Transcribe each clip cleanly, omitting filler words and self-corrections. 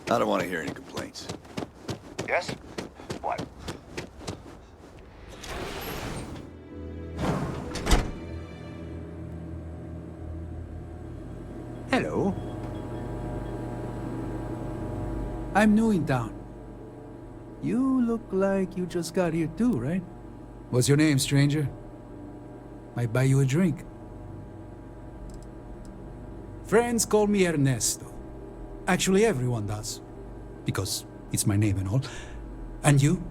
I don't want to hear any complaints. Yes? What? Hello. I'm new in town. You look like you just got here too, right? What's your name, stranger? Might buy you a drink. Friends call me Ernesto. Actually, everyone does. Because it's my name and all. And you?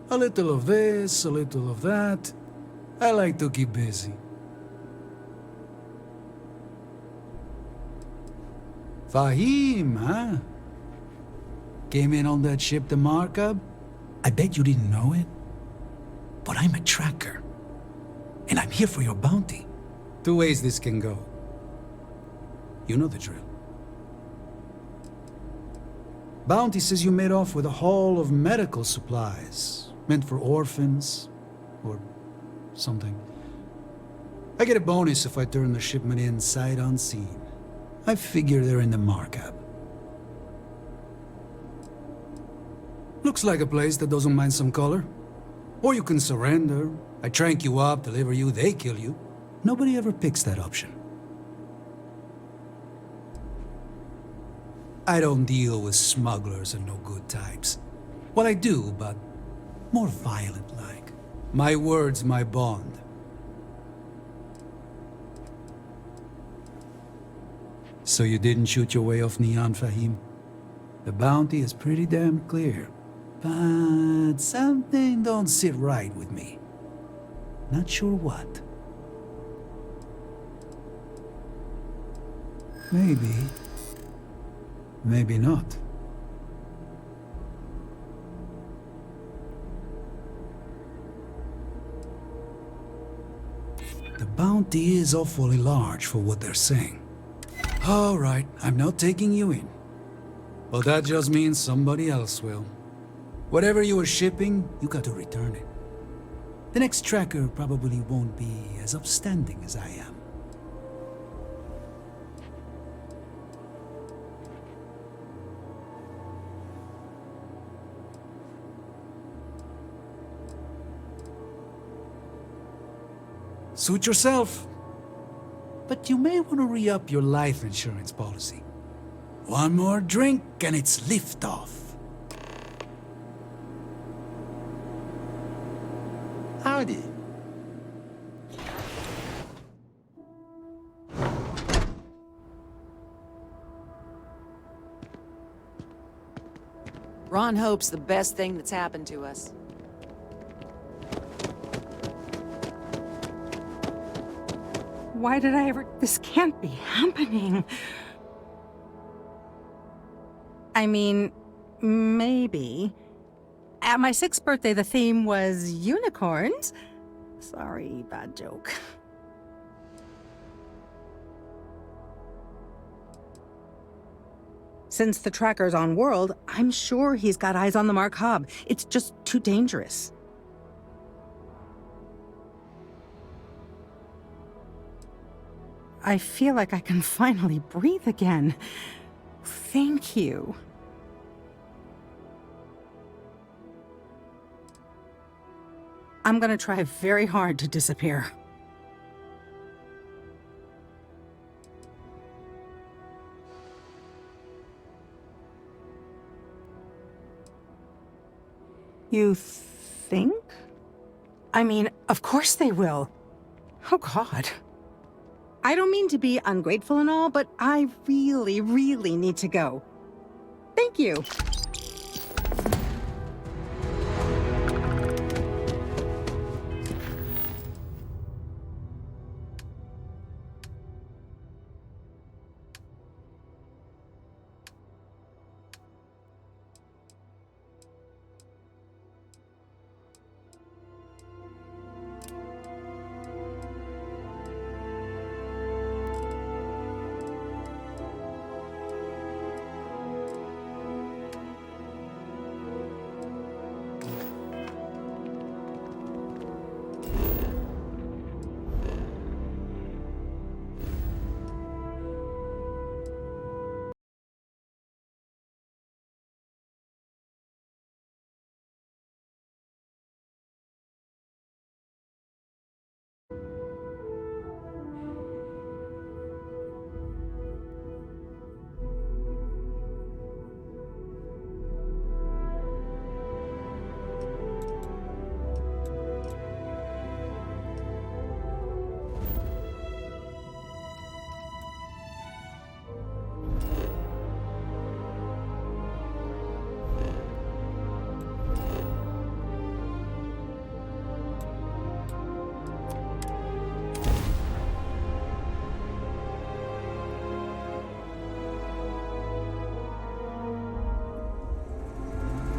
A little of this, a little of that. I like to keep busy. Fahim, huh? Came in on that ship, the Markup? I bet you didn't know it. But I'm a tracker. And I'm here for your bounty. Two ways this can go. You know the drill. Bounty says you made off with a haul of medical supplies, meant for orphans, or something. I get a bonus if I turn the shipment in sight unseen. I figure they're in the Markup. Looks like a place that doesn't mind some color. Or you can surrender. I trank you up, deliver you, they kill you. Nobody ever picks that option. I don't deal with smugglers and no good types. Well, I do, but more violent-like. My word's my bond. So you didn't shoot your way off Neon, Fahim? The bounty is pretty damn clear. But something don't sit right with me. Not sure what. Maybe. Maybe not. The bounty is awfully large for what they're saying. All right, I'm not taking you in. But that just means somebody else will. Whatever you were shipping, you got to return it. The next tracker probably won't be as upstanding as I am. Suit yourself. But you may want to re-up your life insurance policy. One more drink and it's liftoff. Howdy. Ron Hope's the best thing that's happened to us. Why did I ever... This can't be happening. I mean, maybe. At my 6th birthday, the theme was unicorns. Sorry, bad joke. Since the tracker's on world, I'm sure he's got eyes on the Mark Hub. It's just too dangerous. I feel like I can finally breathe again. Thank you. I'm gonna try very hard to disappear. You think? I mean, of course they will. Oh, God. I don't mean to be ungrateful and all, but I really, really need to go. Thank you.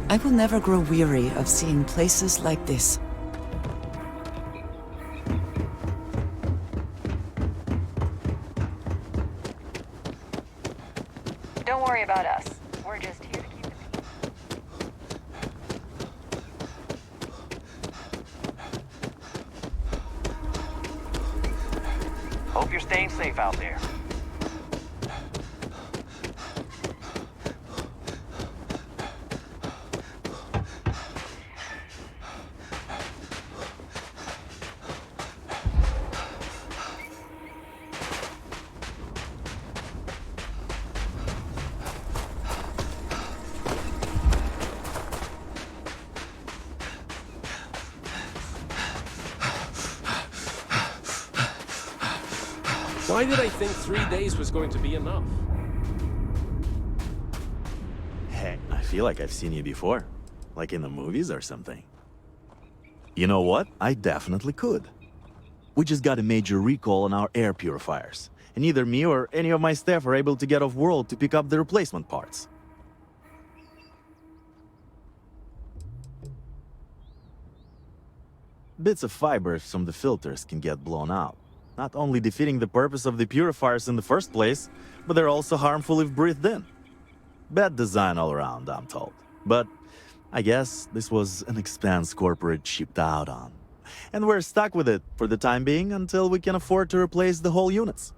I will never grow weary of seeing places like this. Don't worry about us. We're just here to keep the peace. Hope you're staying safe out there. Why did I think 3 days was going to be enough? Hey, I feel like I've seen you before. Like in the movies or something. You know what? I definitely could. We just got a major recall on our air purifiers. And neither me or any of my staff are able to get off-world to pick up the replacement parts. Bits of fibers from the filters can get blown out, not only defeating the purpose of the purifiers in the first place, but they're also harmful if breathed in. Bad design all around, I'm told. But I guess this was an expense corporate cheaped out on. And we're stuck with it for the time being until we can afford to replace the whole units.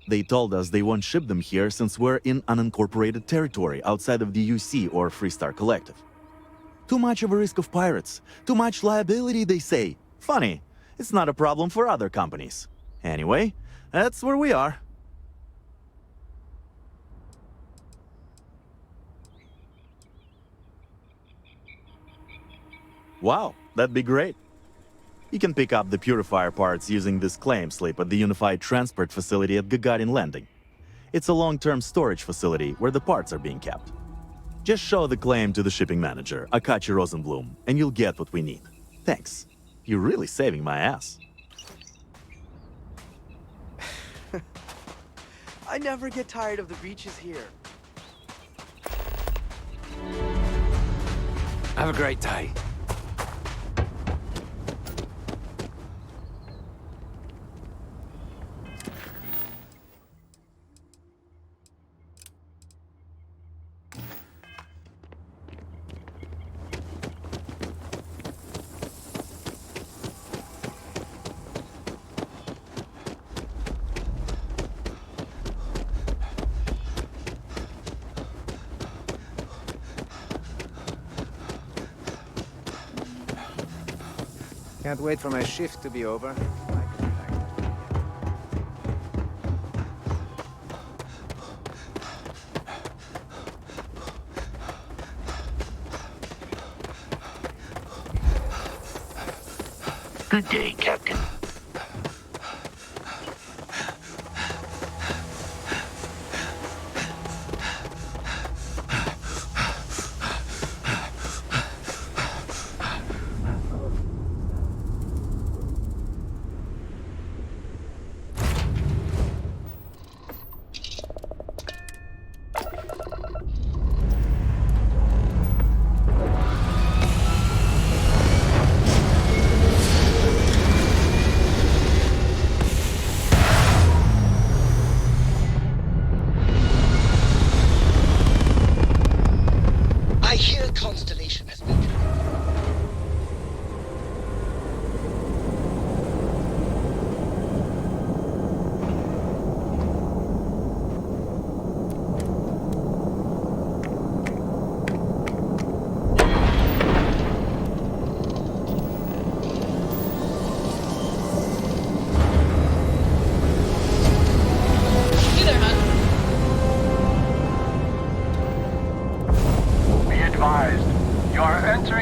They told us they won't ship them here since we're in unincorporated territory outside of the UC or Freestar Collective. Too much of a risk of pirates. Too much liability, they say. Funny. It's not a problem for other companies. Anyway, that's where we are. Wow, that'd be great. You can pick up the purifier parts using this claim slip at the Unified Transport Facility at Gagarin Landing. It's a long-term storage facility where the parts are being kept. Just show the claim to the shipping manager, Akachi Rosenblum, and you'll get what we need. Thanks. You're really saving my ass. I never get tired of the beaches here. Have a great day. Can't wait for my shift to be over. Good day, Captain.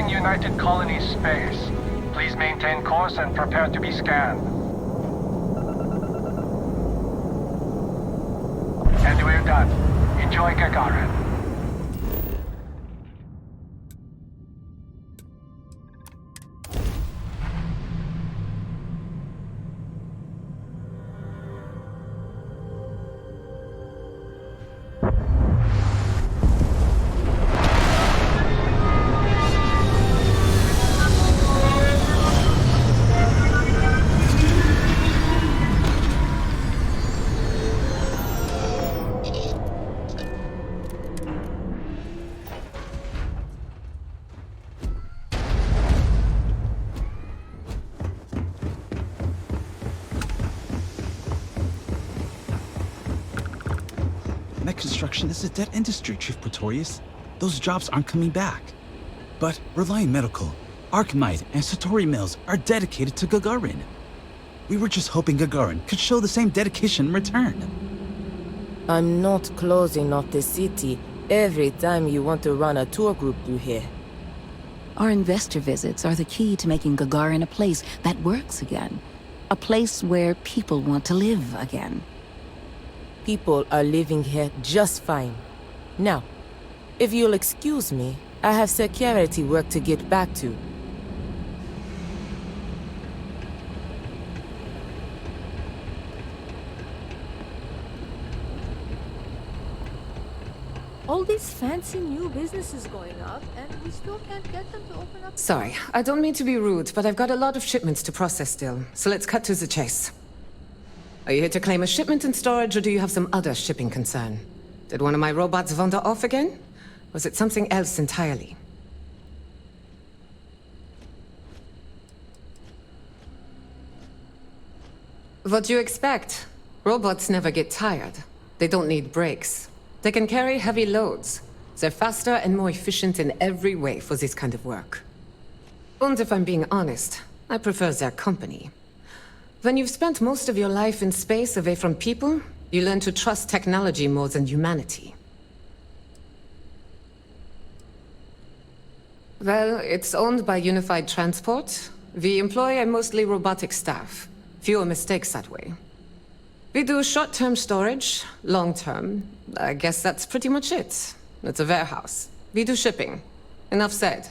United Colony space. Please maintain course and prepare to be scanned. And we're done. Enjoy Gagarin. construction is a dead industry, Chief Pretorius. Those jobs aren't coming back. But Reliant Medical, Archmite, and Satori Mills are dedicated to Gagarin. We were just hoping Gagarin could show the same dedication in return. I'm not closing off the city every time you want to run a tour group through here. Our investor visits are the key to making Gagarin a place that works again. A place where people want to live again. People are living here just fine. Now, if you'll excuse me, I have security work to get back to. All these fancy new businesses going up, and we still can't get them to open up. Sorry, I don't mean to be rude, but I've got a lot of shipments to process still, so let's cut to the chase. Are you here to claim a shipment in storage, or do you have some other shipping concern? Did one of my robots wander off again? Or was it something else entirely? What do you expect? Robots never get tired. They don't need breaks. They can carry heavy loads. They're faster and more efficient in every way for this kind of work. And if I'm being honest, I prefer their company. When you've spent most of your life in space away from people, you learn to trust technology more than humanity. Well, it's owned by Unified Transport. We employ a mostly robotic staff. Fewer mistakes that way. We do short-term storage, long-term. I guess that's pretty much it. It's a warehouse. We do shipping. Enough said.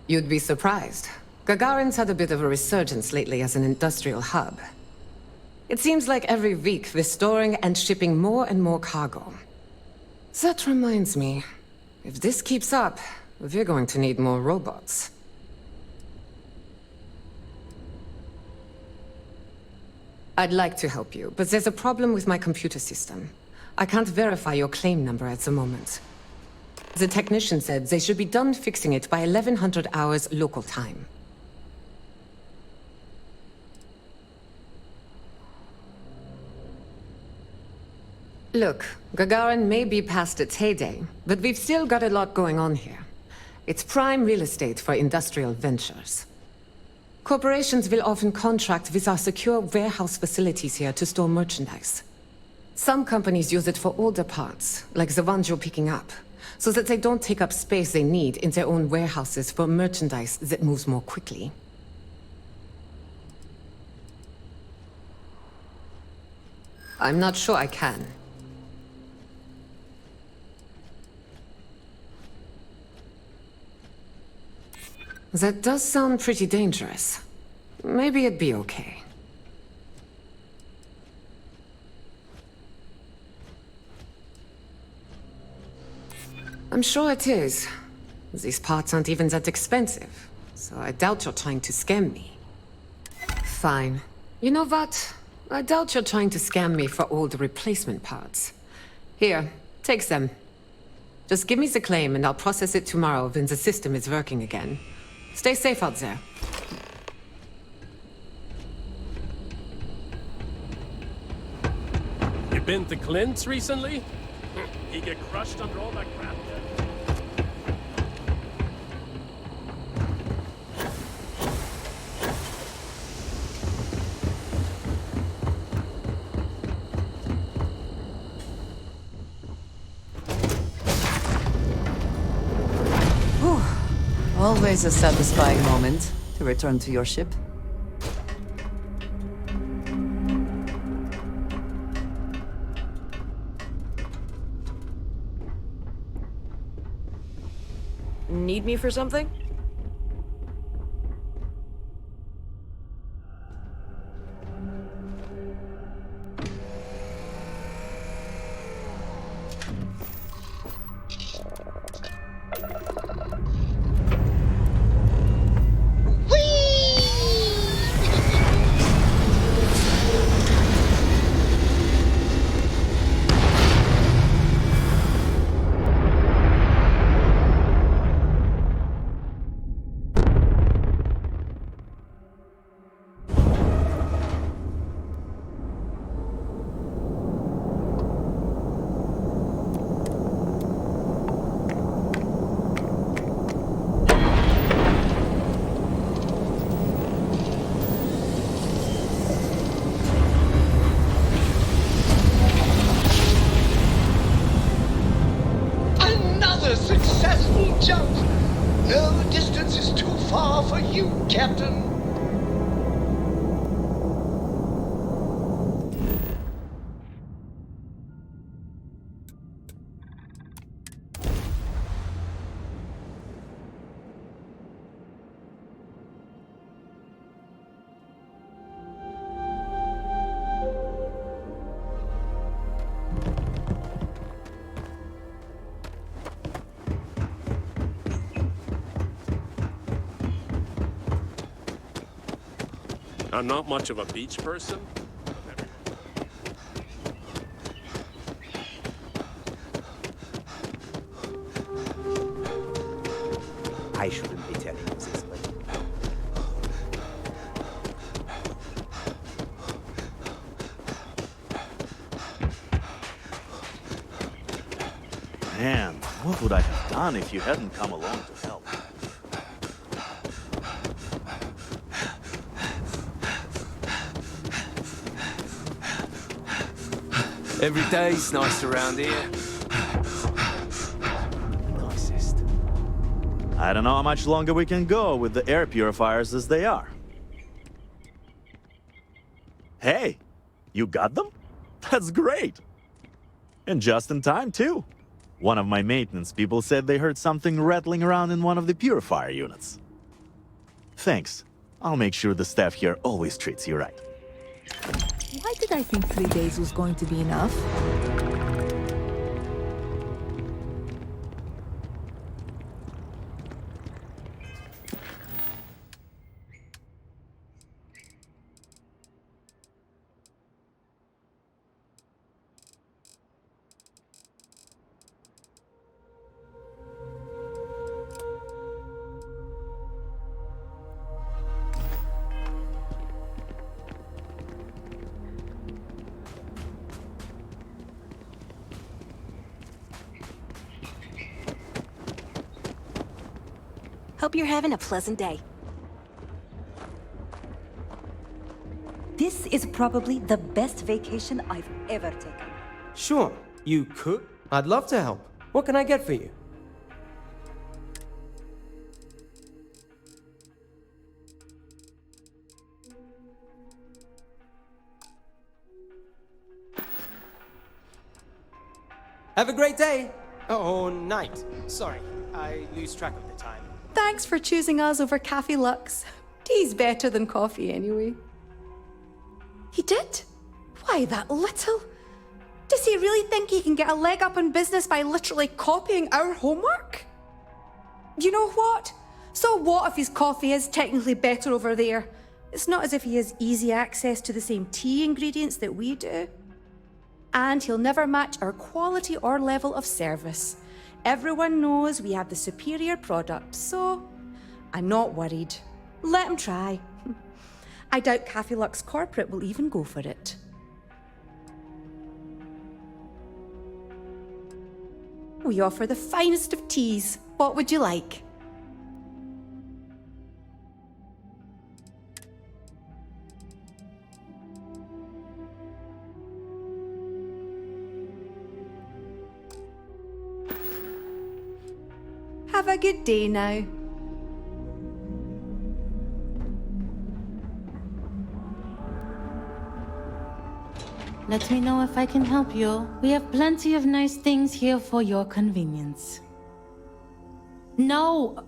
You'd be surprised. Gagarin's had a bit of a resurgence lately as an industrial hub. It seems like every week we're storing and shipping more and more cargo. That reminds me, if this keeps up, we're going to need more robots. I'd like to help you, but there's a problem with my computer system. I can't verify your claim number at the moment. The technician said they should be done fixing it by 1100 hours local time. Look, Gagarin may be past its heyday, but we've still got a lot going on here. It's prime real estate for industrial ventures. Corporations will often contract with our secure warehouse facilities here to store merchandise. Some companies use it for older parts, like the ones you're picking up, so that they don't take up space they need in their own warehouses for merchandise that moves more quickly. I'm not sure I can. That does sound pretty dangerous. Maybe it'd be okay. I'm sure it is. These parts aren't even that expensive, so I doubt you're trying to scam me. Fine. You know what? I doubt you're trying to scam me for all the replacement parts. Here, take them. Just give me the claim and I'll process it tomorrow when the system is working again. Stay safe out there. You been to Clint's recently? He get crushed under all that crap. Always a satisfying moment to return to your ship. Need me for something? successful jump. No distance is too far for you, Captain. I'm not much of a beach person. I shouldn't be telling you this, but... Man, what would I have done if you hadn't come along to help? Every day's nice around here. Nicest. I don't know how much longer we can go with the air purifiers as they are. Hey, you got them? That's great! And just in time, too. One of my maintenance people said they heard something rattling around in one of the purifier units. Thanks. I'll make sure the staff here always treats you right. Why did I think 3 days was going to be enough? Hope you're having a pleasant day. This is probably the best vacation I've ever taken. Sure, you cook. I'd love to help. What can I get for you? Have a great day! Oh, night. Sorry, I lose track of the time. Thanks for choosing us over Cafe Lux. Tea's better than coffee anyway. He did? Why, that little? Does he really think he can get a leg up in business by literally copying our homework? You know what? So what if his coffee is technically better over there? It's not as if he has easy access to the same tea ingredients that we do. And he'll never match our quality or level of service. Everyone knows we have the superior product, so I'm not worried. Let him try. I doubt Cafe Lux Corporate will even go for it. We offer the finest of teas. What would you like? Have a good day now. Let me know if I can help you. We have plenty of nice things here for your convenience. No!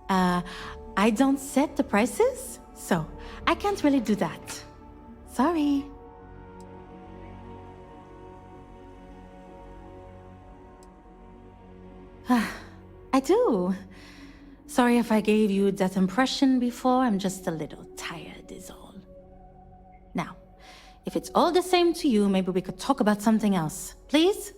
I don't set the prices, so I can't really do that. Sorry. I do. Sorry if I gave you that impression before. I'm just a little tired is all. Now, if it's all the same to you, maybe we could talk about something else. Please?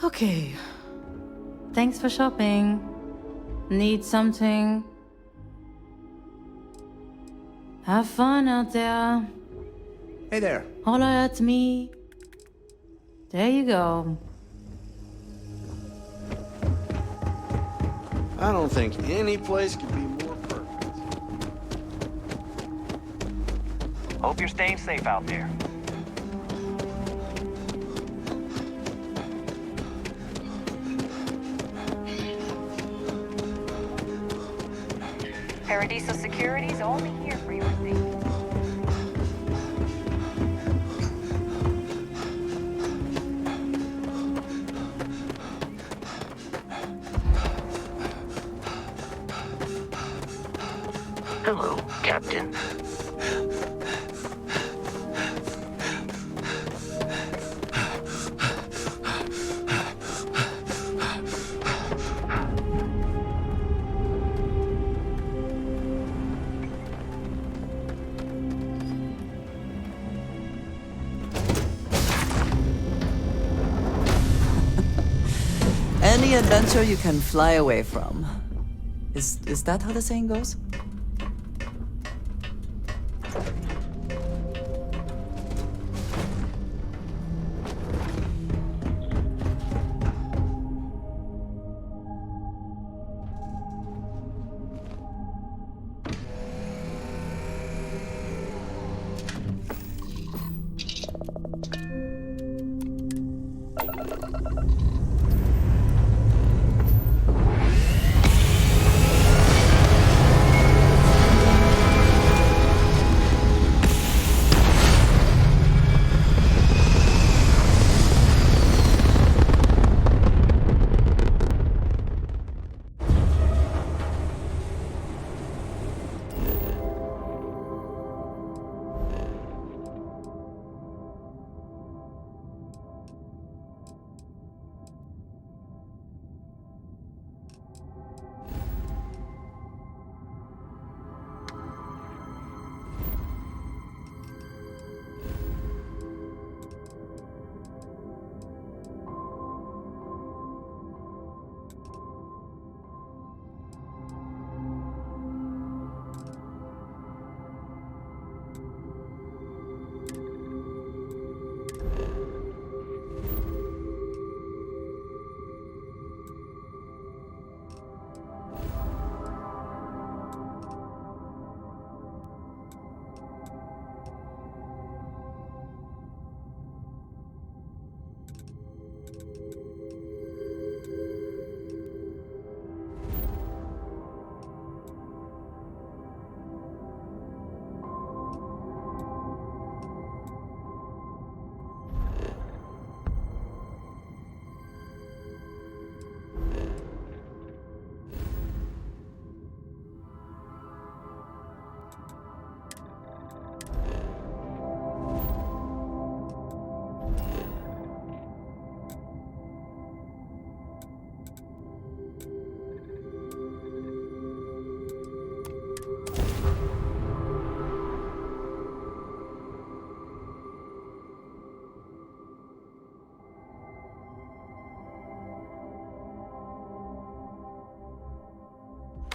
Okay. Thanks for shopping. Need something? Have fun out there. Hey there. Holler at me. There you go. I don't think any place could be more perfect. Hope you're staying safe out there. Paradiso Security's only here for your safety. Hello, Captain. Any adventure you can fly away from. Is that how the saying goes?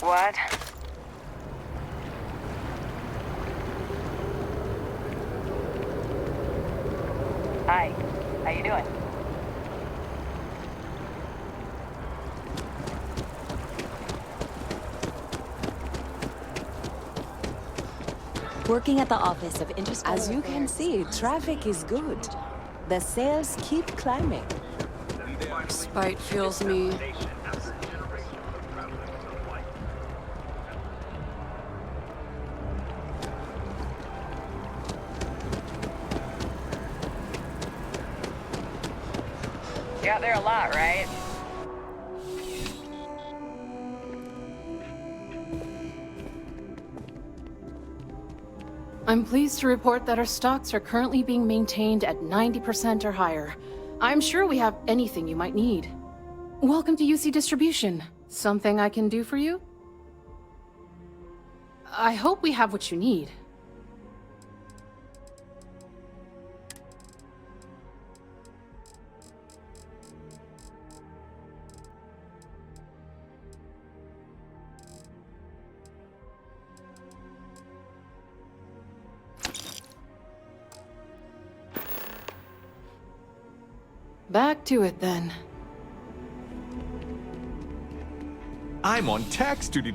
What? Hi. How you doing? Working at the Office of Interstellar As you can see, traffic is good. The sales keep climbing. Spite fuels me. You're out there a lot, right? I'm pleased to report that our stocks are currently being maintained at 90% or higher. I'm sure we have anything you might need. Welcome to UC Distribution. Something I can do for you? I hope we have what you need. Back to it then. I'm on tax duty.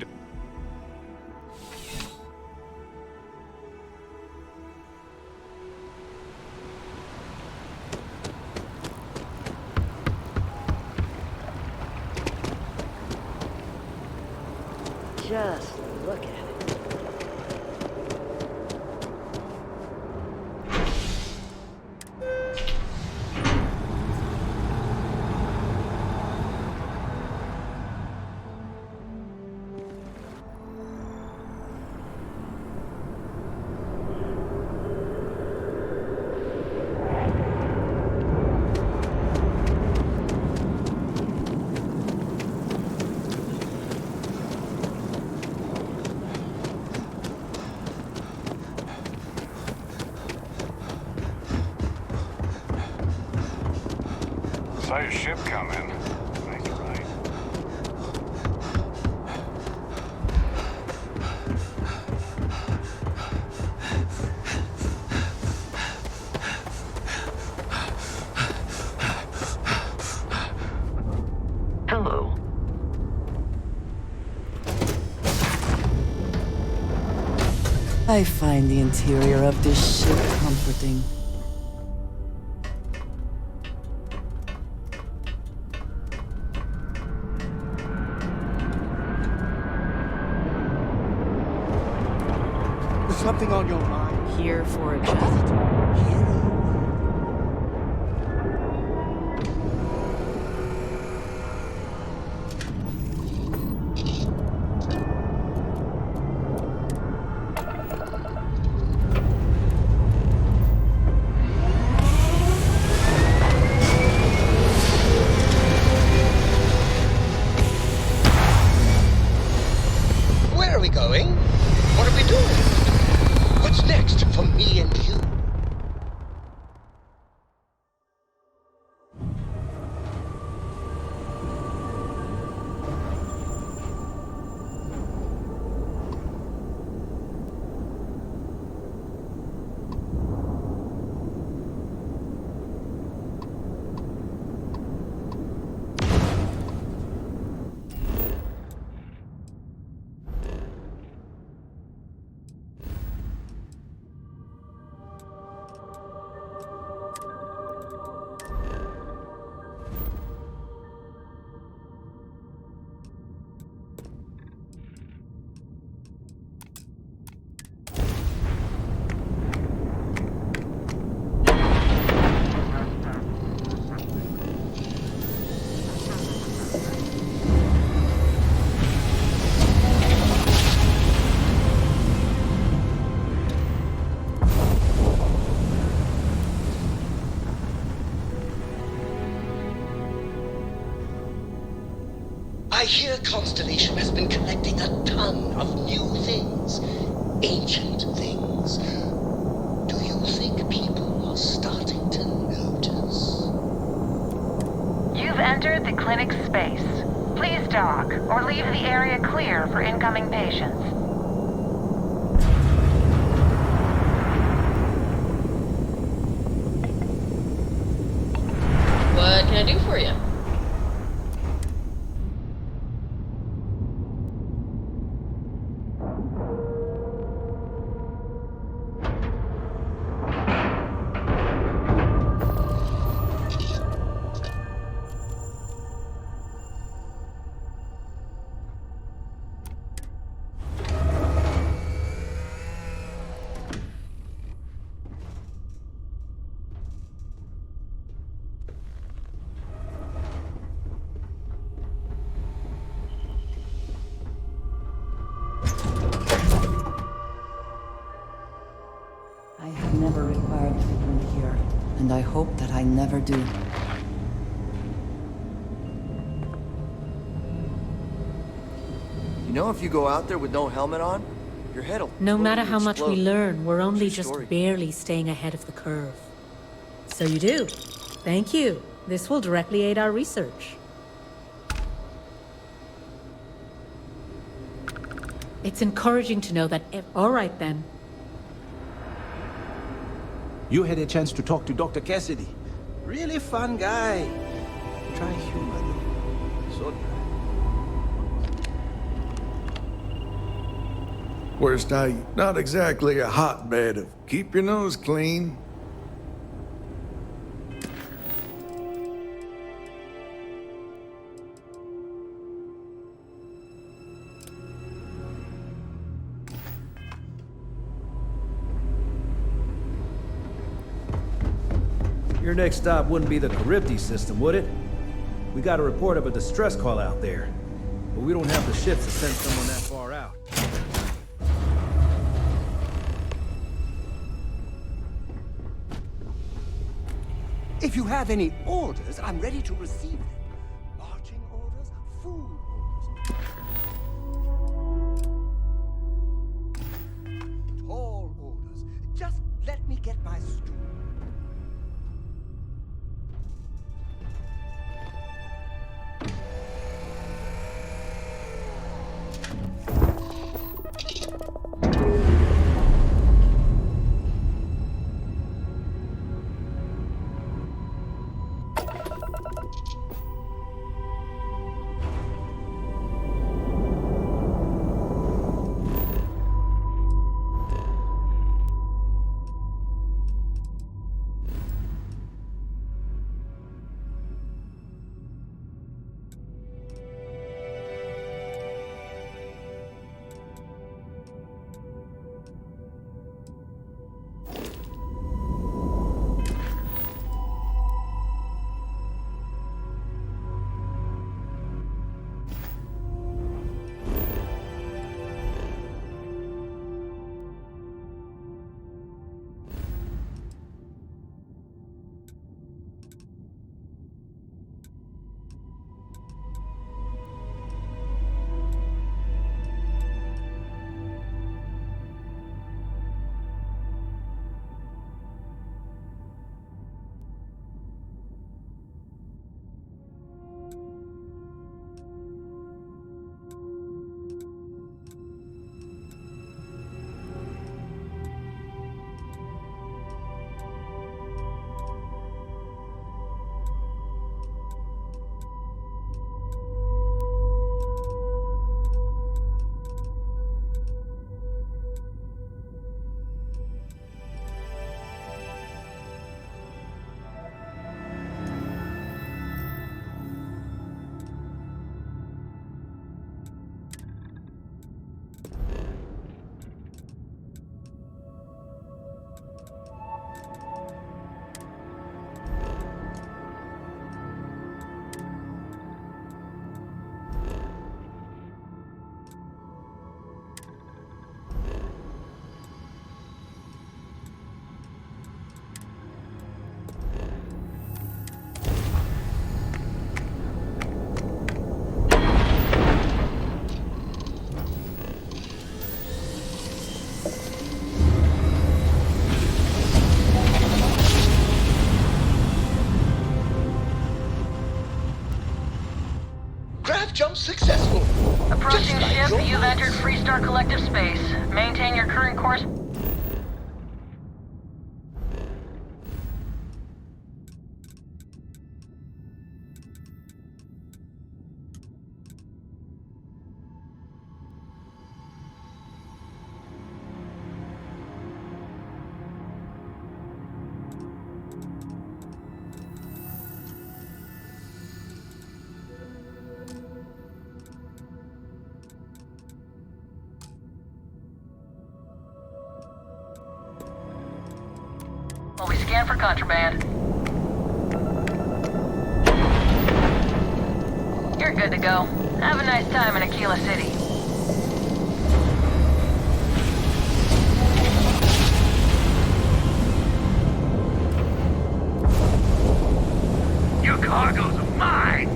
Just look at it. Saw your ship come in. Nice ride. Hello. I find the interior of this ship comforting. Something on your mind? Here for a chat? Where are we going? What are we doing? What's next for me and you? I hear Constellation has been collecting a ton of new things. Ancient things. Do you think people are starting to notice? You've entered the clinic's space. Please dock, or leave the area clear for incoming patients. What can I do for you? Never required treatment here, and I hope that I never do. You know, if you go out there with no helmet on, your head'll No matter how much we explode. learn, we're only What's your just story? barely staying ahead of the curve. So you do. Thank you. This will directly aid our research. It's encouraging to know that all right then. You had a chance to talk to Dr. Cassidy. Really fun guy. Try humor, though. So dry. Worst, not exactly a hotbed of keep your nose clean. Your next stop wouldn't be the Charybdis system, would it? We got a report of a distress call out there, but we don't have the ships to send someone that far out. If you have any orders, I'm ready to receive them. Marching orders, food orders. Tall orders. Just let me get my stool. Jump successful. Approaching Just like ship, your you've eyes. entered Freestar Collective Space. Maintain your current course. While we scan for contraband. You're good to go. Have a nice time in Aquila City. Your cargo's mine!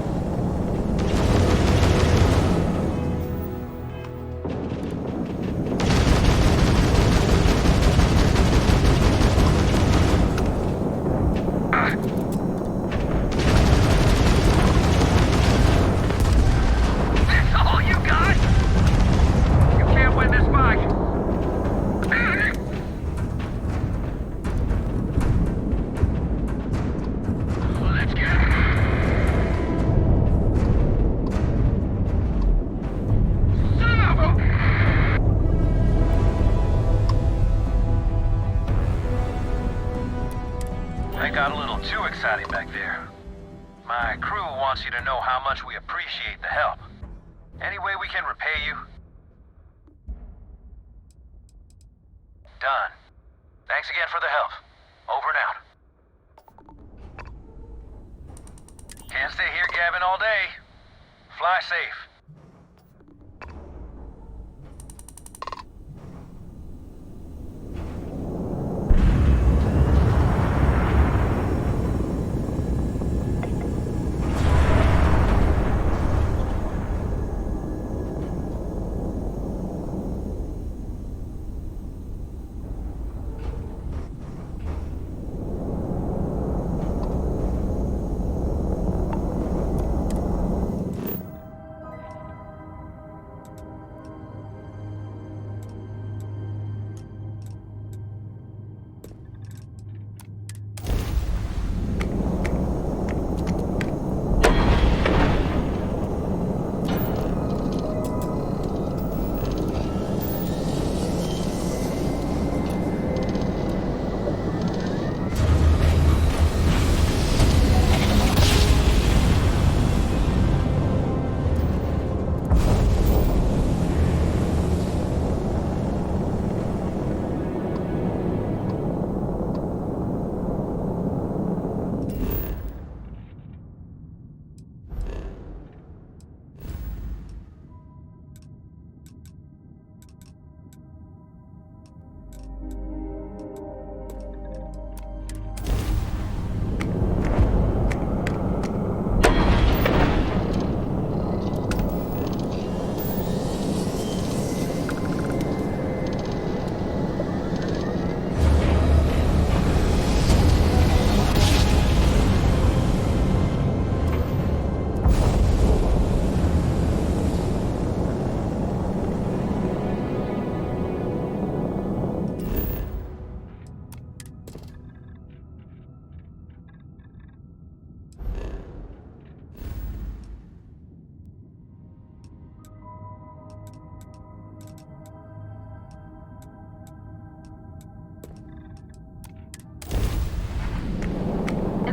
much we appreciate the help. Any way we can repay you? Done. Thanks again for the help. Over and out. Can't stay here gabbing all day. Fly safe.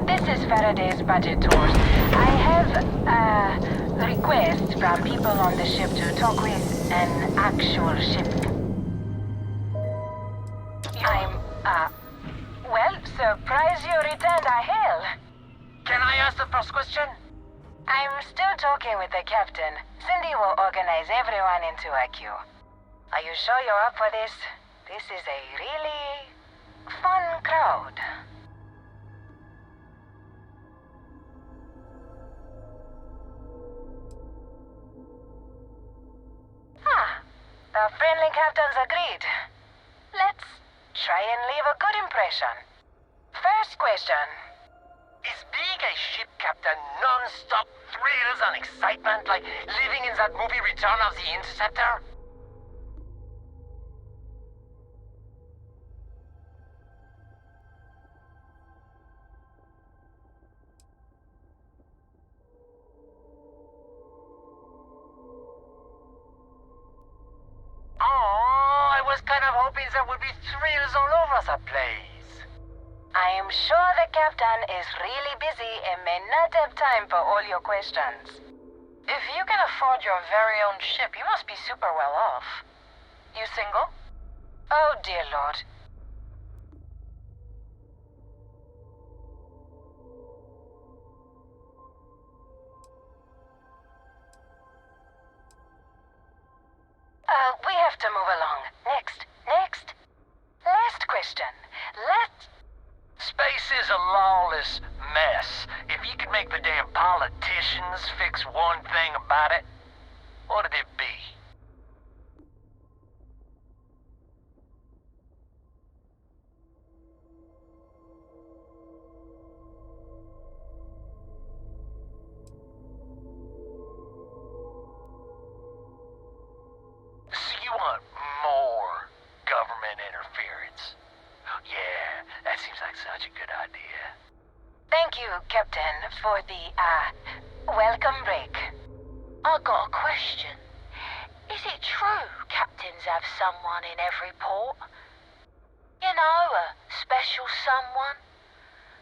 This is Faraday's budget tours. I have a request from people on the ship to talk with an actual ship. Well, surprise you returned, I hail. Can I ask the first question? I'm still talking with the captain. Cindy will organize everyone into a queue. Are you sure you're up for this? This is a really fun crowd. The friendly captains agreed. Let's try and leave a good impression. First question. Is being a ship captain non-stop thrills and excitement like living in that movie Return of the Interceptor? Oh, I was kind of hoping there would be thrills all over the place. I am sure the captain is really busy and may not have time for all your questions. If you can afford your very own ship, you must be super well off. You single? Oh, dear Lord. We have to move along. Next. Last question. Space is a lawless mess. If you could make the damn politicians fix one thing about it, what'd it be? So you want more government interference? Yeah, that seems like such a good idea. Thank you, Captain, for the, welcome break. I got a question. Is it true captains have someone in every port? You know, a special someone?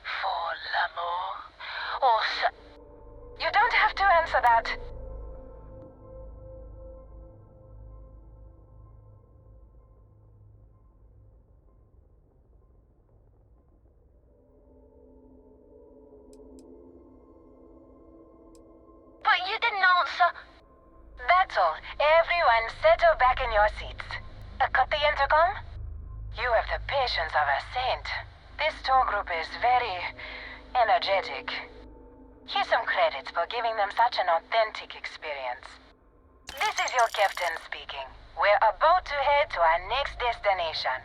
For l'amour? Or You don't have to answer that. But you didn't answer. That's all. Everyone settle back in your seats. Cut the intercom? You have the patience of a saint. This tour group is very energetic. Here's some credits for giving them such an authentic experience. This is your captain speaking. We're about to head to our next destination.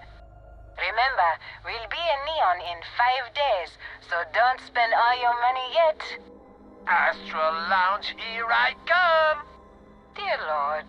Remember, we'll be in Neon in 5 days, so don't spend all your money yet. Astral Lounge, here I come! Dear Lord.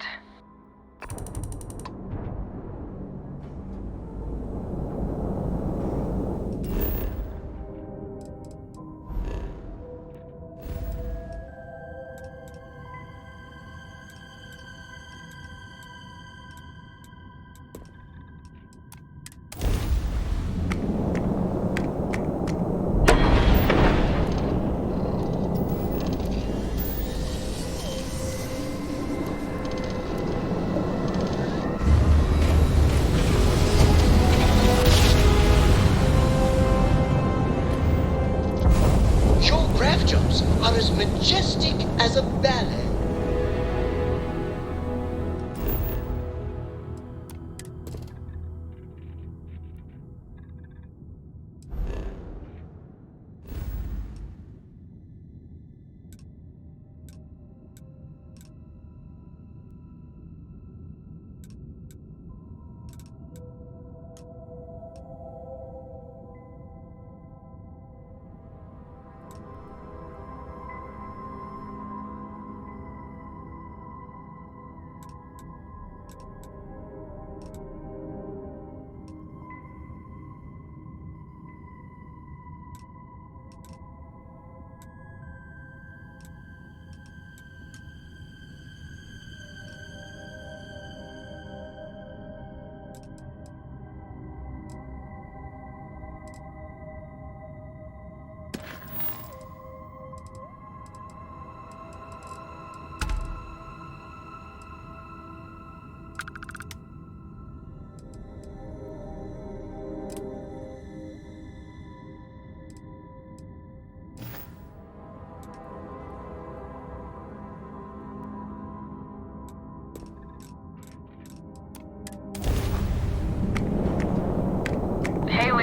Are as majestic as a ballet.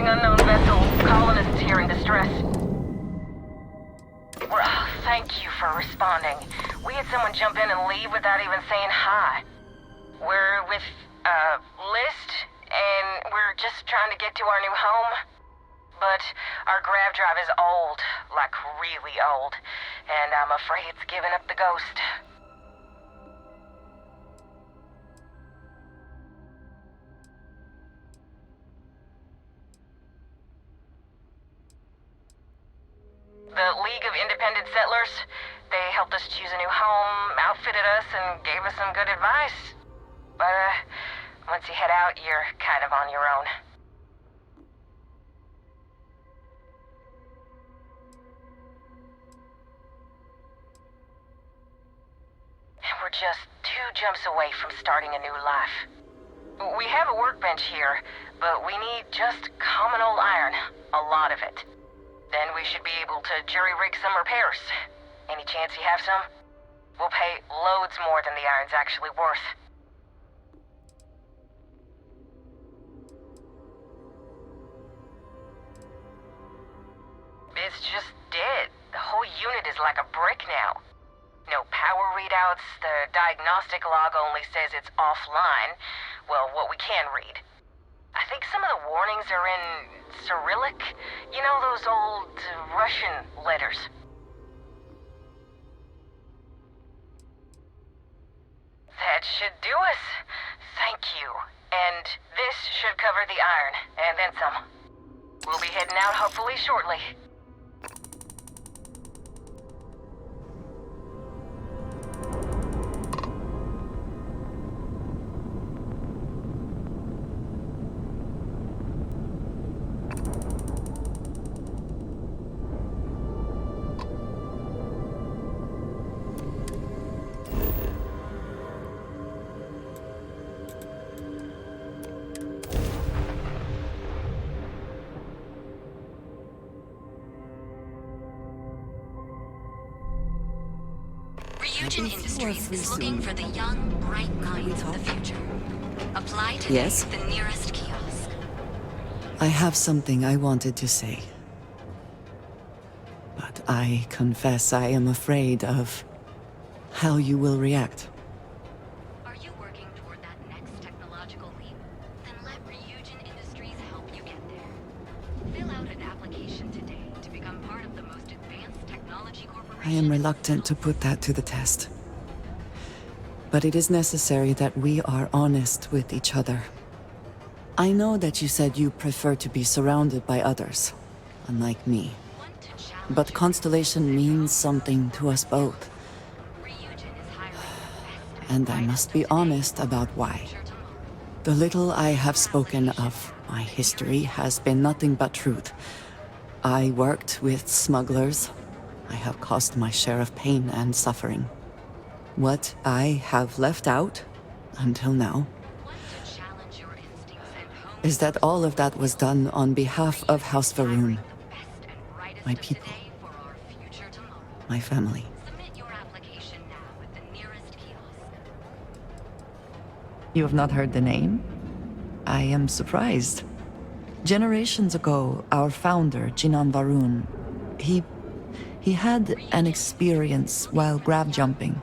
Unknown vessel, colonists here in distress. Thank you for responding. We had someone jump in and leave without even saying hi. We're with, List, and we're just trying to get to our new home. But our grav drive is old, like really old, and I'm afraid it's giving up the ghost. The League of Independent Settlers, they helped us choose a new home, outfitted us, and gave us some good advice. But, once you head out, you're kind of on your own. We're just 2 jumps away from starting a new life. We have a workbench here, but we need just common old iron, a lot of it. Then we should be able to jury-rig some repairs. Any chance you have some? We'll pay loads more than the iron's actually worth. It's just dead. The whole unit is like a brick now. No power readouts, the diagnostic log only says it's offline. Well, what we can read. I think some of the warnings are in Cyrillic. You know, those old Russian letters. That should do us. Thank you. And this should cover the iron, and then some. We'll be heading out hopefully shortly. Ryujin Industries is looking for the young, bright minds of the future. Apply today Yes? at the nearest kiosk. I have something I wanted to say. But I confess I am afraid of how you will react. Are you working toward that next technological leap? Then let Ryujin Industries help you get there. Fill out an application today to become part of the most advanced technology corporation. I am reluctant to put that to the test. But it is necessary that we are honest with each other. I know that you said you prefer to be surrounded by others, unlike me. But Constellation means something to us both. And I must be honest about why. The little I have spoken of my history has been nothing but truth. I worked with smugglers. I have caused my share of pain and suffering. What I have left out, until now, is that all of that was done on behalf of House Varun. My people. My family. You have not heard the name? I am surprised. Generations ago, our founder, Jinan Varun, he had an experience while grab jumping.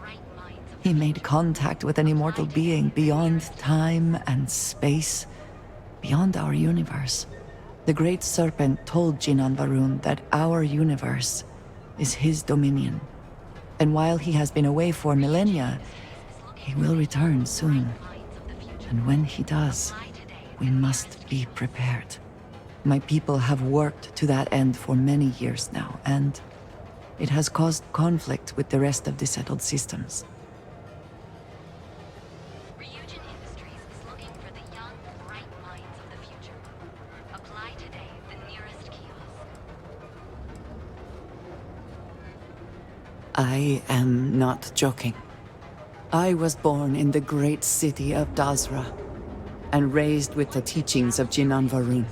He made contact with an immortal being beyond time and space, beyond our universe. The Great Serpent told Jinan Varun that our universe is his dominion. And while he has been away for millennia, he will return soon. And when he does, we must be prepared. My people have worked to that end for many years now, and it has caused conflict with the rest of the settled systems. Ryujin Industries is looking for the young, bright minds of the future. Apply today at the nearest kiosk. I am not joking. I was born in the great city of Dazra, and raised with the teachings of Jinan Varun.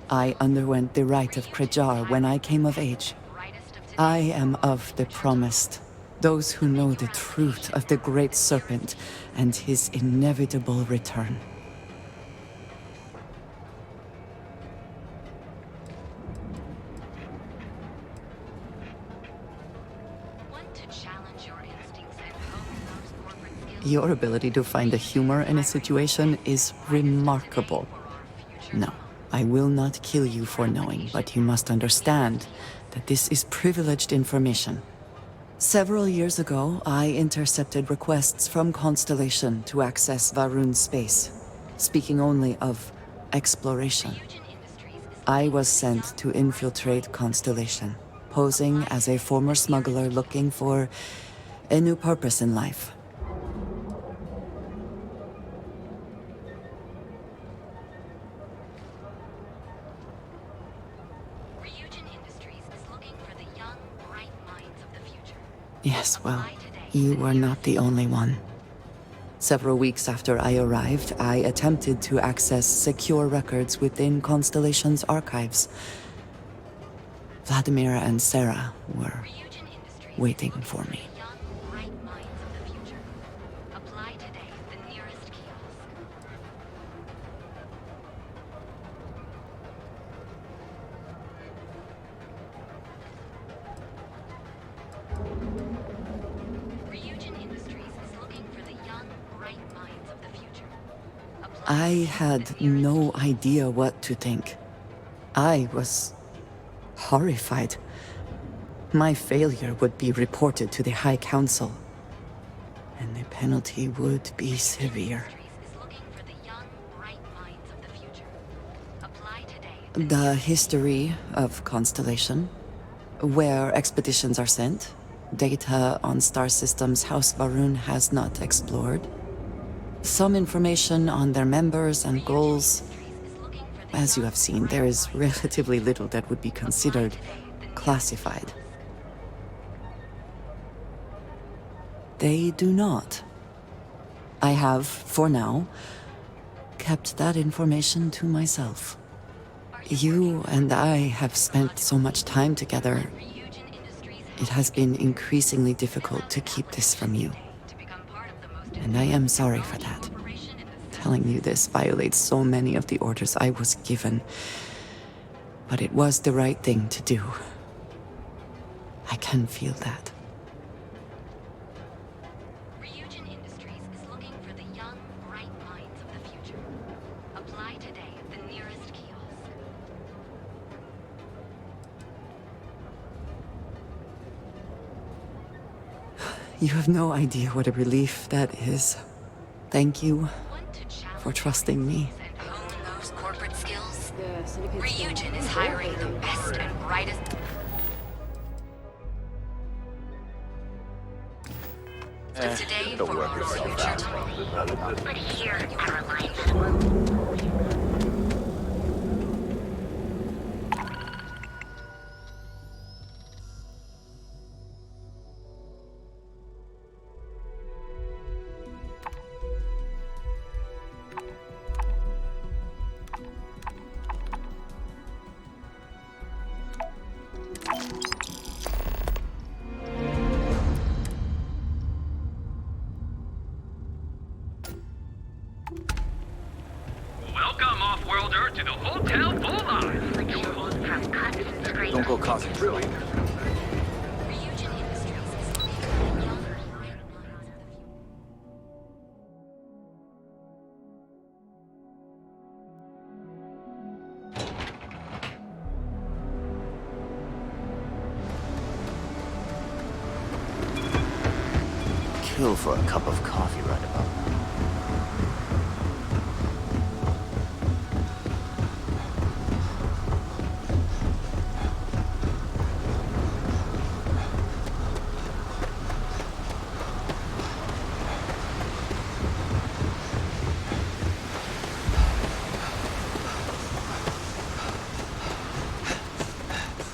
I underwent the rite of Krejar when I came of age. I am of the promised, those who know the truth of the Great Serpent and his inevitable return. Your ability to find the humor in a situation is remarkable. No, I will not kill you for knowing, but you must understand that this is privileged information. Several years ago, I intercepted requests from Constellation to access Varun space, speaking only of exploration. I was sent to infiltrate Constellation, posing as a former smuggler looking for a new purpose in life. Yes, well, you were not the only one. Several weeks after I arrived, I attempted to access secure records within Constellation's archives. Vladimir and Sarah were waiting for me. I had no idea what to think. I was horrified. My failure would be reported to the High Council, and the penalty would be severe. The history of Constellation, where expeditions are sent, data on star systems House Varun has not explored, some information on their members and goals. As you have seen, there is relatively little that would be considered classified. They do not. I have, for now, kept that information to myself. You and I have spent so much time together. It has been increasingly difficult to keep this from you. And I am sorry for that. Telling you this violates so many of the orders I was given. But it was the right thing to do. I can feel that. Ryujin Industries is looking for the young, bright minds of the future. Apply today at the nearest kiosk. You have no idea what a relief that is. Thank you for trusting me. Those corporate skills? Ryujin is hiring the best and brightest. Today the for work our is future. But here, Caroline. Welcome, off-worlder, to the Hotel Volon. Don't go causing trouble. Kill for a cup of coffee right about now.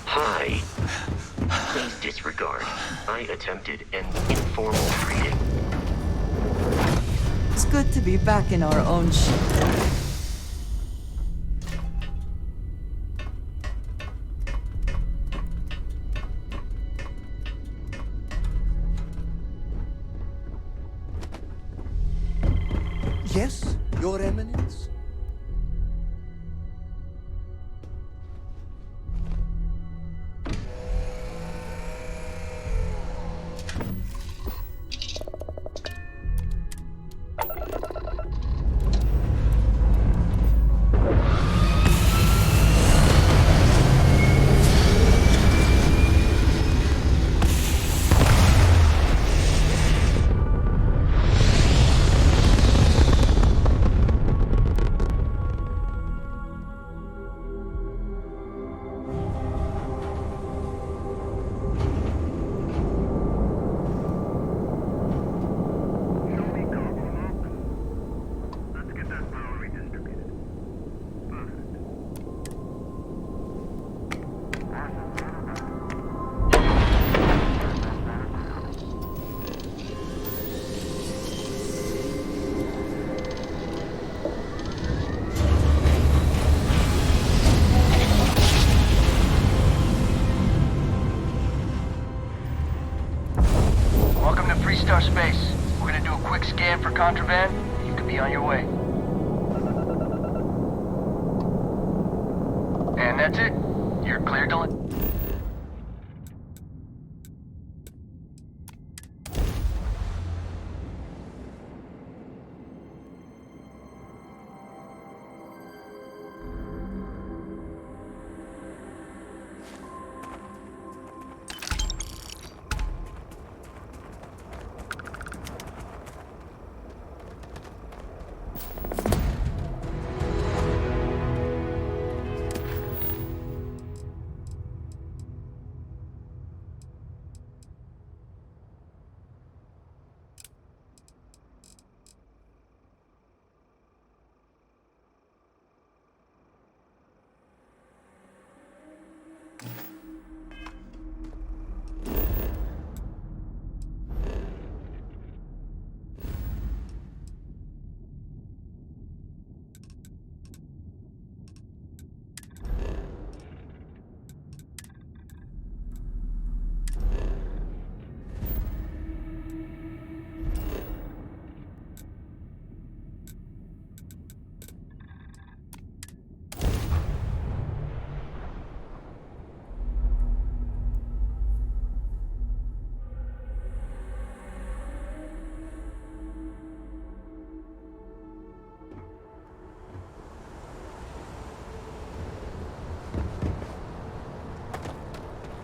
Hi. Please disregard. I attempted an informal greeting. It's good to be back in our own ship. Yes, Your Eminence? Welcome to Freestar Space. We're gonna do a quick scan for contraband. You can be on your way. And that's it. You're cleared to land.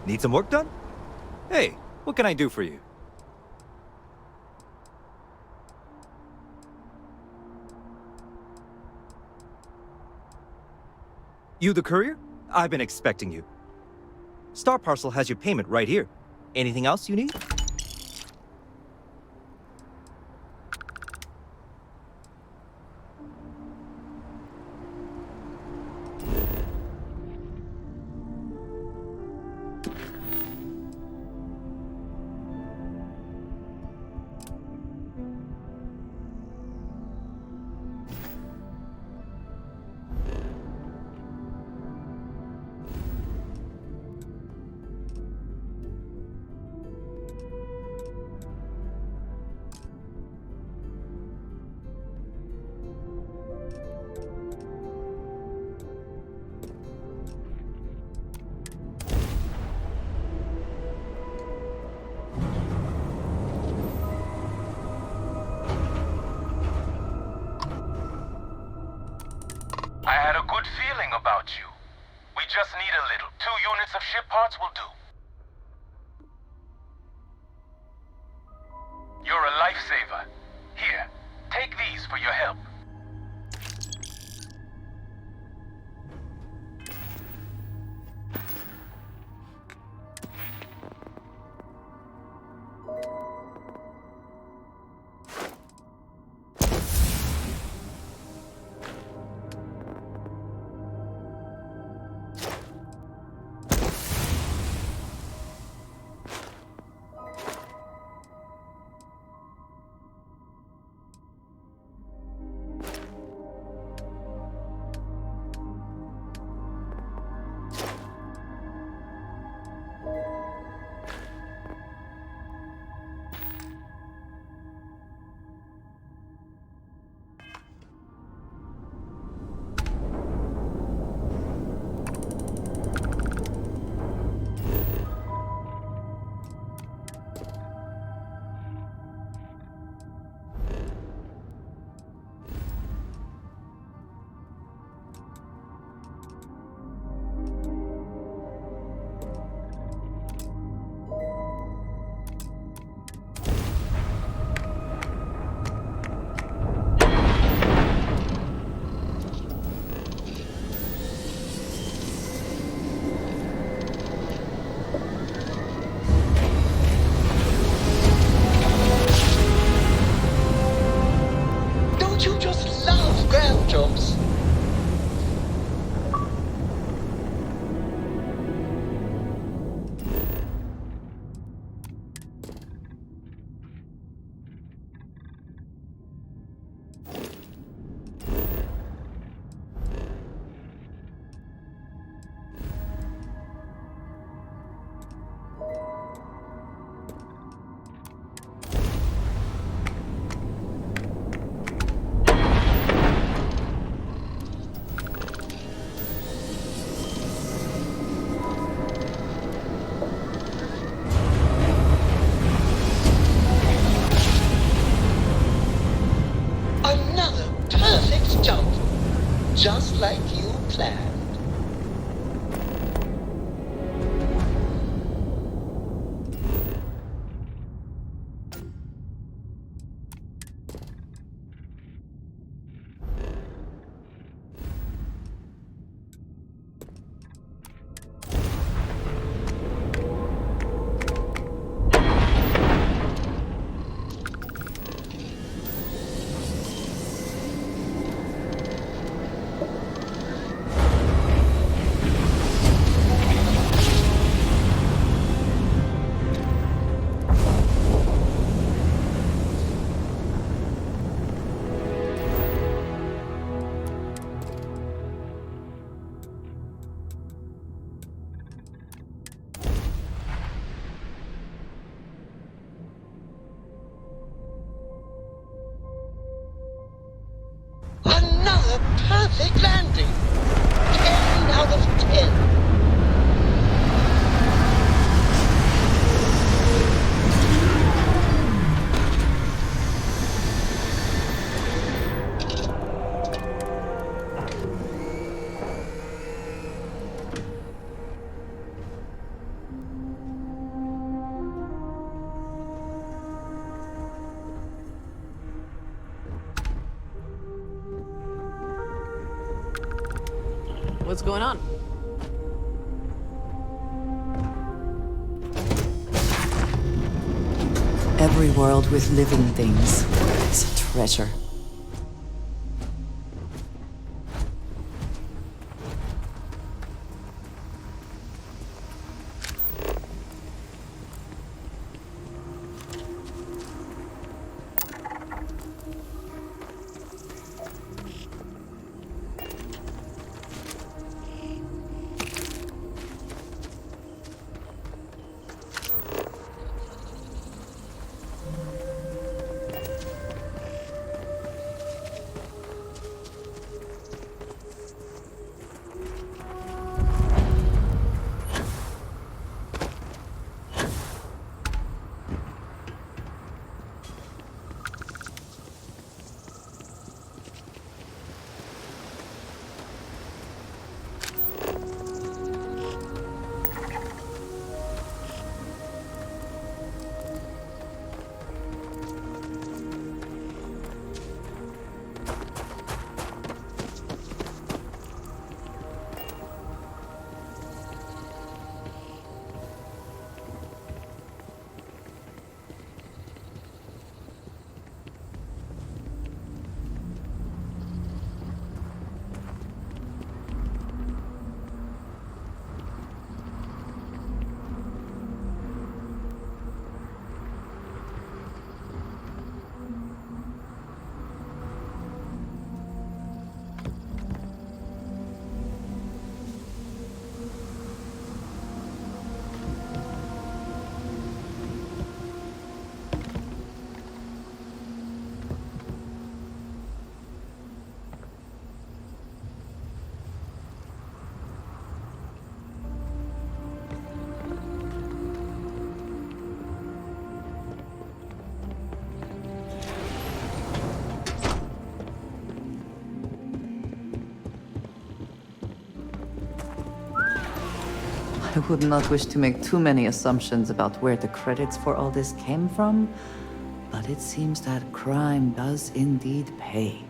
Need some work done? Hey, what can I do for you? You the courier? I've been expecting you. Star Parcel has your payment right here. Anything else you need? I had a good feeling about you. We just need a little. 2 units of ship parts will do. You're a lifesaver. Here, take these for your help. just like you planned. Another perfect landing! 10 out of 10. What's going on? Every world with living things is a treasure. I would not wish to make too many assumptions about where the credits for all this came from, but it seems that crime does indeed pay.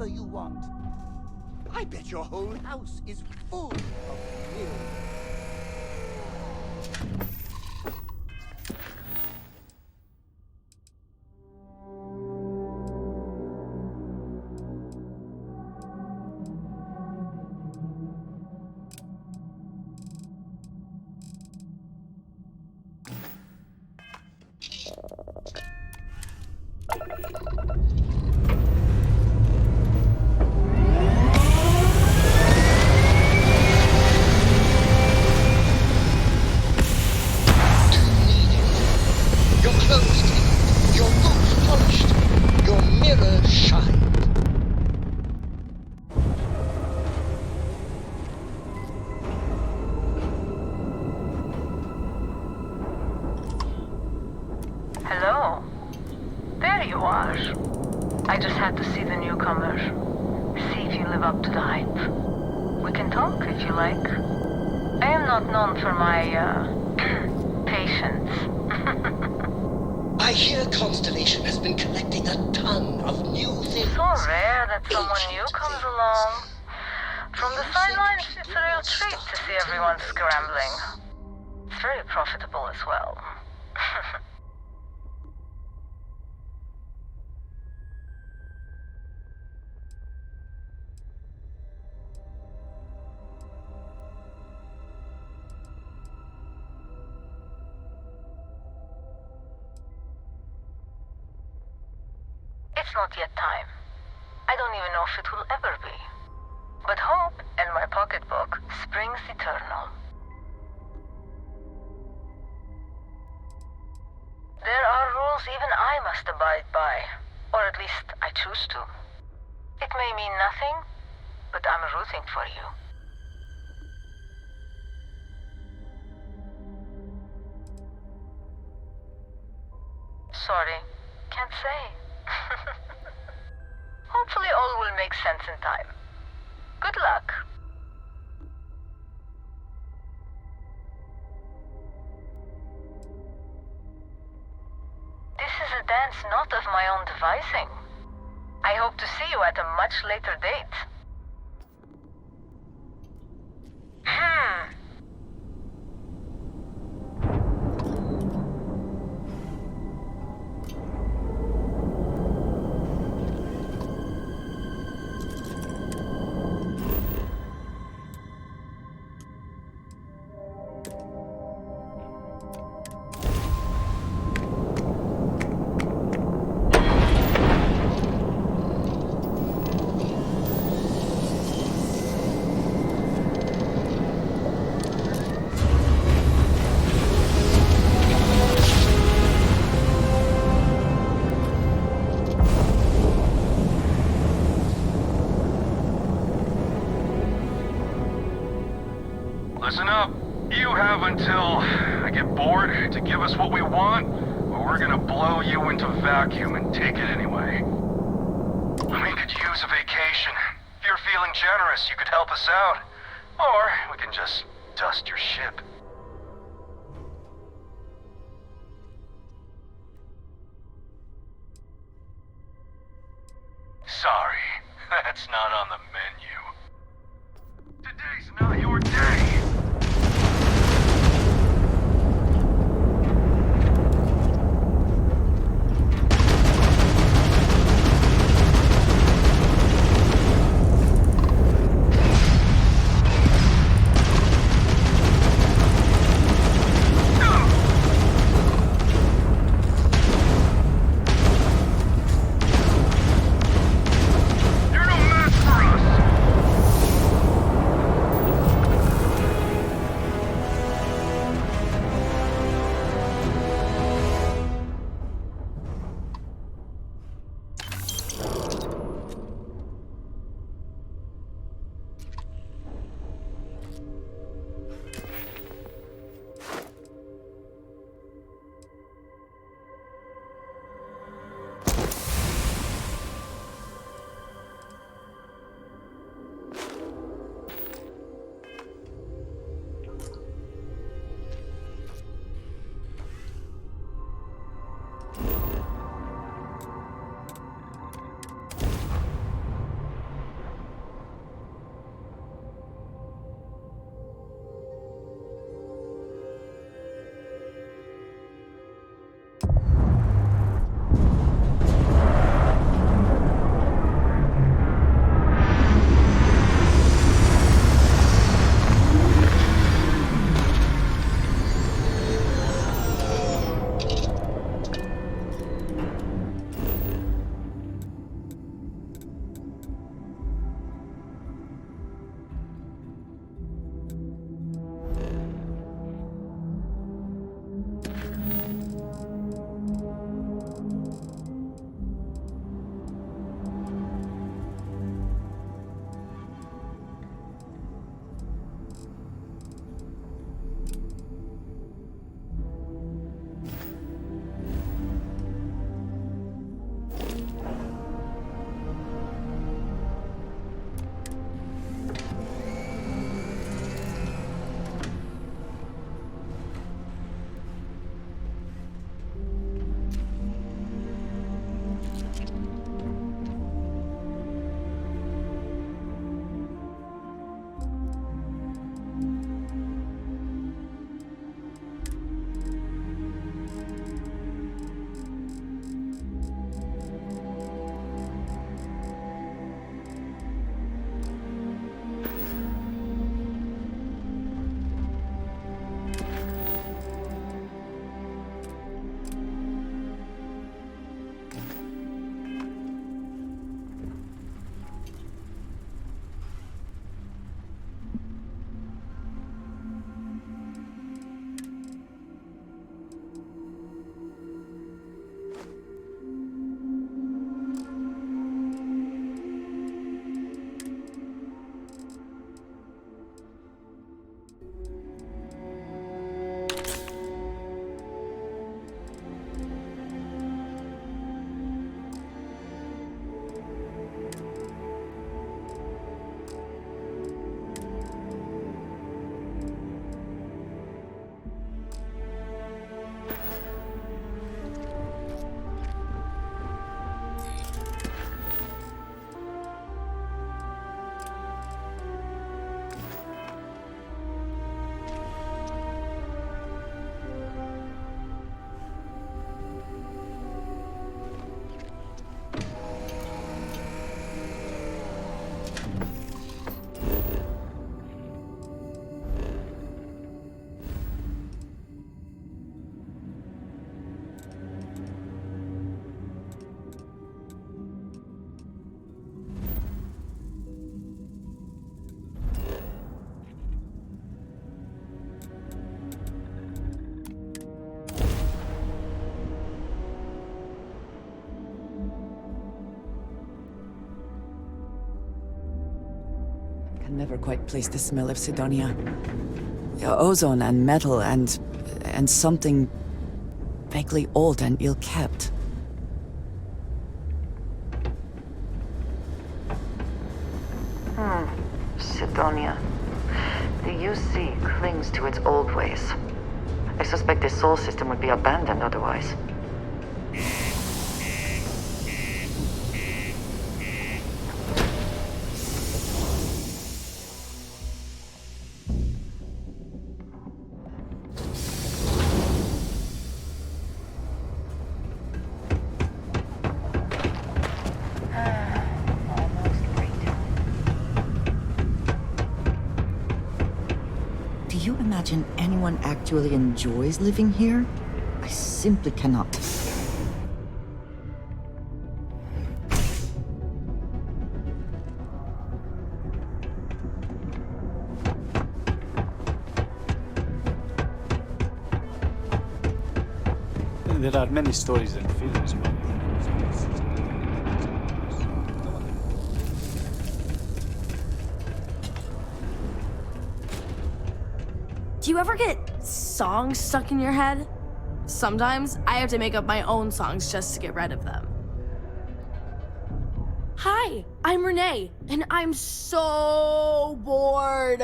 whatever you want. I bet your whole house is full of mirrors. Hello. There you are. I just had to see the newcomer. See if you live up to the hype. We can talk if you like. I am not known for my, patience. I hear Constellation has been collecting a ton of new things. So rare that someone new comes along. From the sidelines, it's a real treat to see everyone scrambling. It's very profitable as well. It's not yet time. I don't even know if it will ever be. But hope and my pocketbook springs eternal. There are rules even I must abide by, or at least I choose to. It may mean nothing, but I'm rooting for you. Sorry, can't say. Hopefully all will make sense in time. Good luck. This is a dance not of my own devising. I hope to see you at a much later date. Listen up. You have until I get bored to give us what we want, or we're gonna blow you into vacuum and take it anyway. We could use a vacation. If you're feeling generous, you could help us out. Or we can just dust your ship. Sorry, that's not on the menu. Today's not your day. can never quite place the smell of Sidonia. Ozone and metal and something vaguely old and ill-kept. Sidonia. The UC clings to its old ways. I suspect this soul system would be abandoned otherwise. Do you imagine anyone actually enjoys living here? I simply cannot. There are many stories and films about it. Do you ever get songs stuck in your head? Sometimes I have to make up my own songs just to get rid of them. Hi, I'm Renee, and I'm so bored.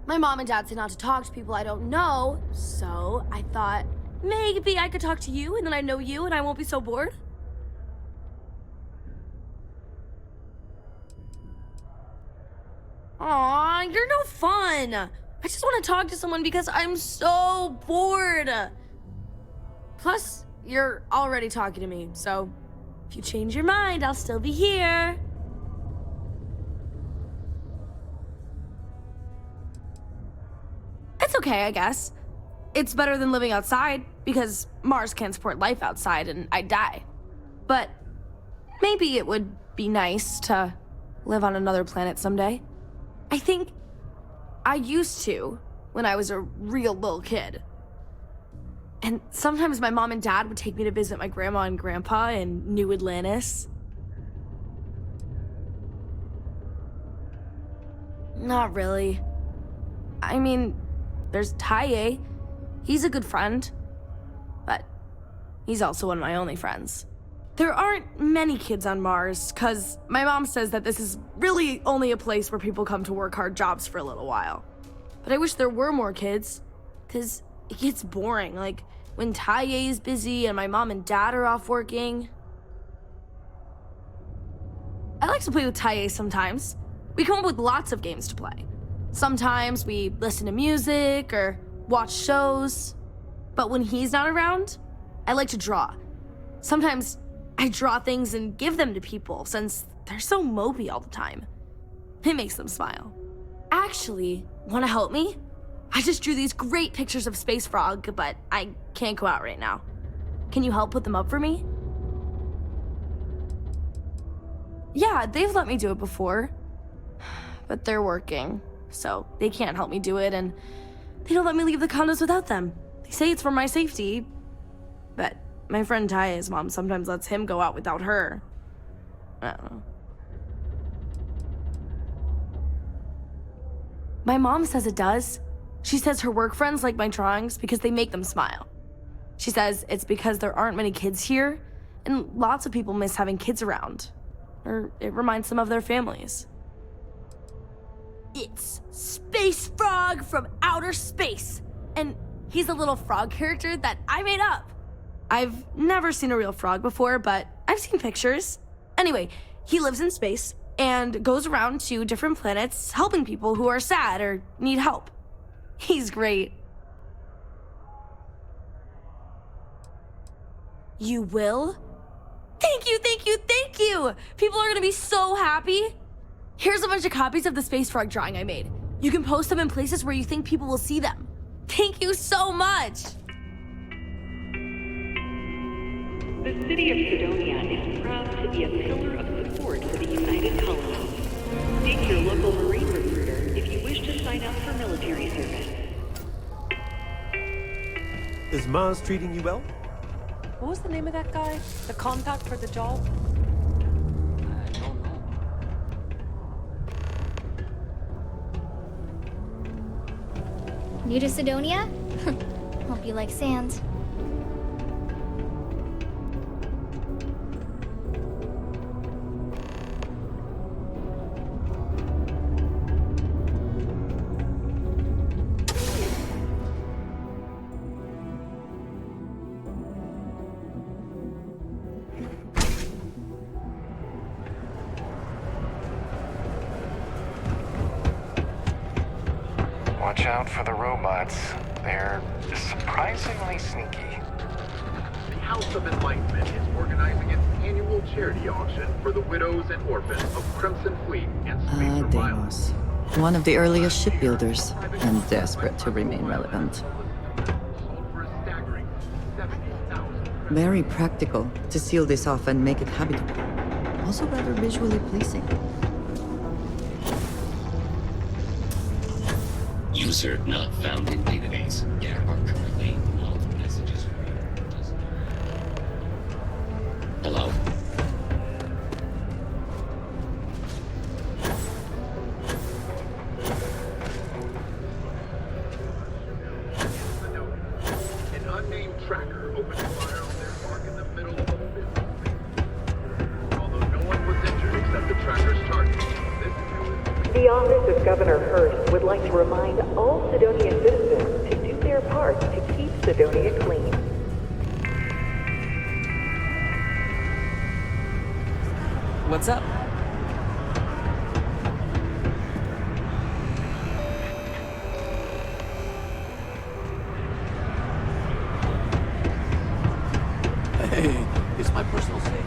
My mom and dad say not to talk to people I don't know, so I thought maybe I could talk to you and then I know you and I won't be so bored. Aw, you're no fun. I just want to talk to someone because I'm so bored. Plus, you're already talking to me, so if you change your mind, I'll still be here. It's okay, I guess. It's better than living outside, because Mars can't support life outside and I'd die. But maybe it would be nice to live on another planet someday. I think I used to when I was a real little kid. And sometimes my mom and dad would take me to visit my grandma and grandpa in New Atlantis. Not really. I mean, there's Taye. He's a good friend, but he's also one of my only friends. There aren't many kids on Mars, because my mom says that this is really only a place where people come to work hard jobs for a little while. But I wish there were more kids, because it gets boring, like when Taye is busy and my mom and dad are off working. I like to play with Taye sometimes. We come up with lots of games to play. Sometimes we listen to music or watch shows. But when he's not around, I like to draw. Sometimes I draw things and give them to people since they're so mopey all the time. It makes them smile. Actually, want to help me? I just drew these great pictures of Space Frog, but I can't go out right now. Can you help put them up for me? Yeah, they've let me do it before. But they're working, so they can't help me do it, and they don't let me leave the condos without them. They say it's for my safety, but my friend Taya's mom sometimes lets him go out without her. I don't know. My mom says it does. She says her work friends like my drawings because they make them smile. She says it's because there aren't many kids here, and lots of people miss having kids around. Or it reminds them of their families. It's Space Frog from outer space, and he's a little frog character that I made up. I've never seen a real frog before, but I've seen pictures. Anyway, he lives in space and goes around to different planets helping people who are sad or need help. He's great. You will? Thank you, thank you, thank you! People are gonna be so happy. Here's a bunch of copies of the Space Frog drawing I made. You can post them in places where you think people will see them. Thank you so much! The city of Sidonia is proud to be a pillar of support for the United Colonies. Seek your local Marine recruiter if you wish to sign up for military service. Is Mars treating you well? What was the name of that guy? The contact for the job? New to Sidonia? Hope you like sand. Watch out for the robots. They're surprisingly sneaky. The House of Enlightenment is organizing its annual charity auction for the widows and orphans of Crimson Fleet and Spacer Deimos. One of the earliest shipbuilders, and desperate to remain relevant. Very practical to seal this off and make it habitable. Also rather visually pleasing. User not found in database. There are currently multiple messages for you. Hello? An unnamed tracker opened fire on their mark in the middle of a business meeting. Although no one was injured except the tracker's target. The Office of Governor Hurst would like to remind all Sidonia citizens to do their part to keep Sidonia clean. What's up? Hey, it's my personal safe.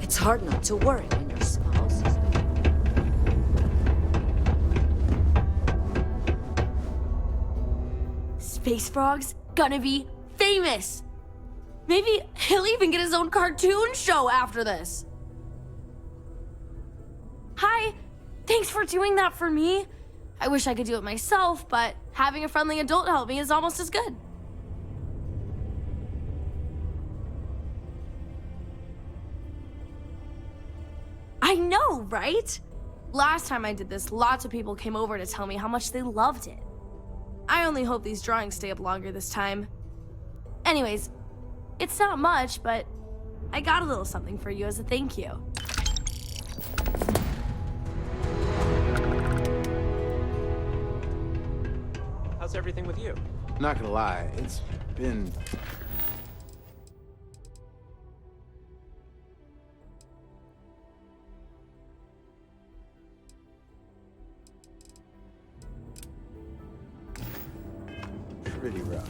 It's hard not to worry when your spouse is... Space Frog's gonna be famous! Maybe he'll even get his own cartoon show after this. Hi, thanks for doing that for me. I wish I could do it myself, but having a friendly adult help me is almost as good. I know, right? Last time I did this, lots of people came over to tell me how much they loved it. I only hope these drawings stay up longer this time. Anyways, it's not much, but I got a little something for you as a thank you. How's everything with you? Not gonna lie, it's been... pretty rough.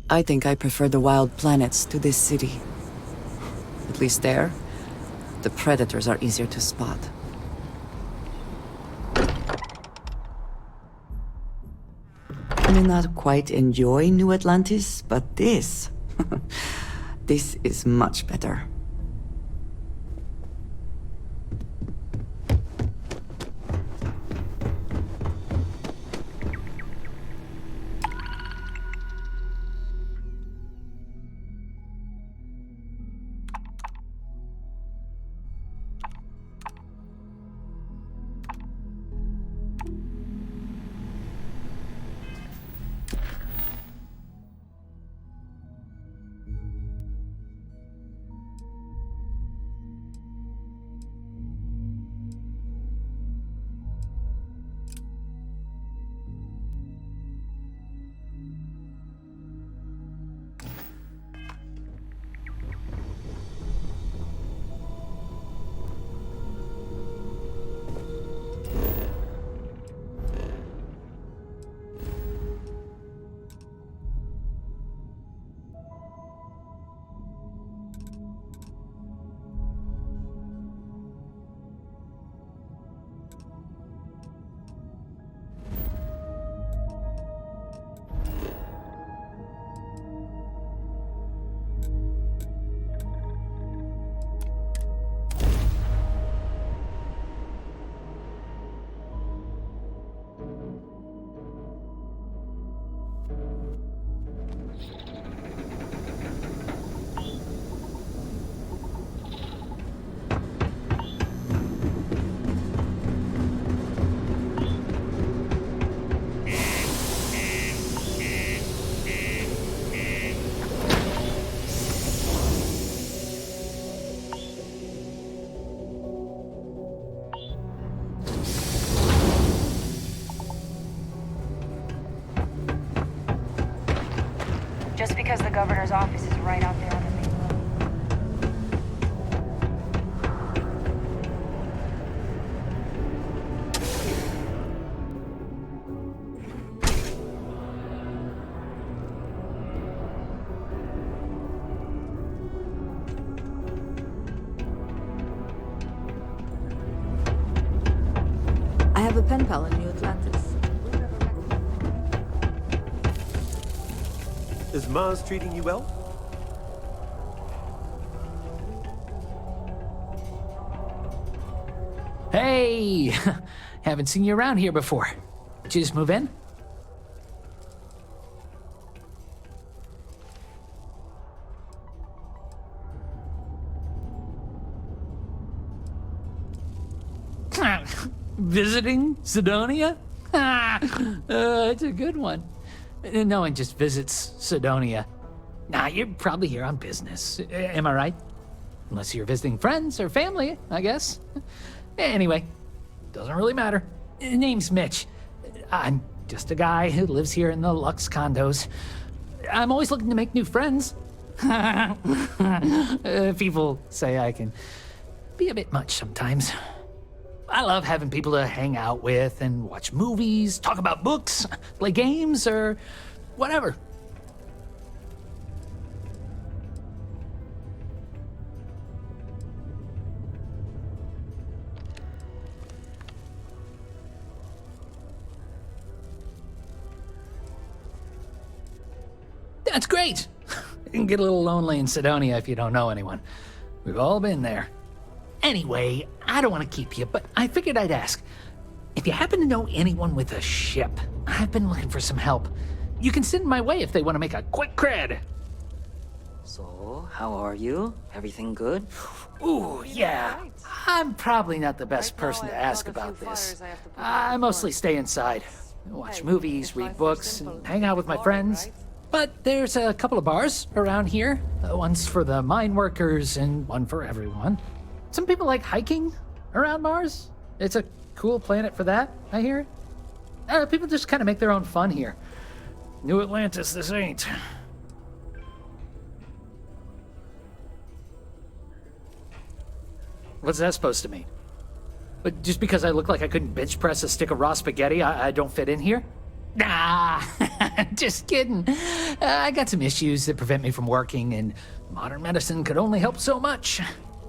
I think I prefer the wild planets to this city. At least there, the predators are easier to spot. I may not quite enjoy New Atlantis, but this... this is much better. Just because the governor's office is right out there on the main road. I have a pen pal in New Atlantis. Is Mars treating you well? Hey! Haven't seen you around here before. Did you just move in? Visiting Sidonia? It's a good one. No one just visits Sidonia. Nah, you're probably here on business. Am I right? Unless you're visiting friends or family, I guess. Anyway, doesn't really matter. Name's Mitch. I'm just a guy who lives here in the Lux condos. I'm always looking to make new friends. People say I can be a bit much sometimes. I love having people to hang out with and watch movies, talk about books, play games, or whatever. That's great. It can get a little lonely in Sidonia if you don't know anyone. We've all been there. Anyway, I don't want to keep you, but I figured I'd ask. If you happen to know anyone with a ship, I've been looking for some help. You can send my way if they want to make a quick cred. So, how are you? Everything good? Ooh, yeah. I'm probably not the best person to ask about this. I mostly stay inside, watch movies, read books, and hang out with my friends. But there's a couple of bars around here. One's for the mine workers and one for everyone. Some people like hiking around Mars. It's a cool planet for that, I hear. People just kind of make their own fun here. New Atlantis, this ain't. What's that supposed to mean? But just because I look like I couldn't bench press a stick of raw spaghetti, I don't fit in here? Nah, just kidding. I got some issues that prevent me from working, and modern medicine could only help so much.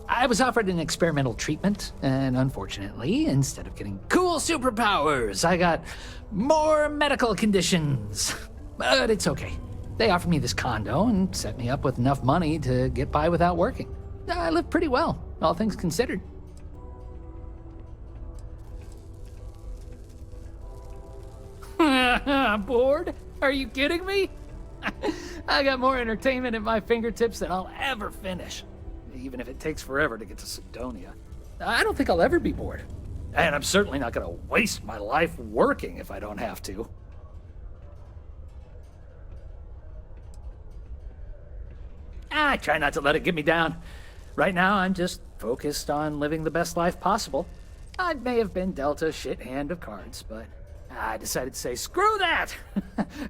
I was offered an experimental treatment, and unfortunately, instead of getting cool superpowers, I got more medical conditions. But it's okay. They offered me this condo and set me up with enough money to get by without working. I live pretty well, all things considered. Bored? Are you kidding me? I got more entertainment at my fingertips than I'll ever finish. Even if it takes forever to get to Sidonia. I don't think I'll ever be bored. And I'm certainly not going to waste my life working if I don't have to. I try not to let it get me down. Right now, I'm just focused on living the best life possible. I may have been dealt a shit hand of cards, but I decided to say, screw that!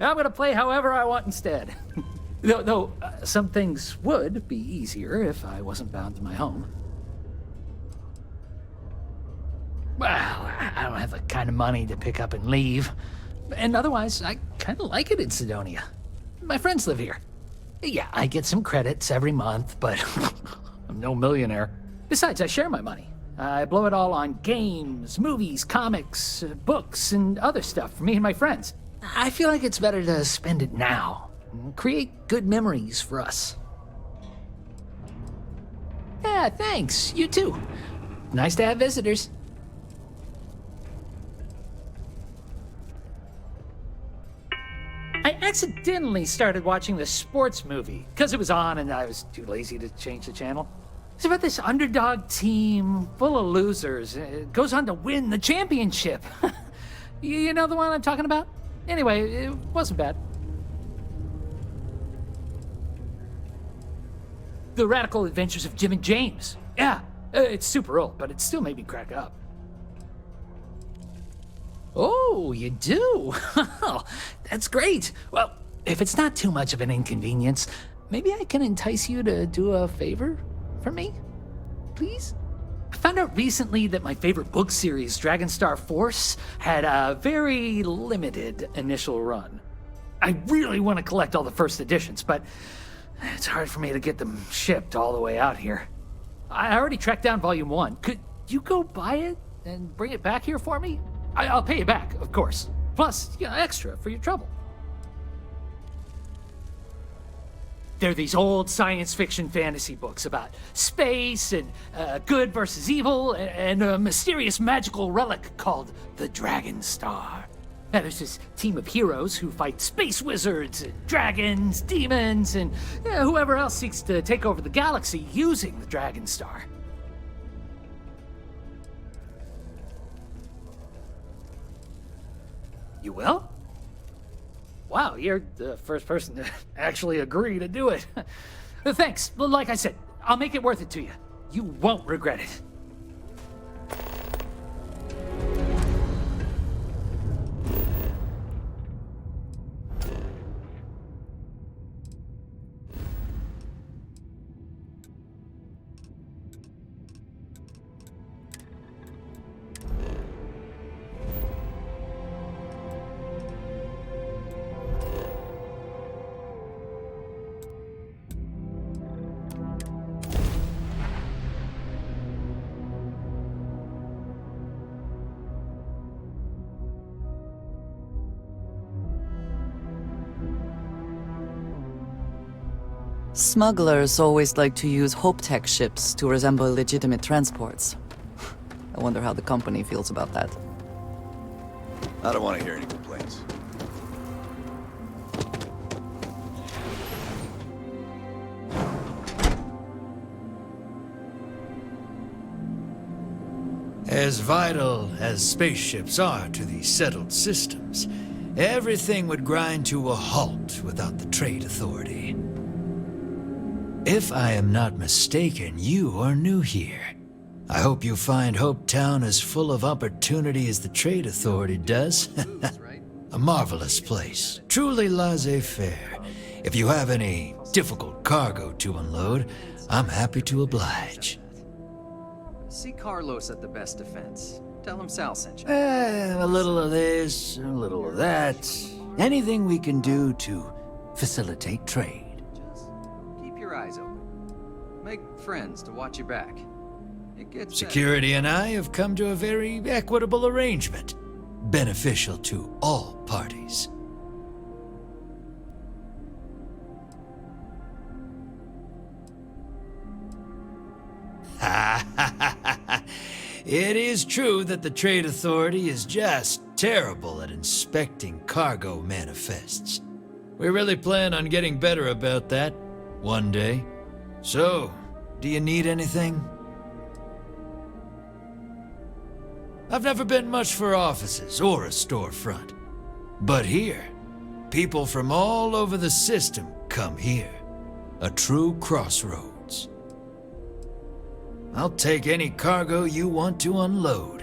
I'm going to play however I want instead. Though some things would be easier if I wasn't bound to my home. Well, I don't have the kind of money to pick up and leave. And otherwise, I kind of like it in Sidonia. My friends live here. Yeah, I get some credits every month, but I'm no millionaire. Besides, I share my money. I blow it all on games, movies, comics, books, and other stuff for me and my friends. I feel like it's better to spend it now. Create good memories for us. Yeah, thanks. You too. Nice to have visitors. I accidentally started watching the sports movie because it was on and I was too lazy to change the channel. It's about this underdog team full of losers. It goes on to win the championship. You know the one I'm talking about? Anyway, it wasn't bad. The Radical Adventures of Jim and James. Yeah, it's super old, but it still made me crack up. Oh, you do? That's great. Well, if it's not too much of an inconvenience, maybe I can entice you to do a favor for me? Please? I found out recently that my favorite book series, Dragonstar Force, had a very limited initial run. I really want to collect all the first editions, but it's hard for me to get them shipped all the way out here. I already tracked down Volume 1. Could you go buy it and bring it back here for me? I'll pay you back, of course. Plus, extra for your trouble. They're these old science fiction fantasy books about space and good versus evil and a mysterious magical relic called the Dragonstar. Now, there's this team of heroes who fight space wizards and dragons, demons, and whoever else seeks to take over the galaxy using the Dragonstar. You will? Wow, you're the first person to actually agree to do it. Thanks. Like I said, I'll make it worth it to you. You won't regret it. Smugglers always like to use Hope-Tech ships to resemble legitimate transports. I wonder how the company feels about that. I don't want to hear any complaints. As vital as spaceships are to the settled systems, everything would grind to a halt without the Trade Authority. If I am not mistaken, you are new here. I hope you find Hope Town as full of opportunity as the Trade Authority does. A marvelous place, truly laissez-faire. If you have any difficult cargo to unload, I'm happy to oblige. See Carlos at the Best Defense. Tell him Sal sent you. A little of this, a little of that. Anything we can do to facilitate trade. Keep your eyes open. Make friends to watch your back. It gets Security and I have come to a very equitable arrangement, beneficial to all parties. It is true that the Trade Authority is just terrible at inspecting cargo manifests. We really plan on getting better about that one day. So, do you need anything? I've never been much for offices or a storefront. But here, people from all over the system come here. A true crossroads. I'll take any cargo you want to unload.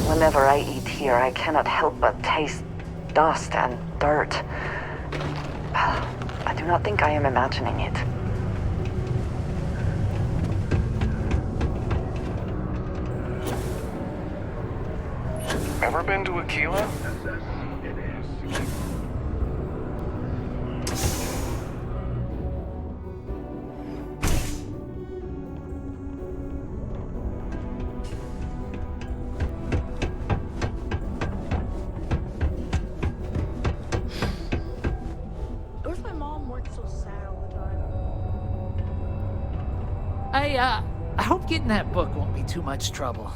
Whenever I eat here, I cannot help but taste dust and dirt. I do not think I am imagining it. Ever been to Aquila? I hope getting that book won't be too much trouble.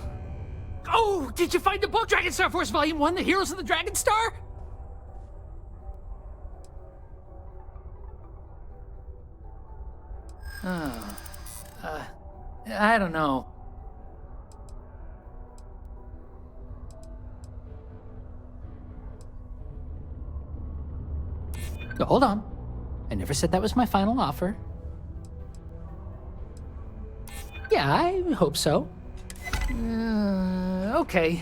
Oh, did you find the book, Dragon Star Force Volume 1, The Heroes of the Dragon Star? Oh, I don't know. Hold on. I never said that was my final offer. Yeah, I hope so. Okay.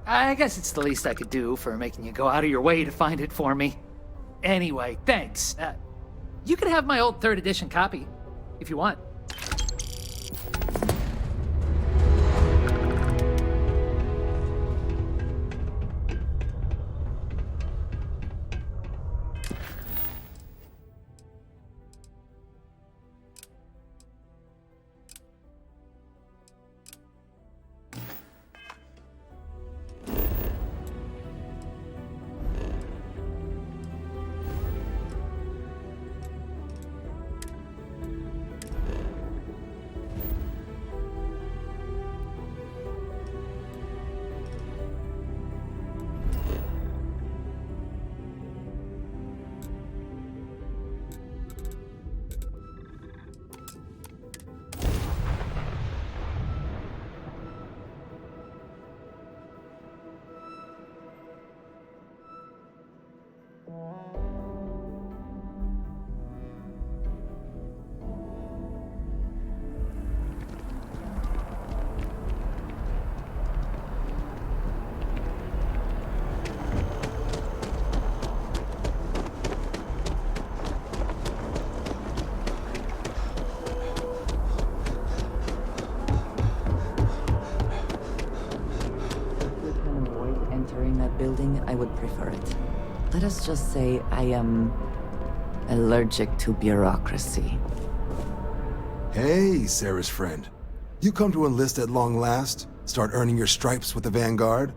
I guess it's the least I could do for making you go out of your way to find it for me. Anyway, thanks. You can have my old 3rd edition copy, if you want. Building, I would prefer it. Let us just say I am allergic to bureaucracy. Hey, Sarah's friend. You come to enlist at long last? Start earning your stripes with the Vanguard?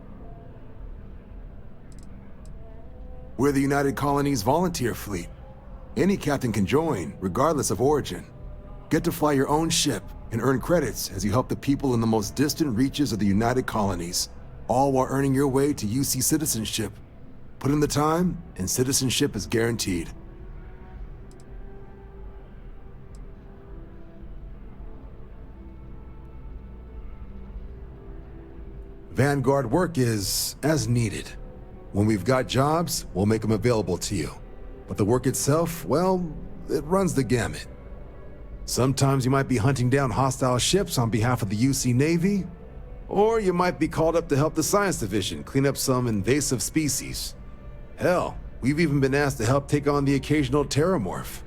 We're the United Colonies Volunteer Fleet. Any captain can join, regardless of origin. Get to fly your own ship and earn credits as you help the people in the most distant reaches of the United Colonies, all while earning your way to UC citizenship. Put in the time, and citizenship is guaranteed. Vanguard work is as needed. When we've got jobs, we'll make them available to you. But the work itself, well, it runs the gamut. Sometimes you might be hunting down hostile ships on behalf of the UC Navy, or you might be called up to help the Science Division clean up some invasive species. Hell, we've even been asked to help take on the occasional terramorph.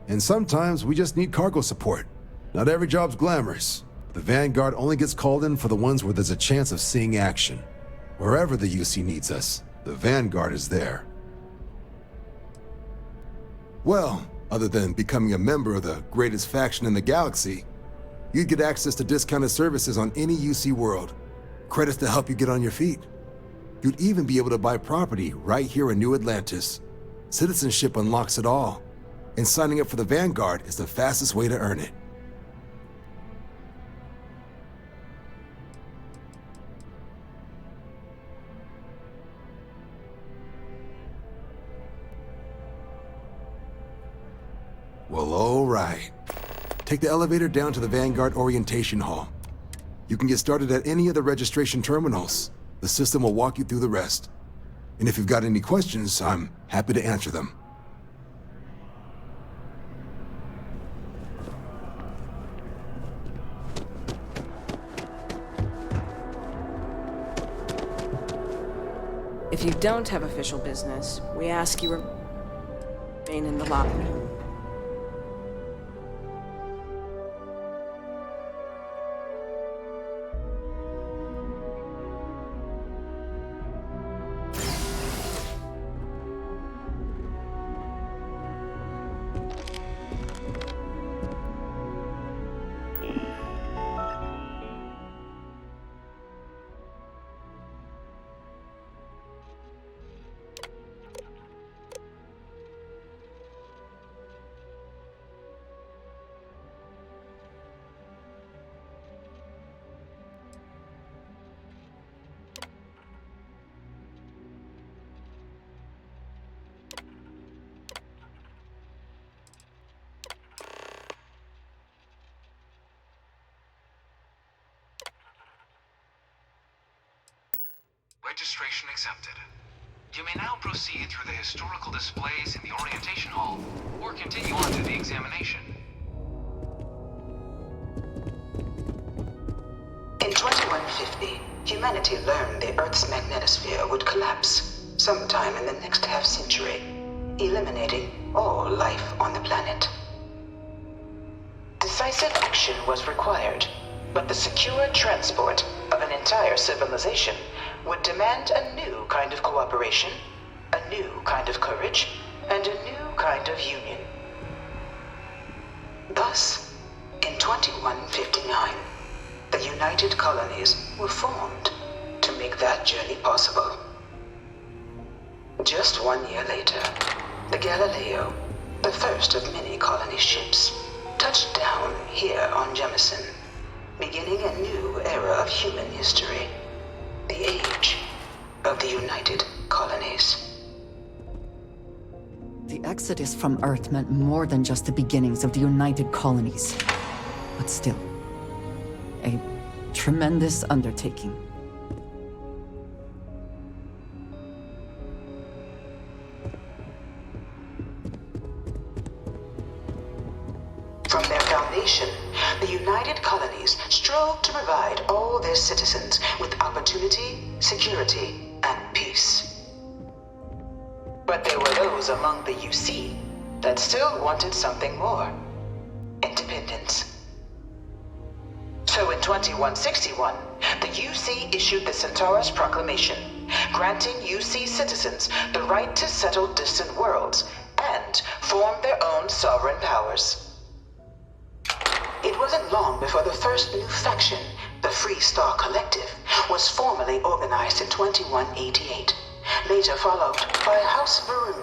And sometimes we just need cargo support. Not every job's glamorous. The Vanguard only gets called in for the ones where there's a chance of seeing action. Wherever the UC needs us, the Vanguard is there. Well, other than becoming a member of the greatest faction in the galaxy, you'd get access to discounted services on any UC world, credits to help you get on your feet. You'd even be able to buy property right here in New Atlantis. Citizenship unlocks it all, and signing up for the Vanguard is the fastest way to earn it. Well, all right. Take the elevator down to the Vanguard Orientation Hall. You can get started at any of the registration terminals. The system will walk you through the rest. And if you've got any questions, I'm happy to answer them. If you don't have official business, we ask you remain in the lobby. registration accepted. You may now proceed through the historical displays in the orientation hall, or continue on to the examination. In 2150, humanity learned the Earth's magnetosphere would collapse sometime in the next half-century, eliminating all life on the planet. Decisive action was required, but the secure transport of an entire civilization would demand a new kind of cooperation, a new kind of courage, and a new kind of union. Thus, in 2159, the United Colonies were formed to make that journey possible. Just 1 year later, the Galileo, the first of many colony ships, touched down here on Jemison, beginning a new era of human history, the age of the United Colonies. The exodus from Earth meant more than just the beginnings of the United Colonies. But still, a tremendous undertaking. From their foundation, the United Colonies strove to provide all their citizens with opportunity, security, and peace. But there were those among the UC that still wanted something more: independence. So in 2161, the UC issued the Centaurus Proclamation, granting UC citizens the right to settle distant worlds and form their own sovereign powers. It wasn't long before the first new faction, the Free Star Collective, was formally organized in 2188, later followed by House Varun,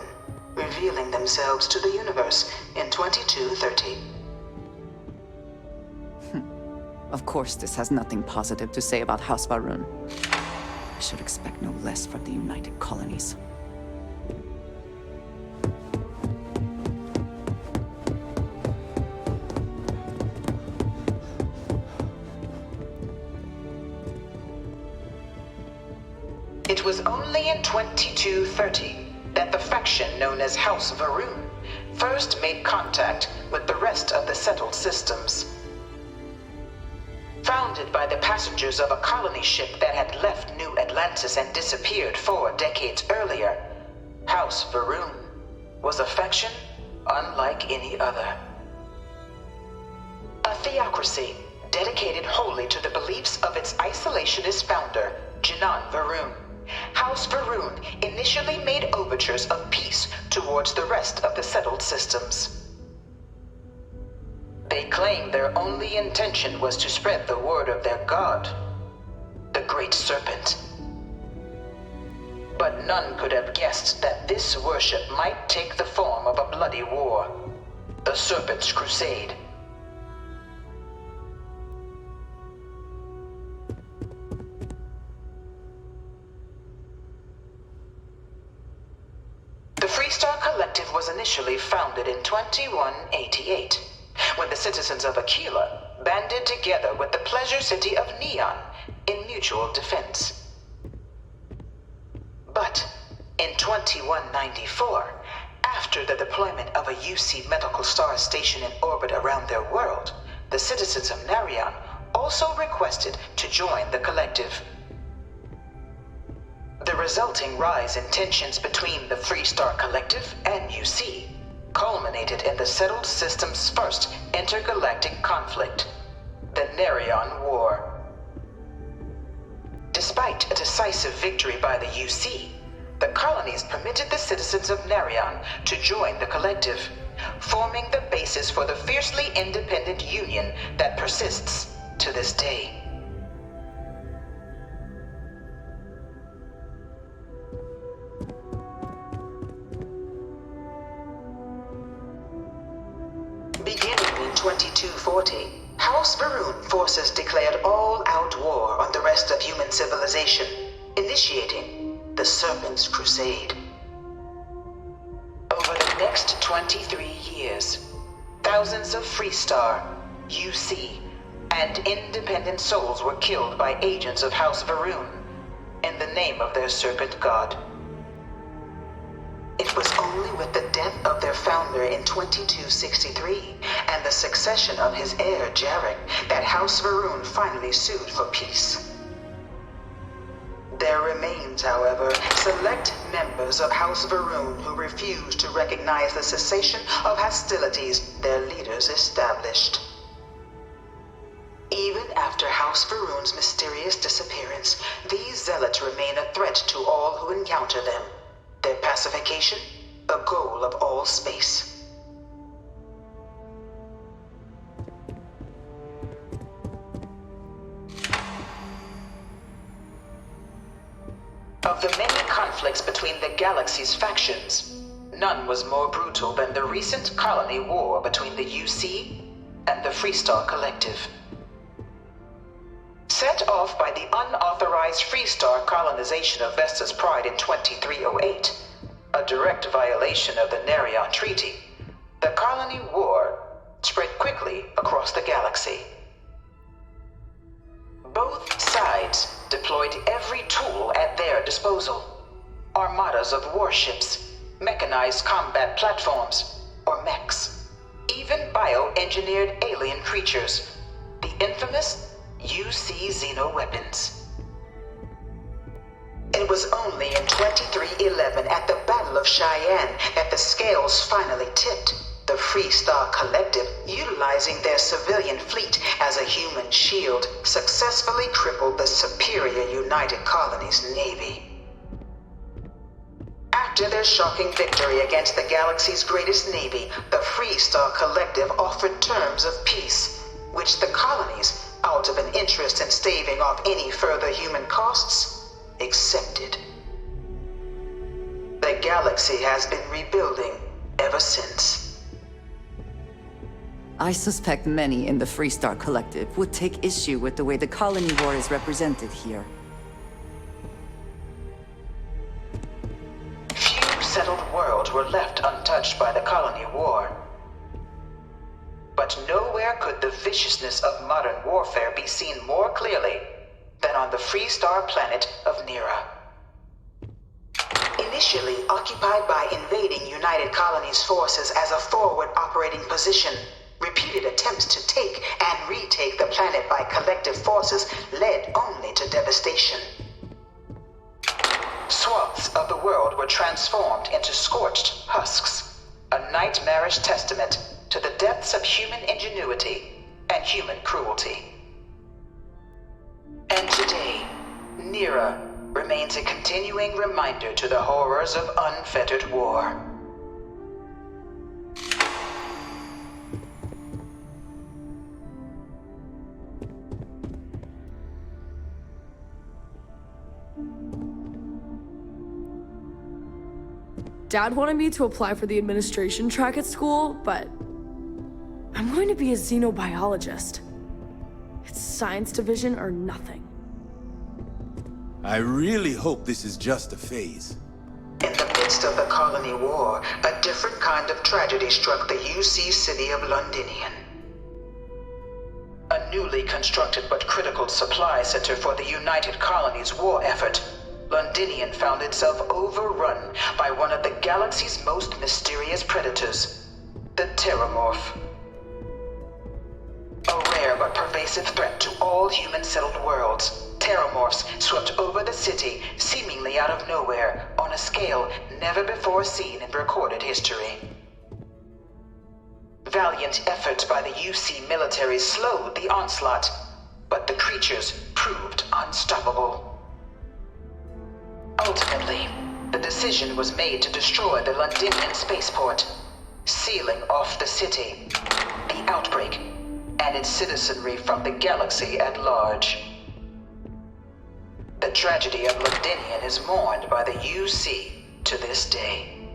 revealing themselves to the universe in 2230. Of course, this has nothing positive to say about House Varun. I should expect no less from the United Colonies. It was only in 2230 that the faction known as House Varun first made contact with the rest of the settled systems. Founded by the passengers of a colony ship that had left New Atlantis and disappeared 4 decades earlier, House Varun was a faction unlike any other. A theocracy dedicated wholly to the beliefs of its isolationist founder, Jinan Varun. House Varun initially made overtures of peace towards the rest of the settled systems. They claimed their only intention was to spread the word of their god, the Great Serpent. But none could have guessed that this worship might take the form of a bloody war, the Serpent's Crusade. The Freestar Collective was initially founded in 2188, when the citizens of Aquila banded together with the pleasure city of Neon in mutual defense. But in 2194, after the deployment of a UC medical star station in orbit around their world, the citizens of Narion also requested to join the collective. The resulting rise in tensions between the Freestar Collective and UC culminated in the settled system's first intergalactic conflict, the Narion War. Despite a decisive victory by the UC, the colonies permitted the citizens of Narion to join the collective, forming the basis for the fiercely independent union that persists to this day. Beginning in 2240, House Varun forces declared all-out war on the rest of human civilization, initiating the Serpent's Crusade. Over the next 23 years, thousands of Freestar, UC, and independent souls were killed by agents of House Varun, in the name of their serpent god. It was only with the death of their founder in 2263 and the succession of his heir, Jarek, that House Varun finally sued for peace. There remains, however, select members of House Varun who refuse to recognize the cessation of hostilities their leaders established. Even after House Varun's mysterious disappearance, these zealots remain a threat to all who encounter them. Their pacification, a goal of all space. Of the many conflicts between the galaxy's factions, none was more brutal than the recent colony war between the UC and the Freestar Collective. Set off by the unauthorized Freestar colonization of Vesta's Pride in 2308, a direct violation of the Nerion Treaty, the colony war spread quickly across the galaxy. Both sides deployed every tool at their disposal. Armadas of warships, mechanized combat platforms, or mechs, even bioengineered alien creatures, the infamous UC xeno-weapons. It was only in 2311 at the Battle of Cheyenne that the scales finally tipped, the Freestar Collective, utilizing their civilian fleet as a human shield, successfully crippled the superior United Colonies Navy. After their shocking victory against the galaxy's greatest navy, the Freestar Collective offered terms of peace, which the colonies, out of an interest in staving off any further human costs, accepted. The galaxy has been rebuilding ever since. I suspect many in the Freestar Collective would take issue with the way the colony war is represented here. Few settled worlds were left untouched by the colony war. But nowhere could the viciousness of modern warfare be seen more clearly than on the Freestar planet of Nera. Initially occupied by invading United Colonies forces as a forward operating position, repeated attempts to take and retake the planet by collective forces led only to devastation. Swaths of the world were transformed into scorched husks, a nightmarish testament to the depths of human ingenuity and human cruelty. And today, Nera remains a continuing reminder to the horrors of unfettered war. Dad wanted me to apply for the administration track at school, but I'm going to be a xenobiologist. It's science division or nothing. I really hope this is just a phase. In the midst of the colony war, a different kind of tragedy struck the UC city of Londinian. A newly constructed but critical supply center for the United Colonies' war effort, Londinian found itself overrun by one of the galaxy's most mysterious predators, the Terramorph. A rare but pervasive threat to all human-settled worlds, Terramorphs swept over the city, seemingly out of nowhere, on a scale never before seen in recorded history. Valiant efforts by the UC military slowed the onslaught, but the creatures proved unstoppable. Ultimately, the decision was made to destroy the Londinian spaceport, sealing off the city, the outbreak, and its citizenry from the galaxy at large. The tragedy of Londinian is mourned by the UC to this day.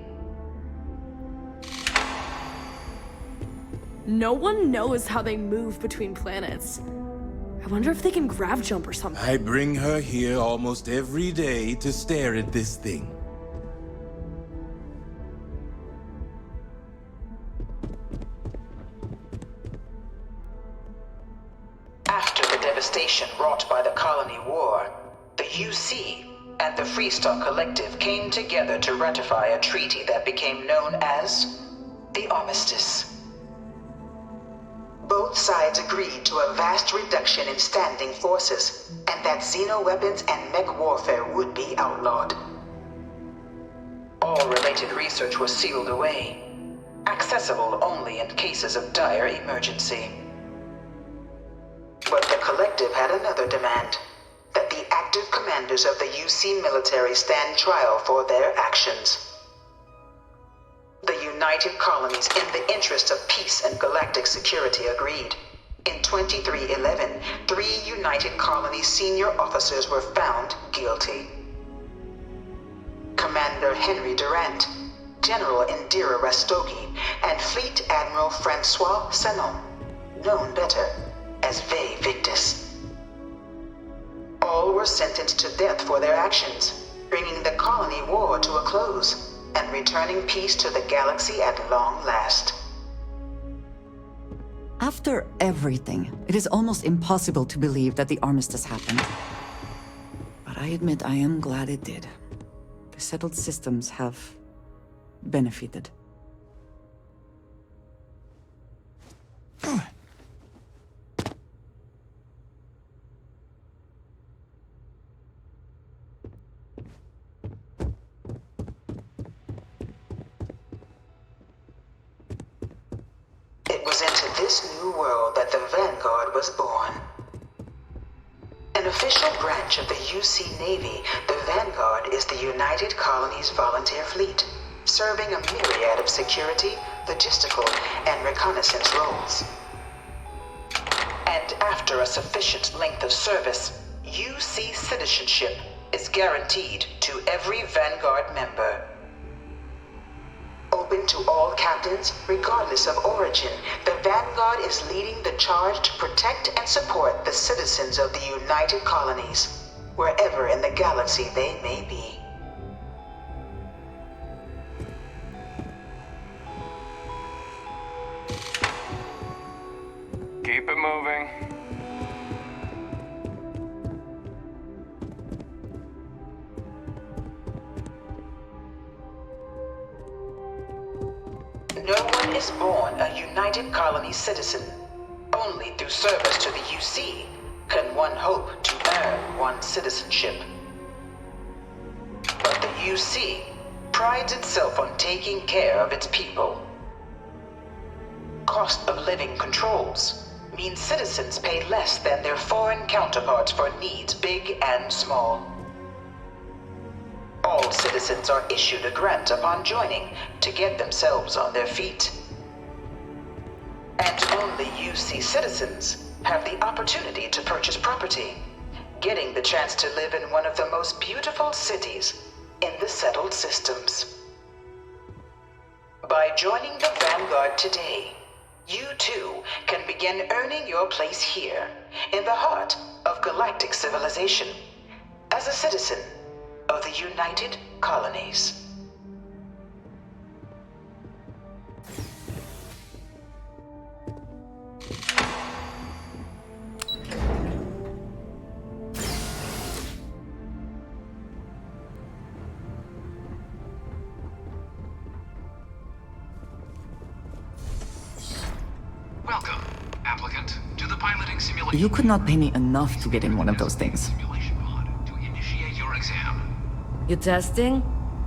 No one knows how they move between planets. I wonder if they can grav jump or something. I bring her here almost every day to stare at this thing. After the devastation wrought by the colony war, the UC and the Freestar Collective came together to ratify a treaty that became known as the Armistice. Both sides agreed to a vast reduction in standing forces, and that xeno-weapons and mech warfare would be outlawed. All related research was sealed away, accessible only in cases of dire emergency. But the Collective had another demand, that the active commanders of the UC military stand trial for their actions. The United Colonies, in the interest of peace and galactic security, agreed. In 2311, 3 United Colonies senior officers were found guilty. Commander Henry Durant, General Indira Rastogi, and Fleet Admiral Francois Sanon, known better as Ve Victus. All were sentenced to death for their actions, bringing the colony war to a close and returning peace to the galaxy at long last. After everything, it is almost impossible to believe that the armistice happened. But I admit I am glad it did. The settled systems have benefited. It was into this new world that the Vanguard was born. An official branch of the UC Navy, the Vanguard is the United Colonies Volunteer Fleet, serving a myriad of security, logistical, and reconnaissance roles. And after a sufficient length of service, UC citizenship is guaranteed to every Vanguard member. Open to all captains, regardless of origin, the Vanguard is leading the charge to protect and support the citizens of the United Colonies, wherever in the galaxy they may be. Keep it moving. No one is born a United Colony citizen. Only through service to the UC can one hope to earn one's citizenship. But the UC prides itself on taking care of its people. Cost of living controls mean citizens pay less than their foreign counterparts for needs big and small. All citizens are issued a grant upon joining to get themselves on their feet. And only UC citizens have the opportunity to purchase property, getting the chance to live in one of the most beautiful cities in the settled systems. By joining the Vanguard today, you too can begin earning your place here, in the heart of galactic civilization, as a citizen of the United Colonies. Welcome, applicant, to the piloting simulation. You could not pay me enough to get in one of those things. To initiate your exam. You testing?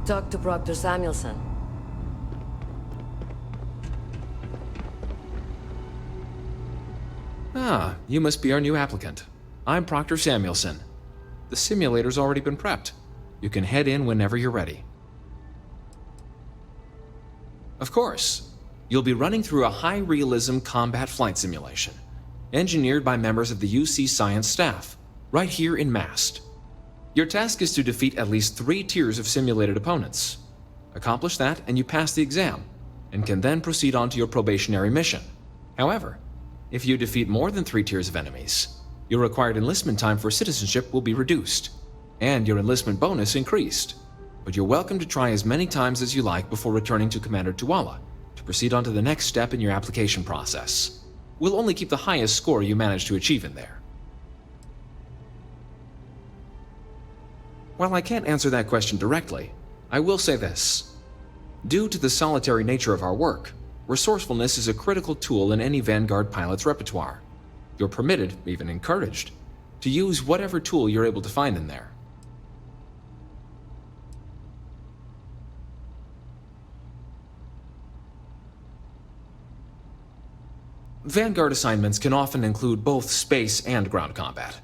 Talk to Proctor Samuelson. Ah, you must be our new applicant. I'm Proctor Samuelson. The simulator's already been prepped. You can head in whenever you're ready. Of course. You'll be running through a high-realism combat flight simulation, engineered by members of the UC science staff, right here in Mast. Your task is to defeat at least 3 tiers of simulated opponents. Accomplish that and you pass the exam, and can then proceed on to your probationary mission. However, if you defeat more than 3 tiers of enemies, your required enlistment time for citizenship will be reduced, and your enlistment bonus increased. But you're welcome to try as many times as you like before returning to Commander Tuala to proceed on to the next step in your application process. We'll only keep the highest score you manage to achieve in there. While I can't answer that question directly, I will say this. Due to the solitary nature of our work, resourcefulness is a critical tool in any Vanguard pilot's repertoire. You're permitted, even encouraged, to use whatever tool you're able to find in there. Vanguard assignments can often include both space and ground combat.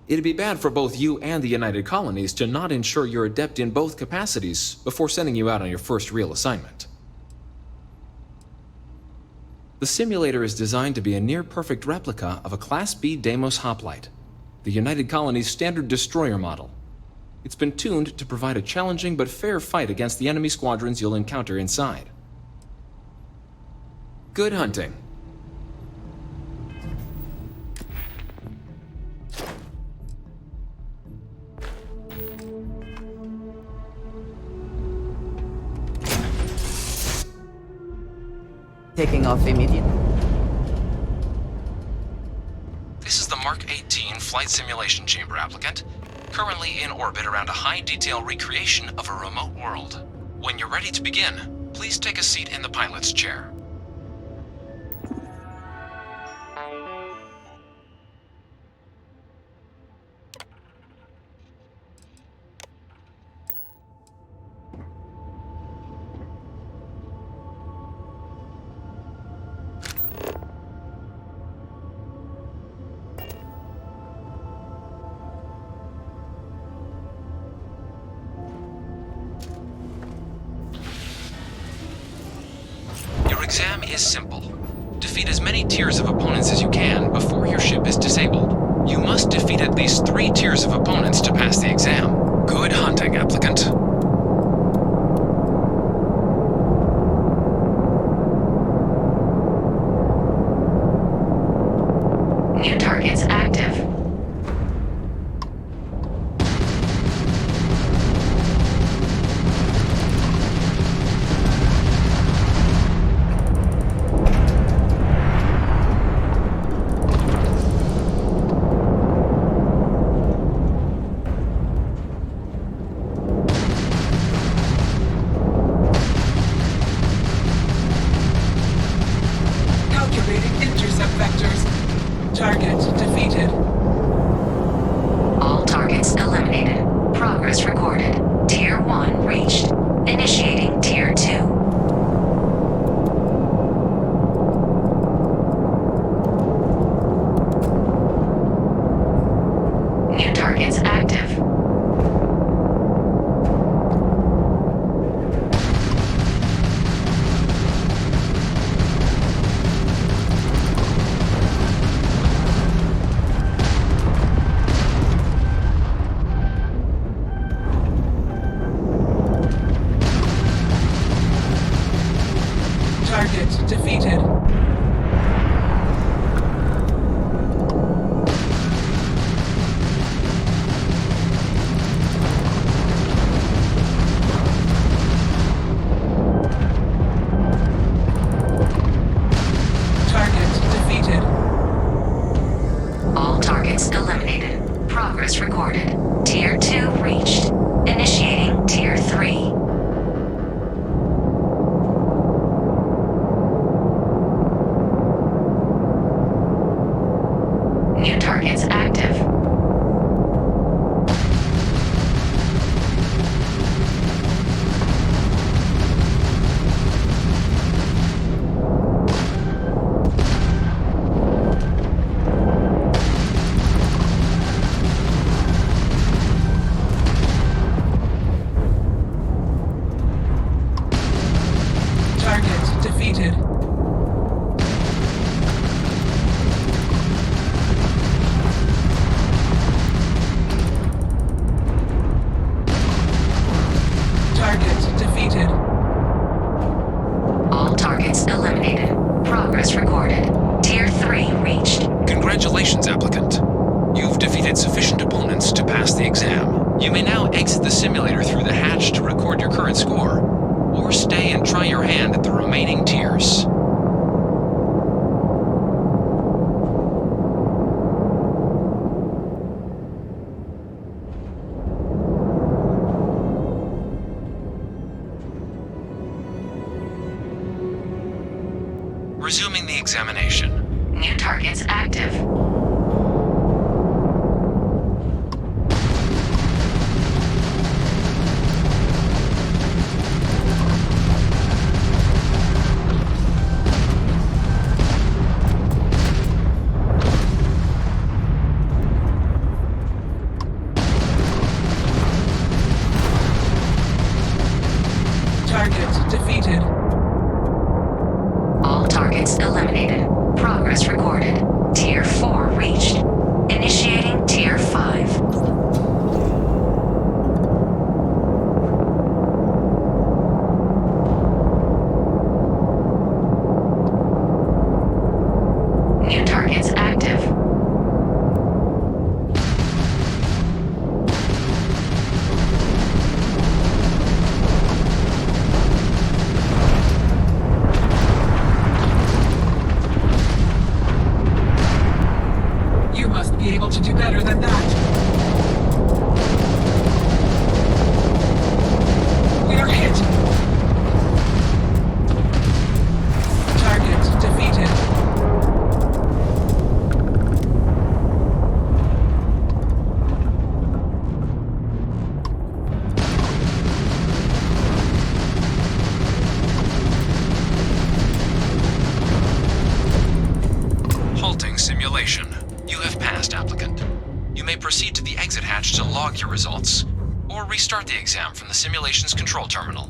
It'd be bad for both you and the United Colonies to not ensure you're adept in both capacities before sending you out on your first real assignment. The simulator is designed to be a near-perfect replica of a Class B Deimos hoplite, the United Colony's standard destroyer model. It's been tuned to provide a challenging but fair fight against the enemy squadrons you'll encounter inside. Good hunting. Taking off immediately. This is the Mark 18 flight simulation chamber applicant, currently in orbit around a high-detail recreation of a remote world. When you're ready to begin, please take a seat in the pilot's chair. Your exam is simple. Defeat as many tiers of opponents as you can before your ship is disabled. You must defeat at least 3 tiers of opponents to pass the exam. Good hunting, applicant. New targets active. Calculating intercept vectors. Target defeated. All targets eliminated. Progress recorded. Tier 1 reached. Initiating Tier 2. New targets active. Target defeated. Target defeated. All targets eliminated. Progress recorded. Tier 2 reached. Initiating Tier 3. New targets active. Target defeated. Target defeated. All targets eliminated. Progress recorded. Tier 3 reached. Congratulations, applicant. You've defeated sufficient opponents to pass the exam. You may now exit the simulator through the hatch to record your current score, or stay and try your hand at the remaining tiers. Resuming the examination. New targets active. Target defeated. All targets eliminated. Progress recorded. Tier 4 reached. Initiating Tier 5. New targets active. You must be able to do better than that. We are hit. Target defeated. Halting simulation. You have passed, applicant. You may proceed to the exit hatch to log your results, or restart the exam from the simulation's control terminal.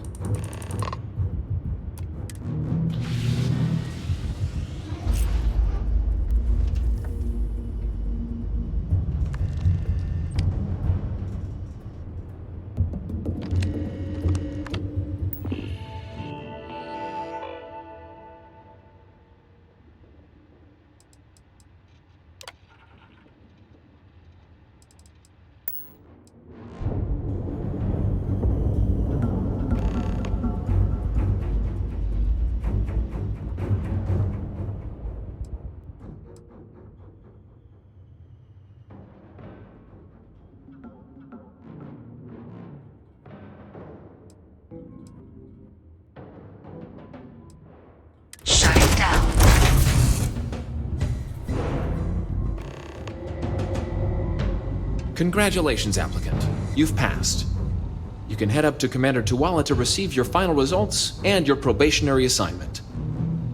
Shutting down. Congratulations, applicant. You've passed. You can head up to Commander Tuwala to receive your final results and your probationary assignment.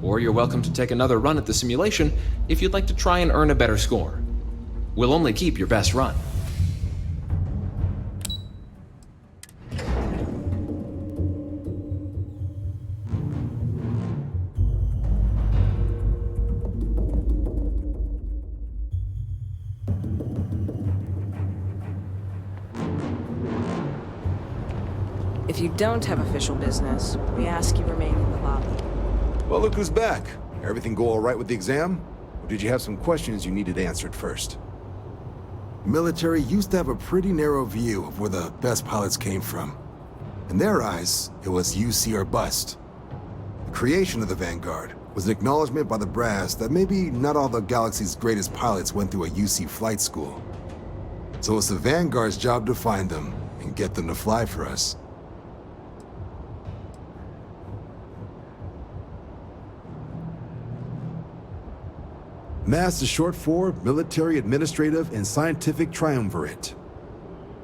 Or you're welcome to take another run at the simulation if you'd like to try and earn a better score. We'll only keep your best run. If you don't have official business, we ask you remain in the lobby. Well, look who's back. Everything go all right with the exam? Or did you have some questions you needed answered first? Military used to have a pretty narrow view of where the best pilots came from. In their eyes, it was UC or bust. The creation of the Vanguard was an acknowledgement by the brass that maybe not all the galaxy's greatest pilots went through a UC flight school. So it's the Vanguard's job to find them and get them to fly for us. MAST is short for Military, Administrative, and Scientific Triumvirate.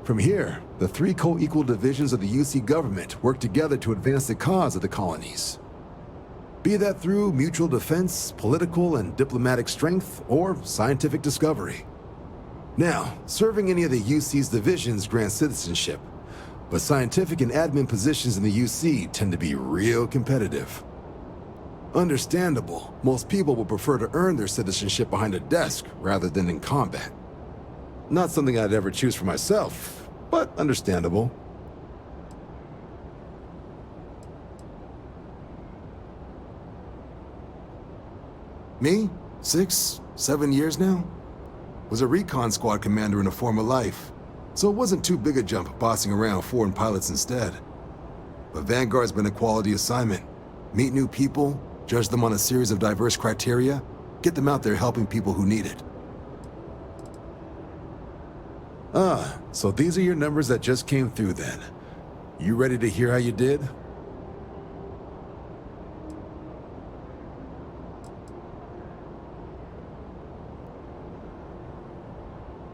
From here, the three co-equal divisions of the UC government work together to advance the cause of the colonies. Be that through mutual defense, political and diplomatic strength, or scientific discovery. Now, serving any of the UC's divisions grants citizenship, but scientific and admin positions in the UC tend to be real competitive. Understandable, most people would prefer to earn their citizenship behind a desk rather than in combat. Not something I'd ever choose for myself, but understandable. Me? 6, 7 years now? Was a recon squad commander in a former life, so it wasn't too big a jump bossing around foreign pilots instead. But Vanguard's been a quality assignment. Meet new people, judge them on a series of diverse criteria, get them out there helping people who need it. Ah, so these are your numbers that just came through then. You ready to hear how you did?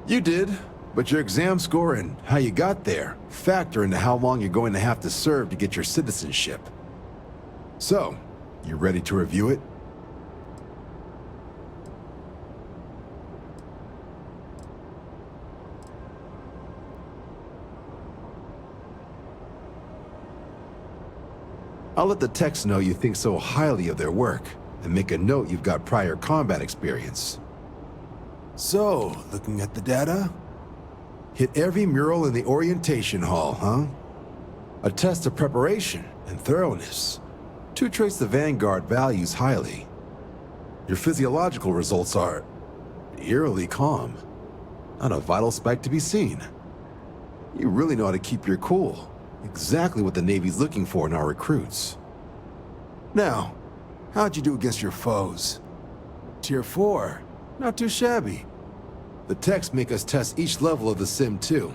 You did, but your exam score and how you got there factor into how long you're going to have to serve to get your citizenship. So, you ready to review it? I'll let the techs know you think so highly of their work, and make a note you've got prior combat experience. So, looking at the data? Hit every mural in the orientation hall, huh? A test of preparation and thoroughness. Two traits the Vanguard values highly. Your physiological results are eerily calm. Not a vital spike to be seen. You really know how to keep your cool. Exactly what the Navy's looking for in our recruits. Now, how'd you do against your foes? Tier 4. Not too shabby. The techs make us test each level of the sim too.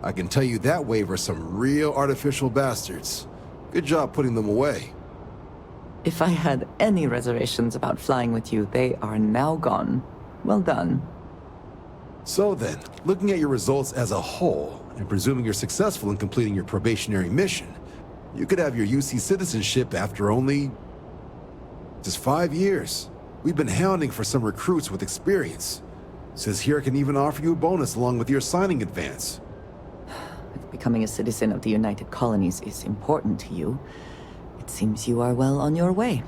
I can tell you that wave are some real artificial bastards. Good job putting them away. If I had any reservations about flying with you, they are now gone. Well done. So then, looking at your results as a whole, and presuming you're successful in completing your probationary mission, you could have your UC citizenship after only just 5 years. We've been hounding for some recruits with experience. Says here I can even offer you a bonus along with your signing advance. If becoming a citizen of the United Colonies is important to you, it seems you are well on your way.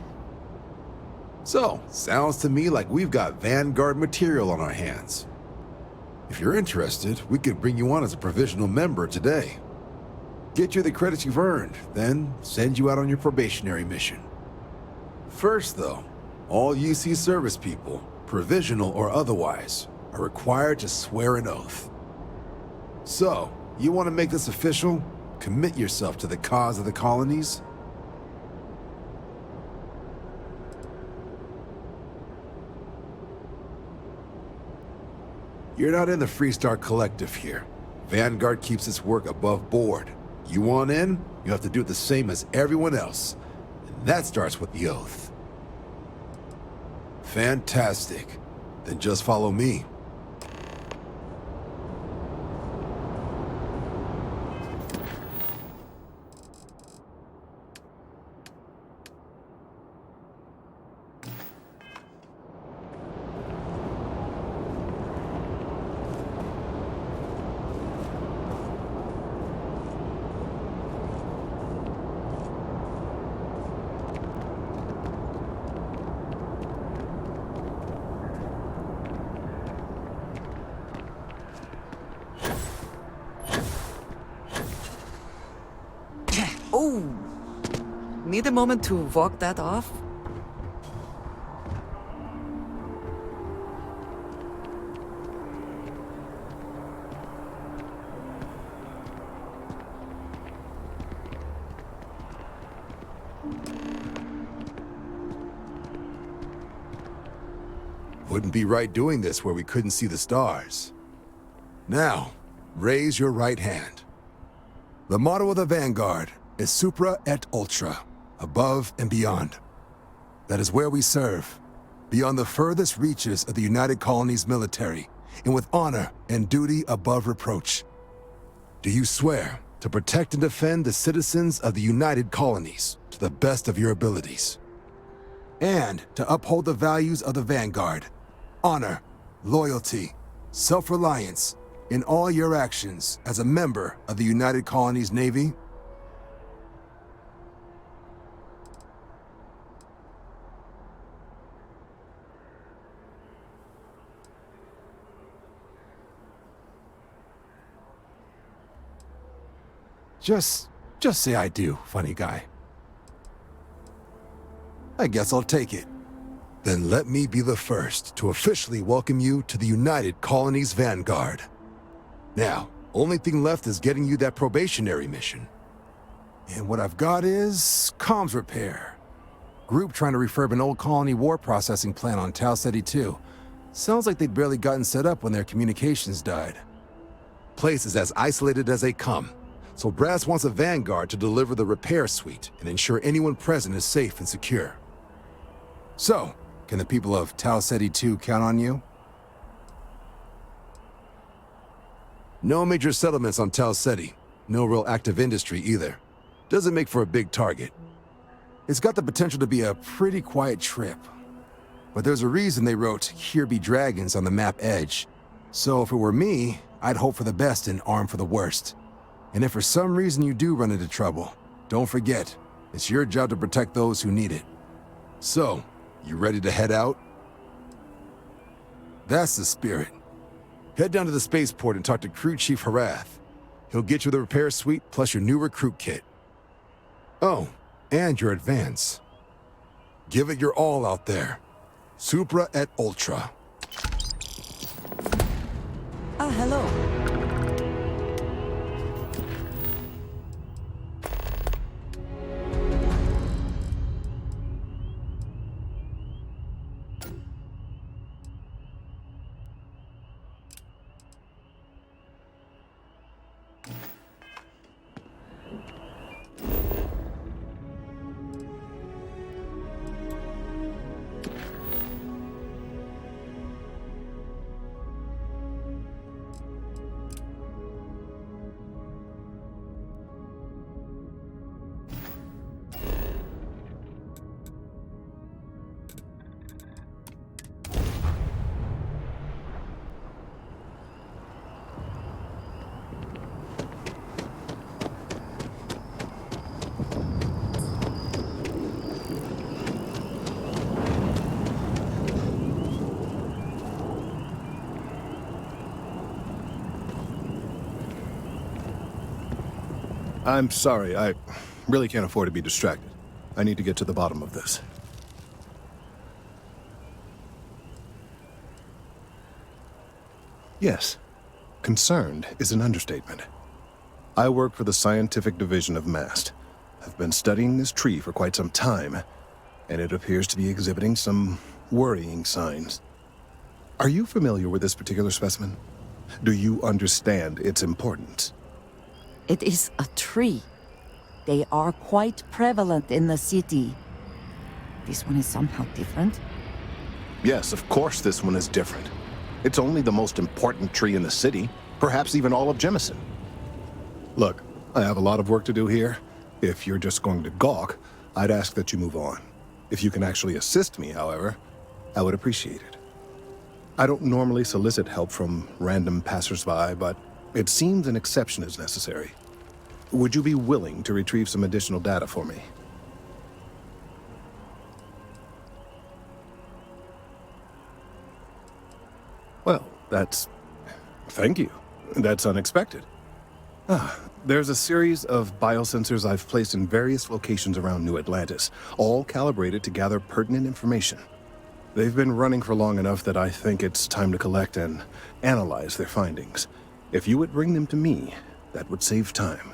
So, sounds to me like we've got Vanguard material on our hands. If you're interested, we could bring you on as a provisional member today. Get you the credits you've earned, then send you out on your probationary mission. First, though, all UC service people, provisional or otherwise, are required to swear an oath. So, you want to make this official? Commit yourself to the cause of the colonies? You're not in the Freestar Collective here. Vanguard keeps its work above board. You want in, you have to do it the same as everyone else. And that starts with the oath. Fantastic. Then just follow me. Oh! Need a moment to walk that off? Wouldn't be right doing this where we couldn't see the stars. Now, raise your right hand. The motto of the Vanguard is Supra et Ultra, above and beyond. That is where we serve, beyond the furthest reaches of the United Colonies military, and with honor and duty above reproach. Do you swear to protect and defend the citizens of the United Colonies to the best of your abilities? And to uphold the values of the Vanguard, honor, loyalty, self-reliance, in all your actions as a member of the United Colonies Navy? Just say I do, funny guy. I guess I'll take it. Then let me be the first to officially welcome you to the United Colonies Vanguard. Now, only thing left is getting you that probationary mission. And what I've got is comms repair. Group trying to refurb an old colony war processing plant on Tau Ceti 2. Sounds like they'd barely gotten set up when their communications died. Place is as isolated as they come, so Brass wants a Vanguard to deliver the repair suite and ensure anyone present is safe and secure. So, can the people of Tau Ceti 2 count on you? No major settlements on Tal Ceti. No real active industry either. Doesn't make for a big target. It's got the potential to be a pretty quiet trip. But there's a reason they wrote "Here be dragons" on the map edge. So if it were me, I'd hope for the best and arm for the worst. And if for some reason you do run into trouble, don't forget, it's your job to protect those who need it. So, you ready to head out? That's the spirit. Head down to the spaceport and talk to Crew Chief Harath. He'll get you the repair suite plus your new recruit kit. Oh, and your advance. Give it your all out there. Supra et Ultra. Ah, hello. I'm sorry, I really can't afford to be distracted. I need to get to the bottom of this. Yes, concerned is an understatement. I work for the scientific division of MAST. I've been studying this tree for quite some time, and it appears to be exhibiting some worrying signs. Are you familiar with this particular specimen? Do you understand its importance? It is a tree. They are quite prevalent in the city. This one is somehow different. Yes, of course this one is different. It's only the most important tree in the city, perhaps even all of Jemison. Look, I have a lot of work to do here. If you're just going to gawk, I'd ask that you move on. If you can actually assist me, however, I would appreciate it. I don't normally solicit help from random passersby, but it seems an exception is necessary. Would you be willing to retrieve some additional data for me? Well, thank you. That's unexpected. There's a series of biosensors I've placed in various locations around New Atlantis, all calibrated to gather pertinent information. They've been running for long enough that I think it's time to collect and analyze their findings. If you would bring them to me, that would save time.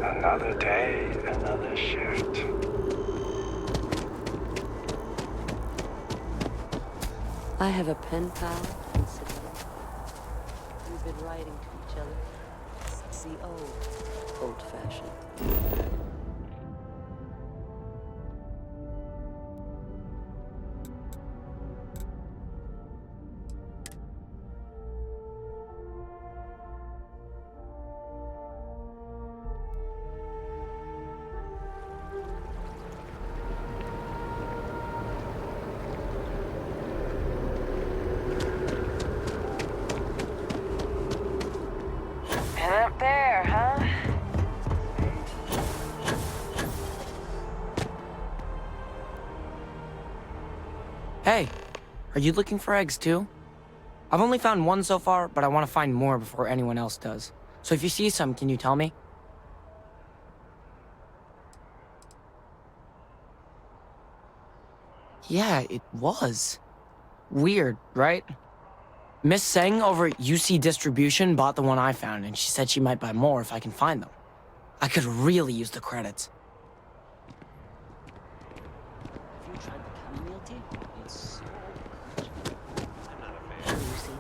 Another day, another shift. I have a pen pal in Sydney. We've been writing to each other. It's the old-fashioned. Hey, are you looking for eggs too? I've only found one so far, but I want to find more before anyone else does. So if you see some, can you tell me? Yeah, it was. Weird, right? Miss Seng over at UC Distribution bought the one I found, and she said she might buy more if I can find them. I could really use the credits. Have you tried the chamomile tea? It's so good. I'm not a fan.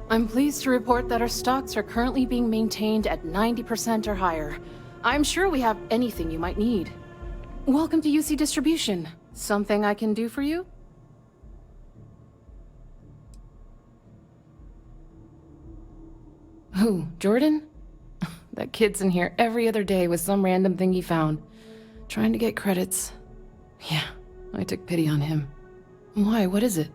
I'm pleased to report that our stocks are currently being maintained at 90% or higher. I'm sure we have anything you might need. Welcome to UC Distribution. Something I can do for you? Who, Jordan? That kid's in here every other day with some random thing he found. Trying to get credits. Yeah, I took pity on him. Why, what is it?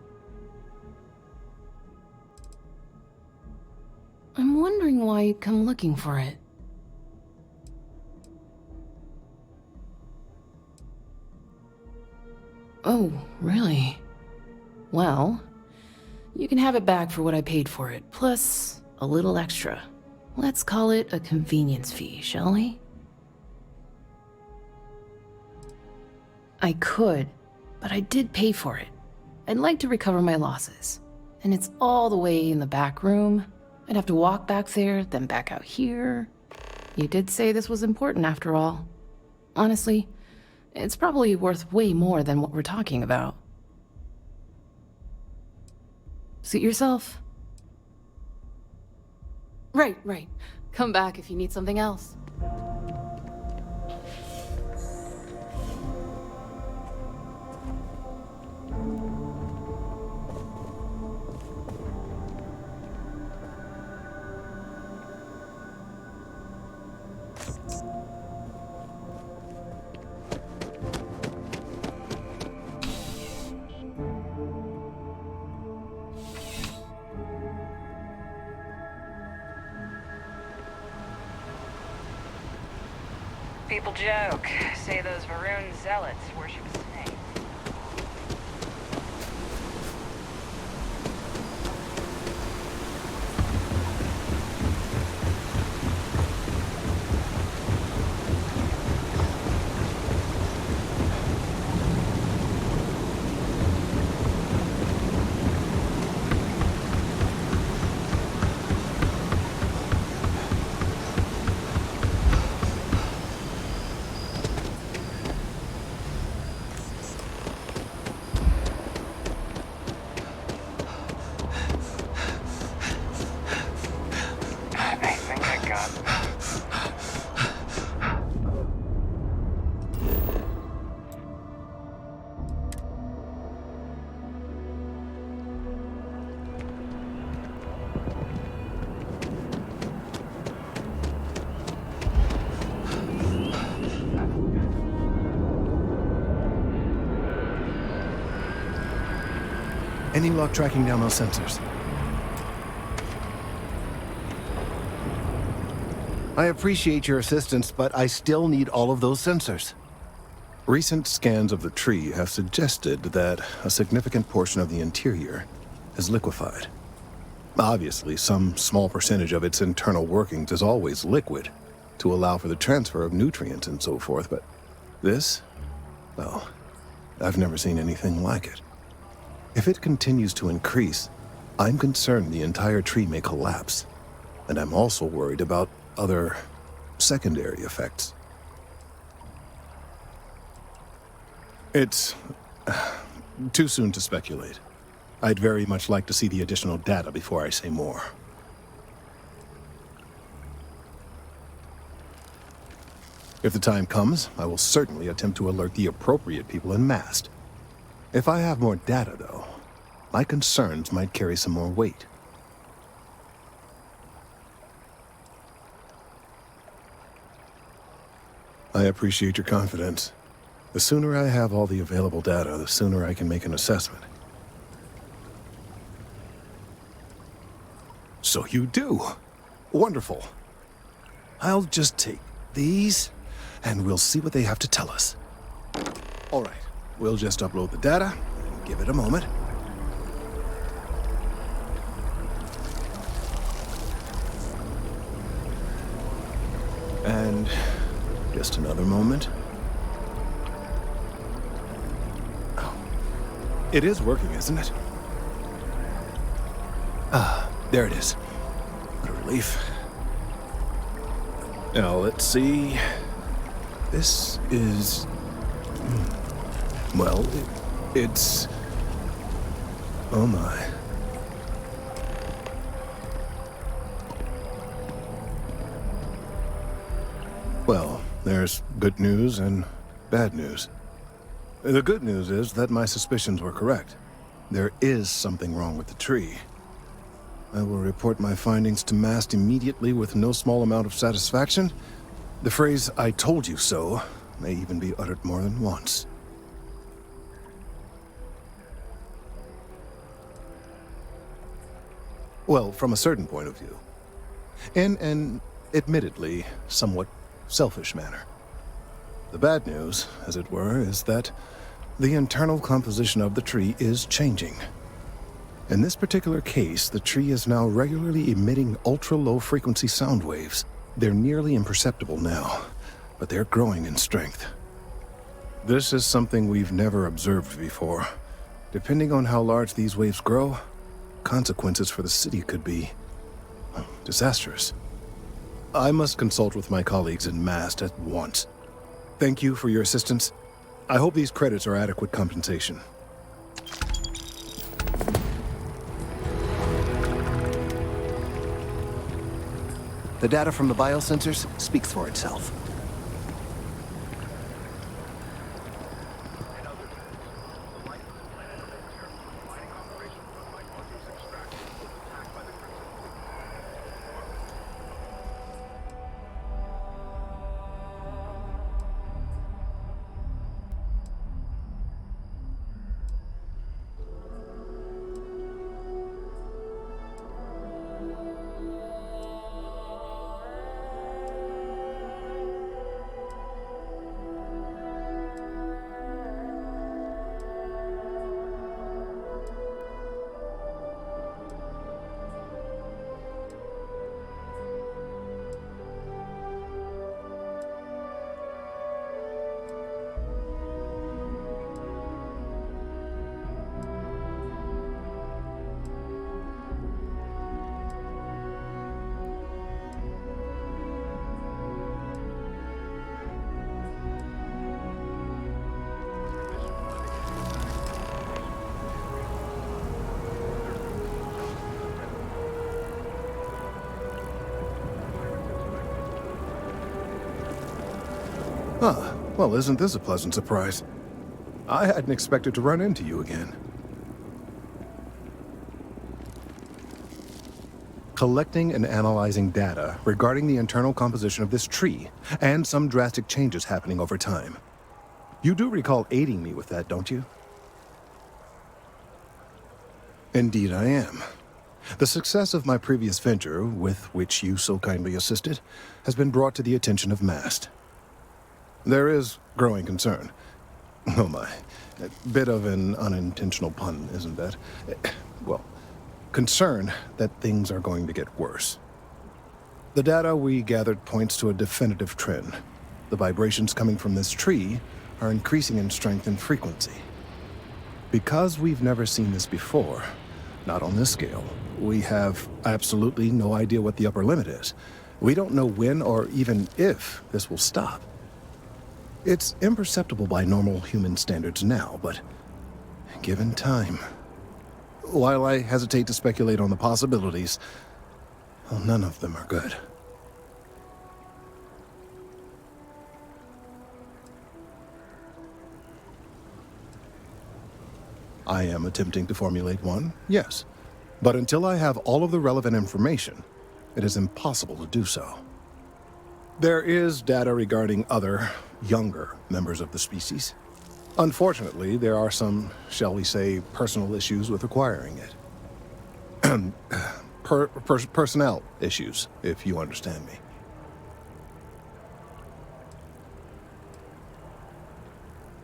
I'm wondering why you'd come looking for it. Oh, really? Well, you can have it back for what I paid for it, plus a little extra. Let's call it a convenience fee, shall we? I could, but I did pay for it. I'd like to recover my losses. And it's all the way in the back room. I'd have to walk back there, then back out here. You did say this was important after all. Honestly, it's probably worth way more than what we're talking about. Suit yourself. Right. Come back if you need something else. People joke, say those Varun zealots worship a snake. Any luck tracking down those sensors? I appreciate your assistance, but I still need all of those sensors. Recent scans of the tree have suggested that a significant portion of the interior is liquefied. Obviously, some small percentage of its internal workings is always liquid to allow for the transfer of nutrients and so forth, but this? Well, I've never seen anything like it. If it continues to increase, I'm concerned the entire tree may collapse, and I'm also worried about other secondary effects. It's too soon to speculate. I'd very much like to see the additional data before I say more. If the time comes, I will certainly attempt to alert the appropriate people en masse. If I have more data, though, my concerns might carry some more weight. I appreciate your confidence. The sooner I have all the available data, the sooner I can make an assessment. So you do. Wonderful. I'll just take these, and we'll see what they have to tell us. All right, we'll just upload the data and give it a moment. And just another moment. Oh, it is working, isn't it? Ah, there it is. What a relief. Now, let's see. This is... well, it's... oh my. Well, there's good news and bad news. The good news is that my suspicions were correct. There is something wrong with the tree. I will report my findings to MAST immediately with no small amount of satisfaction. The phrase, "I told you so," may even be uttered more than once. Well, from a certain point of view. In an, admittedly, somewhat selfish manner. The bad news, as it were, is that the internal composition of the tree is changing. In this particular case, the tree is now regularly emitting ultra-low frequency sound waves. They're nearly imperceptible now, but they're growing in strength. This is something we've never observed before. Depending on how large these waves grow, consequences for the city could be disastrous. I must consult with my colleagues in MAST at once. Thank you for your assistance. I hope these credits are adequate compensation. The data from the biosensors speaks for itself. Ah, well, isn't this a pleasant surprise? I hadn't expected to run into you again. Collecting and analyzing data regarding the internal composition of this tree, and some drastic changes happening over time. You do recall aiding me with that, don't you? Indeed I am. The success of my previous venture, with which you so kindly assisted, has been brought to the attention of MAST. There is growing concern. Oh my, a bit of an unintentional pun, isn't that? Well, concern that things are going to get worse. The data we gathered points to a definitive trend. The vibrations coming from this tree are increasing in strength and frequency. Because we've never seen this before, not on this scale, we have absolutely no idea what the upper limit is. We don't know when or even if this will stop. It's imperceptible by normal human standards now, but given time... While I hesitate to speculate on the possibilities, well, none of them are good. I am attempting to formulate one, yes. But until I have all of the relevant information, it is impossible to do so. There is data regarding other, younger members of the species. Unfortunately, there are some, shall we say, personal issues with acquiring it. Personnel issues, if you understand me.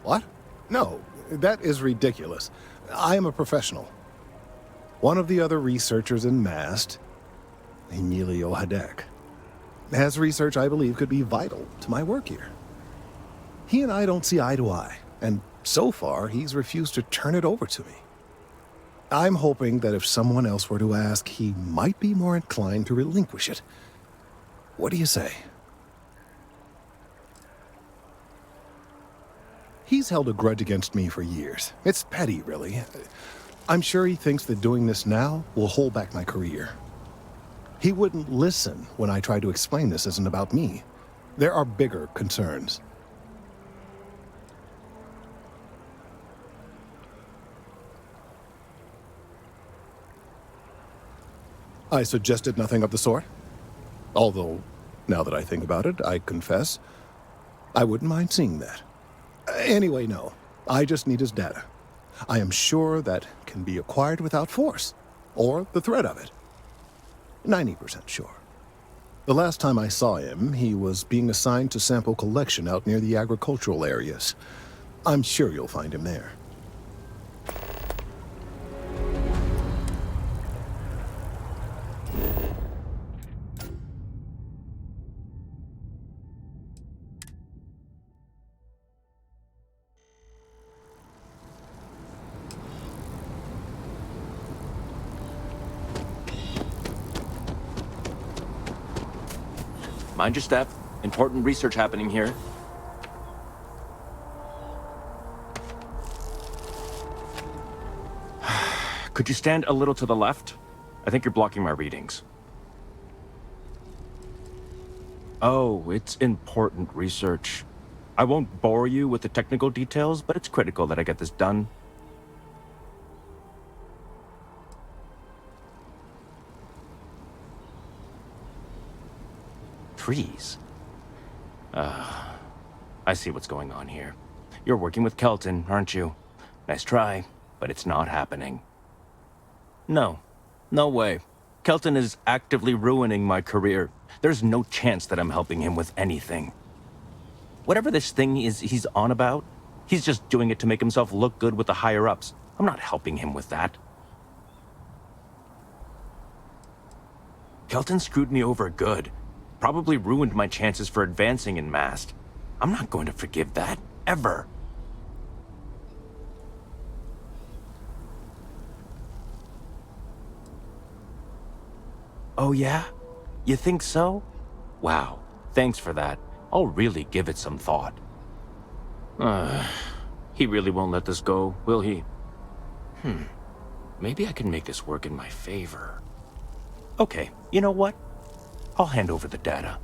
What? No, that is ridiculous. I am a professional. One of the other researchers in MAST, Emilio Hadek, has research I believe could be vital to my work here. He and I don't see eye to eye, and so far he's refused to turn it over to me. I'm hoping that if someone else were to ask, he might be more inclined to relinquish it. What do you say? He's held a grudge against me for years. It's petty, really. I'm sure he thinks that doing this now will hold back my career. He wouldn't listen when I tried to explain this isn't about me. There are bigger concerns. I suggested nothing of the sort. Although, now that I think about it, I confess, I wouldn't mind seeing that. Anyway, no. I just need his data. I am sure that can be acquired without force, or the threat of it. 90% sure. The last time I saw him, he was being assigned to sample collection out near the agricultural areas. I'm sure you'll find him there. Mind your step. Important research happening here. Could you stand a little to the left? I think you're blocking my readings. Oh, it's important research. I won't bore you with the technical details, but it's critical that I get this done. Trees. I see what's going on here. You're working with Kelton, aren't you? Nice try, but it's not happening. No. No way. Kelton is actively ruining my career. There's no chance that I'm helping him with anything. Whatever this thing is he's on about, he's just doing it to make himself look good with the higher-ups. I'm not helping him with that. Kelton screwed me over good. Probably ruined my chances for advancing in MAST. I'm not going to forgive that, ever. Oh yeah? You think so? Wow, thanks for that. I'll really give it some thought. He really won't let this go, will he? Maybe I can make this work in my favor. Okay, you know what? I'll hand over the data.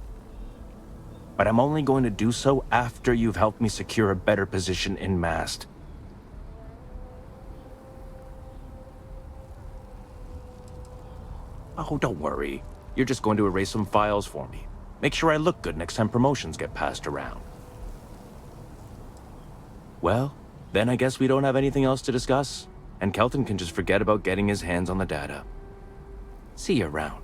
But I'm only going to do so after you've helped me secure a better position in MAST. Oh, don't worry. You're just going to erase some files for me. Make sure I look good next time promotions get passed around. Well, then I guess we don't have anything else to discuss, and Kelton can just forget about getting his hands on the data. See you around.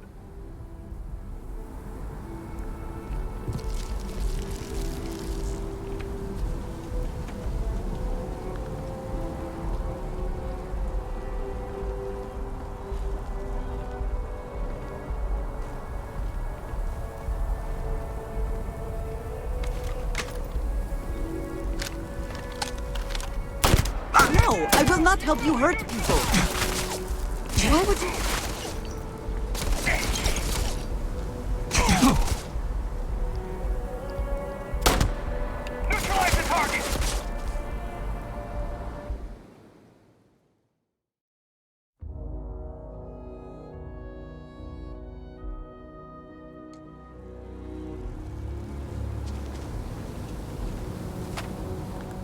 No, I will not help you hurt people. Why would you... Neutralize the target!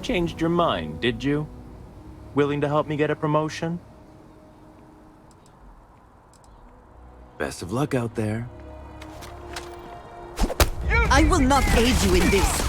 Changed your mind, did you? Willing to help me get a promotion? Best of luck out there. You I will not aid you in this.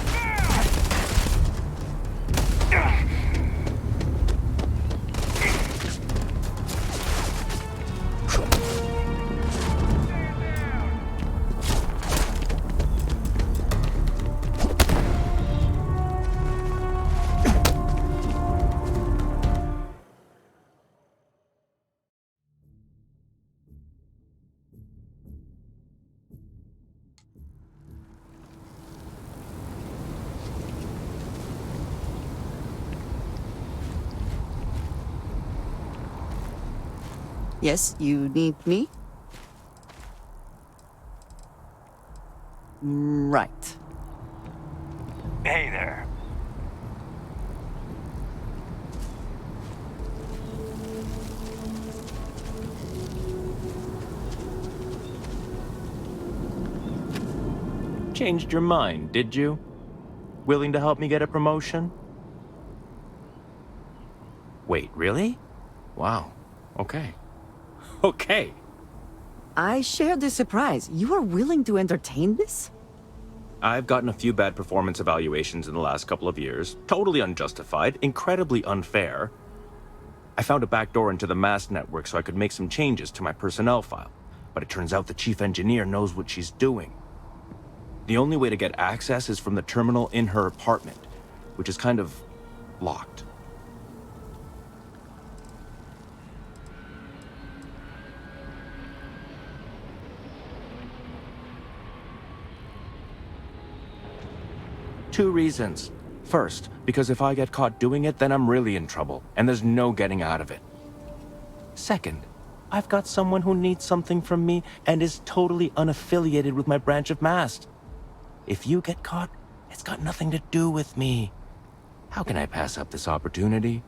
Yes, you need me? Right. Hey there. Changed your mind, did you? Willing to help me get a promotion? Wait, really? Wow. Okay. Okay. I share the surprise. You are willing to entertain this? I've gotten a few bad performance evaluations in the last couple of years. Totally unjustified, incredibly unfair. I found a backdoor into the MAST network so I could make some changes to my personnel file. But it turns out the chief engineer knows what she's doing. The only way to get access is from the terminal in her apartment, which is kind of locked. Two reasons. First, because if I get caught doing it, then I'm really in trouble, and there's no getting out of it. Second, I've got someone who needs something from me and is totally unaffiliated with my branch of MAST. If you get caught, it's got nothing to do with me. How can I pass up this opportunity?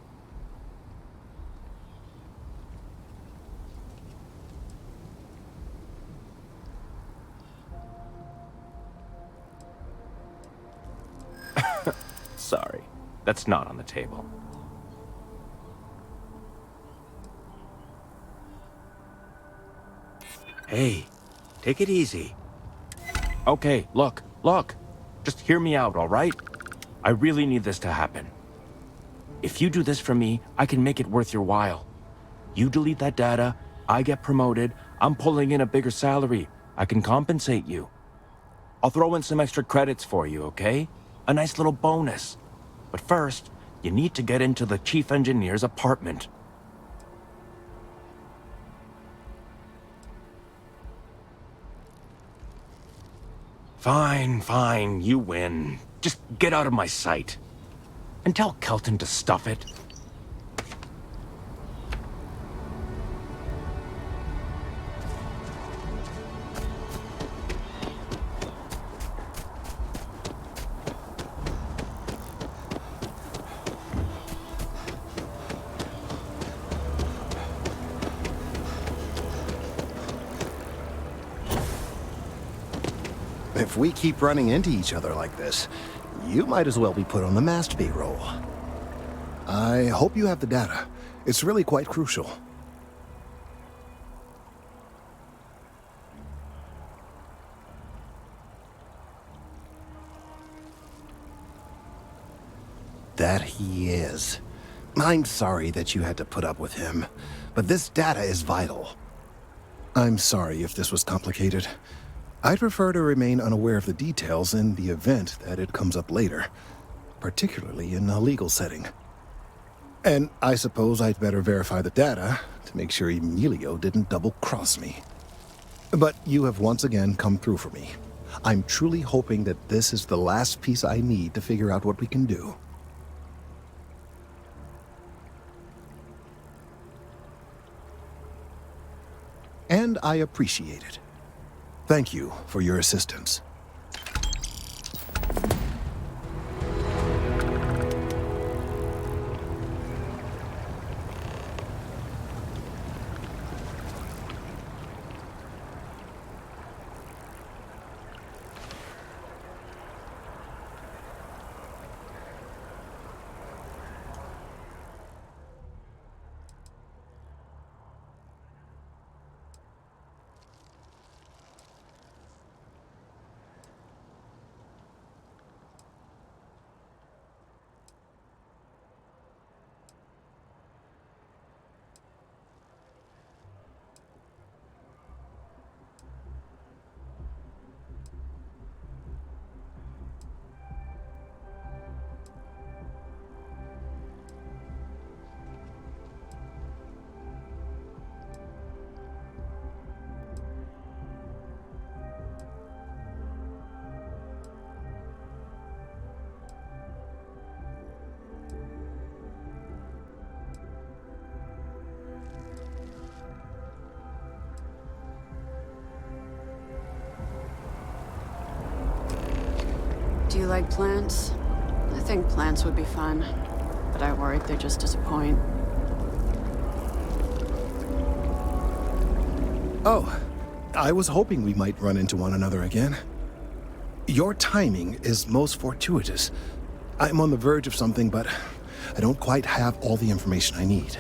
Sorry, that's not on the table. Hey, take it easy. Okay, look. Just hear me out, all right? I really need this to happen. If you do this for me, I can make it worth your while. You delete that data, I get promoted, I'm pulling in a bigger salary. I can compensate you. I'll throw in some extra credits for you, okay? A nice little bonus. But first, you need to get into the chief engineer's apartment. Fine, you win. Just get out of my sight. And tell Kelton to stuff it. If we keep running into each other like this, you might as well be put on the MAST payroll. I hope you have the data. It's really quite crucial. That he is. I'm sorry that you had to put up with him, but this data is vital. I'm sorry if this was complicated. I'd prefer to remain unaware of the details in the event that it comes up later, particularly in a legal setting. And I suppose I'd better verify the data to make sure Emilio didn't double-cross me. But you have once again come through for me. I'm truly hoping that this is the last piece I need to figure out what we can do. And I appreciate it. Thank you for your assistance. Do you like plants? I think plants would be fun, but I worry they just disappoint. Oh, I was hoping we might run into one another again. Your timing is most fortuitous. I'm on the verge of something, but I don't quite have all the information I need.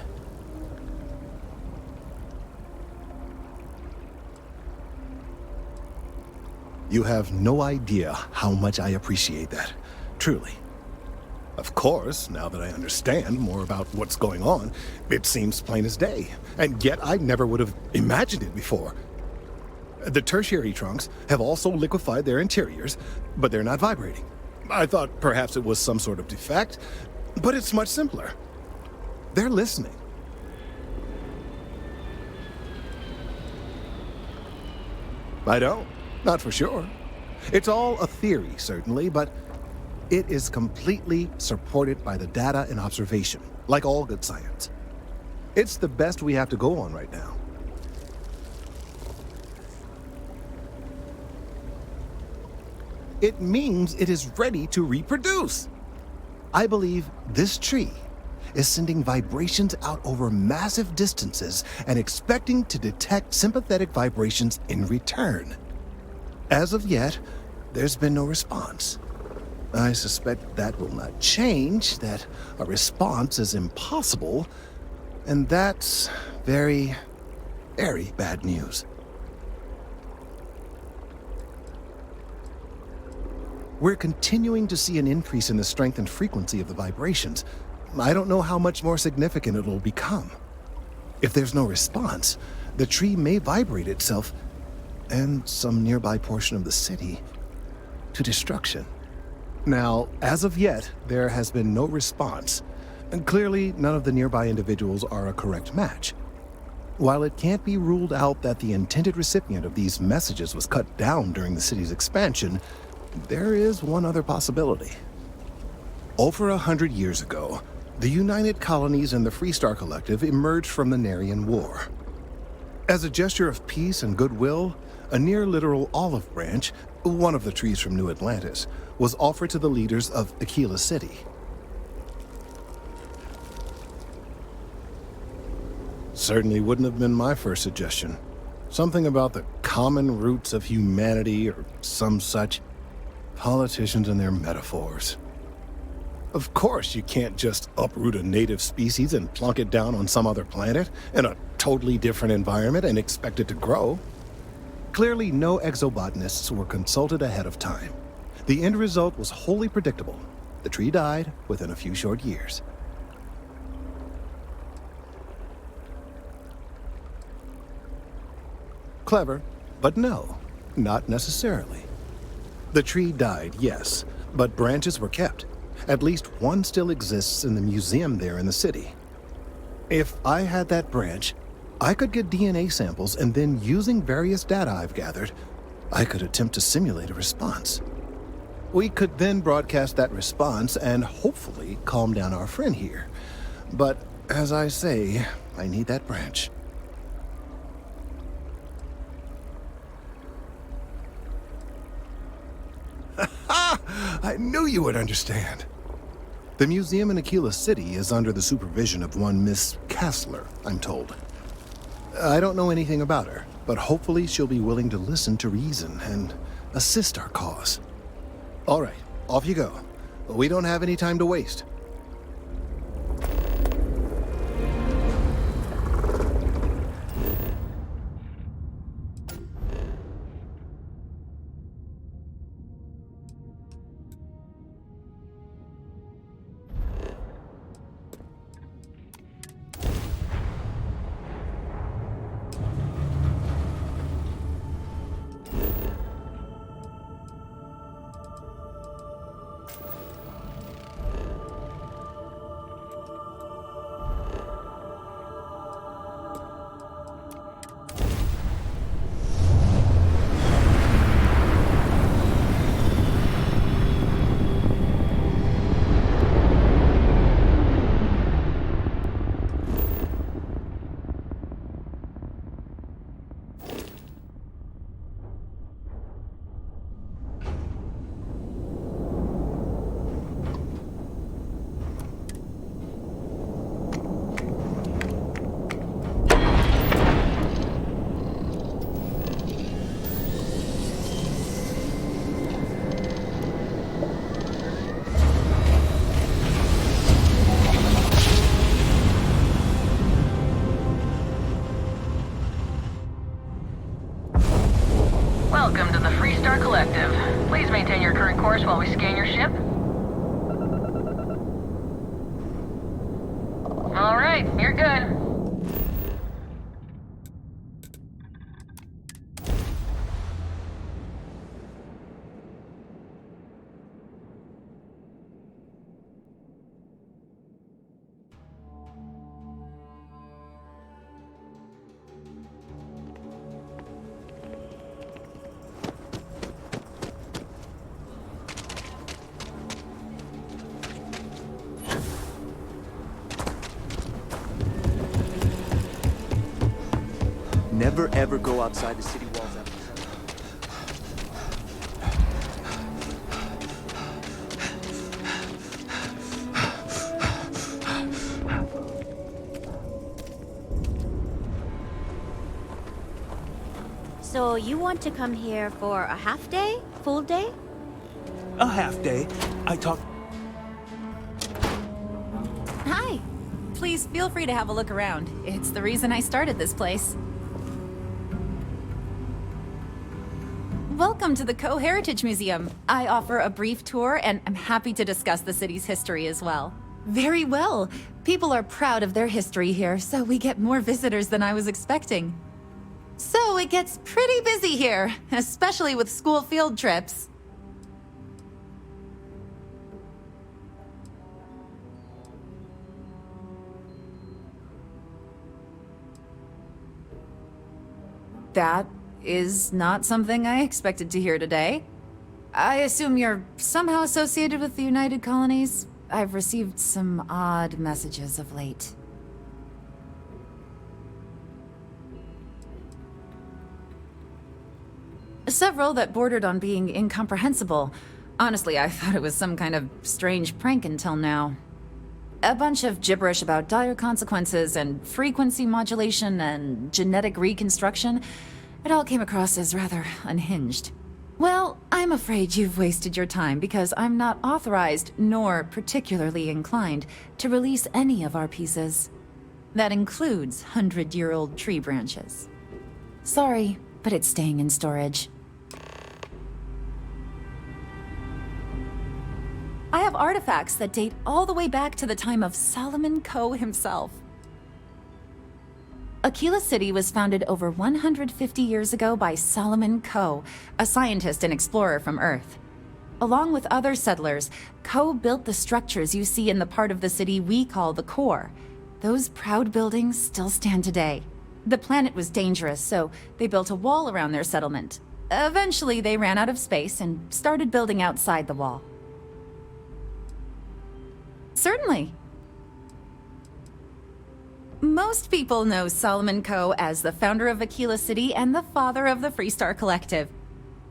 You have no idea how much I appreciate that. Truly. Of course, now that I understand more about what's going on, it seems plain as day. And yet I never would have imagined it before. The tertiary trunks have also liquefied their interiors, but they're not vibrating. I thought perhaps it was some sort of defect, but it's much simpler. They're listening. I don't. Not for sure. It's all a theory, certainly, but it is completely supported by the data and observation, like all good science. It's the best we have to go on right now. It means it is ready to reproduce. I believe this tree is sending vibrations out over massive distances and expecting to detect sympathetic vibrations in return. As of yet, there's been no response. I suspect that will not change, that a response is impossible, and that's very, very bad news. We're continuing to see an increase in the strength and frequency of the vibrations. I don't know how much more significant it'll become. If there's no response, the tree may vibrate itself and some nearby portion of the city to destruction. Now, as of yet, there has been no response, and clearly none of the nearby individuals are a correct match. While it can't be ruled out that the intended recipient of these messages was cut down during the city's expansion, there is one other possibility. Over 100 years ago, the United Colonies and the Freestar Collective emerged from the Narian War. As a gesture of peace and goodwill, a near-literal olive branch, one of the trees from New Atlantis, was offered to the leaders of Aquila City. Certainly wouldn't have been my first suggestion. Something about the common roots of humanity or some such. Politicians and their metaphors. Of course you can't just uproot a native species and plunk it down on some other planet in a totally different environment and expect it to grow. Clearly, no exobotanists were consulted ahead of time. The end result was wholly predictable. The tree died within a few short years. Clever, but no, not necessarily. The tree died, yes, but branches were kept. At least one still exists in the museum there in the city. If I had that branch, I could get DNA samples, and then using various data I've gathered, I could attempt to simulate a response. We could then broadcast that response and hopefully calm down our friend here. But as I say, I need that branch. I knew you would understand. The museum in Aquila City is under the supervision of one Miss Kassler, I'm told. I don't know anything about her, but hopefully she'll be willing to listen to reason and assist our cause. All right, off you go. We don't have any time to waste. the Freestar Collective. Please maintain your current course while we scan your ship. All right, you're good. Never ever go outside the city walls after. So you want to come here for a half day? Full day? A half day. I talked. Hi. Please feel free to have a look around. It's the reason I started this place. Welcome to the Co-Heritage Museum. I offer a brief tour, and I'm happy to discuss the city's history as well. Very well. People are proud of their history here, so we get more visitors than I was expecting. So it gets pretty busy here, especially with school field trips. That is not something I expected to hear today. I assume you're somehow associated with the United Colonies? I've received some odd messages of late. Several that bordered on being incomprehensible. Honestly, I thought it was some kind of strange prank until now. A bunch of gibberish about dire consequences and frequency modulation and genetic reconstruction. It all came across as rather unhinged. Well, I'm afraid you've wasted your time because I'm not authorized nor particularly inclined to release any of our pieces. That includes 100-year-old tree branches. Sorry, but it's staying in storage. I have artifacts that date all the way back to the time of Solomon Coe himself. Aquila City was founded over 150 years ago by Solomon Coe, a scientist and explorer from Earth. Along with other settlers, Coe built the structures you see in the part of the city we call the core. Those proud buildings still stand today. The planet was dangerous, so they built a wall around their settlement. Eventually, they ran out of space and started building outside the wall. Certainly. Most people know Solomon Coe as the founder of Aquila City and the father of the Freestar Collective.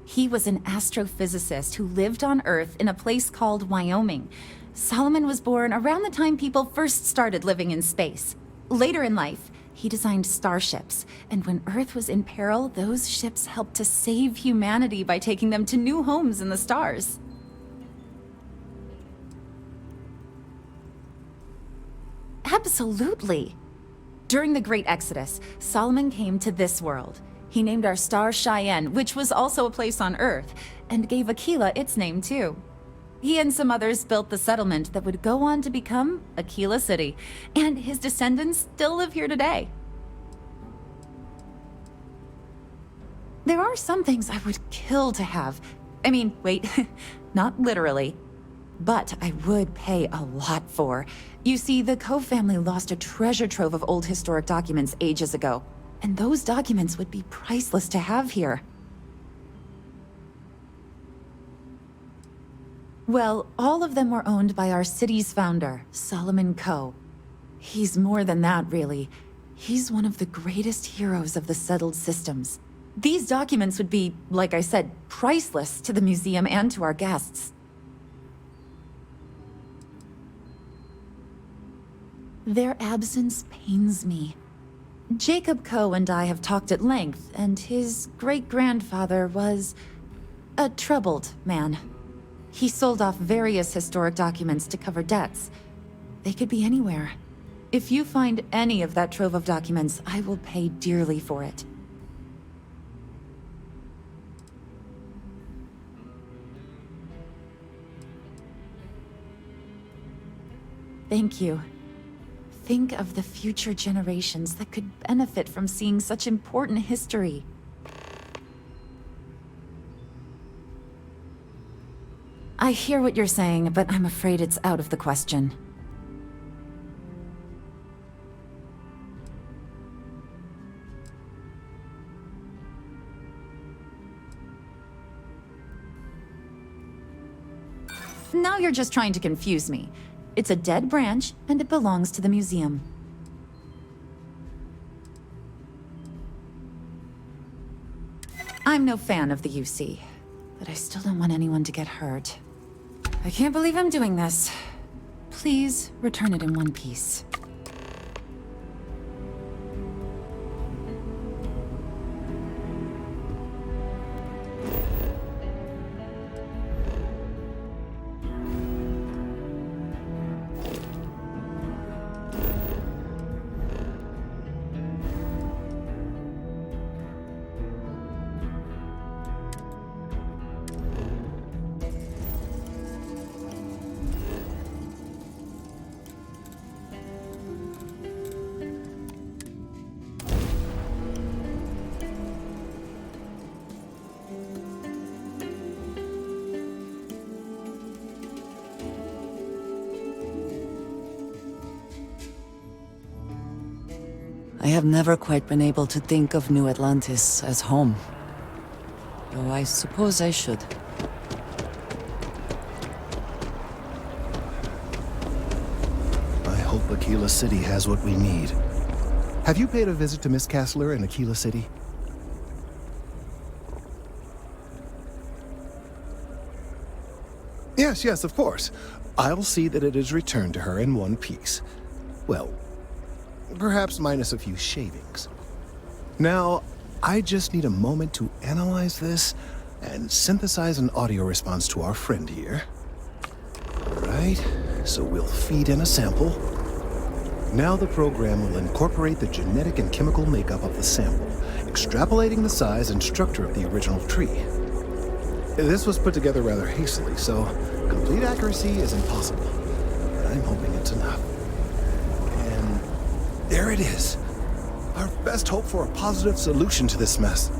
He was an astrophysicist who lived on Earth in a place called Wyoming. Solomon was born around the time people first started living in space. Later in life, he designed starships, and when Earth was in peril, those ships helped to save humanity by taking them to new homes in the stars. Absolutely. During the Great Exodus, Solomon came to this world. He named our star Cheyenne, which was also a place on Earth, and gave Aquila its name too. He and some others built the settlement that would go on to become Aquila City, and his descendants still live here today. There are some things I would kill to have. I mean, wait, not literally. But I would pay a lot for. You see, the Coe family lost a treasure trove of old historic documents ages ago, and those documents would be priceless to have here. Well, all of them were owned by our city's founder, Solomon Coe. He's more than that, really. He's one of the greatest heroes of the settled systems. These documents would be, like I said, priceless to the museum and to our guests. Their absence pains me. Jacob Coe and I have talked at length, and his great-grandfather was a troubled man. He sold off various historic documents to cover debts. They could be anywhere. If you find any of that trove of documents, I will pay dearly for it. Thank you. Think of the future generations that could benefit from seeing such important history. I hear what you're saying, but I'm afraid it's out of the question. Now you're just trying to confuse me. It's a dead branch, and it belongs to the museum. I'm no fan of the UC, but I still don't want anyone to get hurt. I can't believe I'm doing this. Please return it in one piece. I have never quite been able to think of New Atlantis as home. Though I suppose I should. I hope Aquila City has what we need. Have you paid a visit to Miss Castler in Aquila City? Yes, of course. I'll see that it is returned to her in one piece. Well, perhaps minus a few shavings. Now, I just need a moment to analyze this and synthesize an audio response to our friend here. Right, so we'll feed in a sample. Now the program will incorporate the genetic and chemical makeup of the sample, extrapolating the size and structure of the original tree. This was put together rather hastily, so complete accuracy is impossible, but I'm hoping it's enough. And there it is. Our best hope for a positive solution to this mess.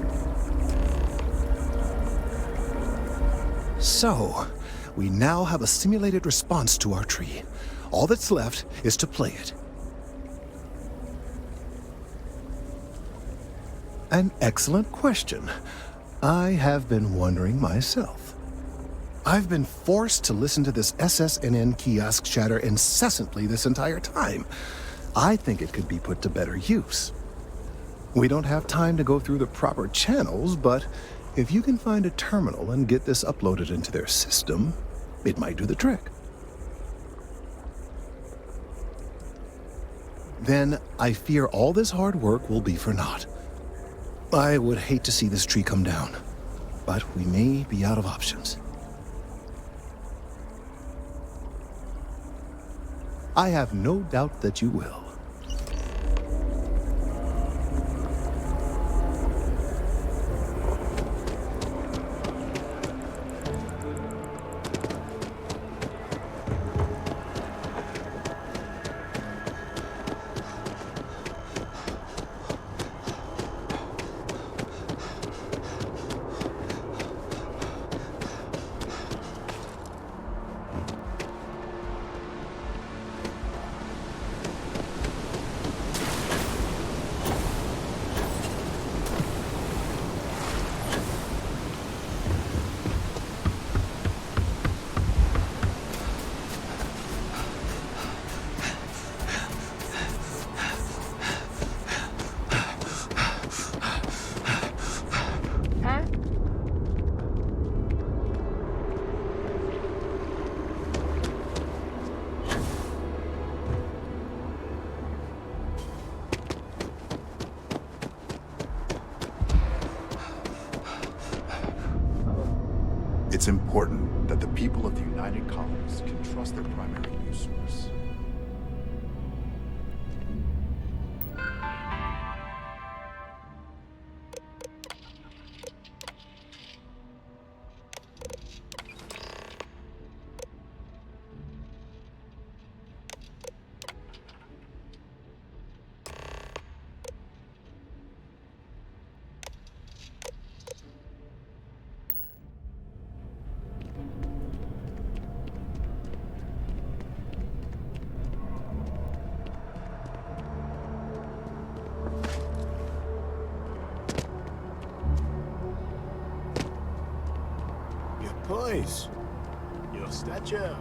So, we now have a simulated response to our tree. All that's left is to play it. An excellent question. I have been wondering myself. I've been forced to listen to this SSNN kiosk chatter incessantly this entire time. I think it could be put to better use. We don't have time to go through the proper channels, but if you can find a terminal and get this uploaded into their system, it might do the trick. Then I fear all this hard work will be for naught. I would hate to see this tree come down, but we may be out of options. I have no doubt that you will. It's important that the people of the United Colonies can trust their primary news source. Poise. Your stature.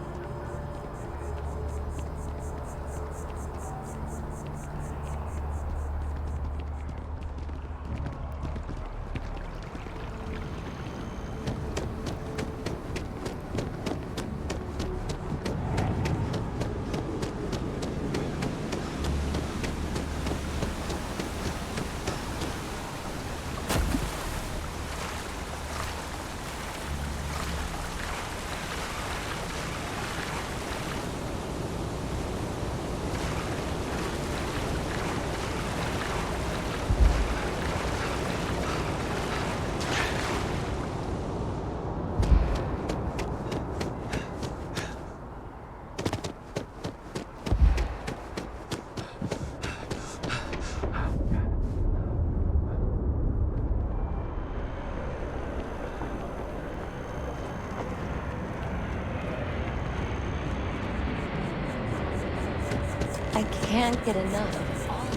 I can't get enough of all of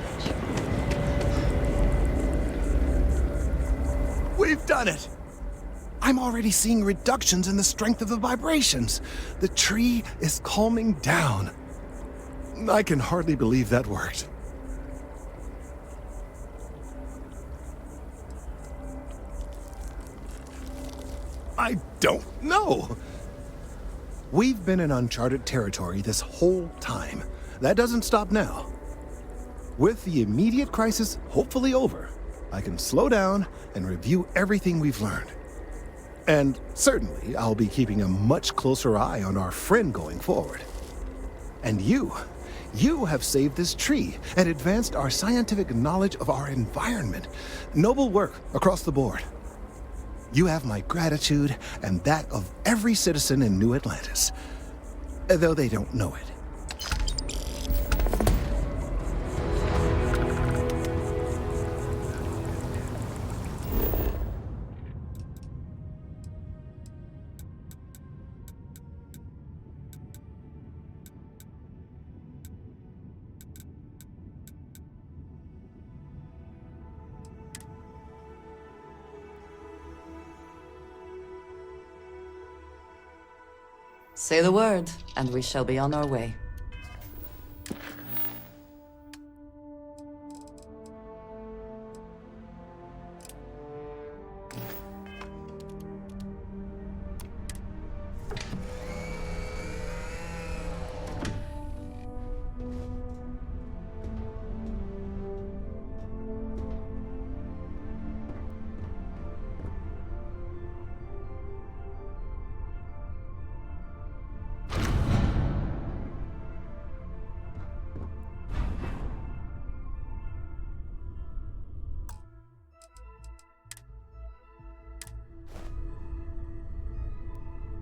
it. We've done it! I'm already seeing reductions in the strength of the vibrations. The tree is calming down. I can hardly believe that worked. I don't know. We've been in uncharted territory this whole time. That doesn't stop now. With the immediate crisis hopefully over, I can slow down and review everything we've learned. And certainly, I'll be keeping a much closer eye on our friend going forward. And you have saved this tree and advanced our scientific knowledge of our environment. Noble work across the board. You have my gratitude and that of every citizen in New Atlantis, though they don't know it. Say the word, and we shall be on our way.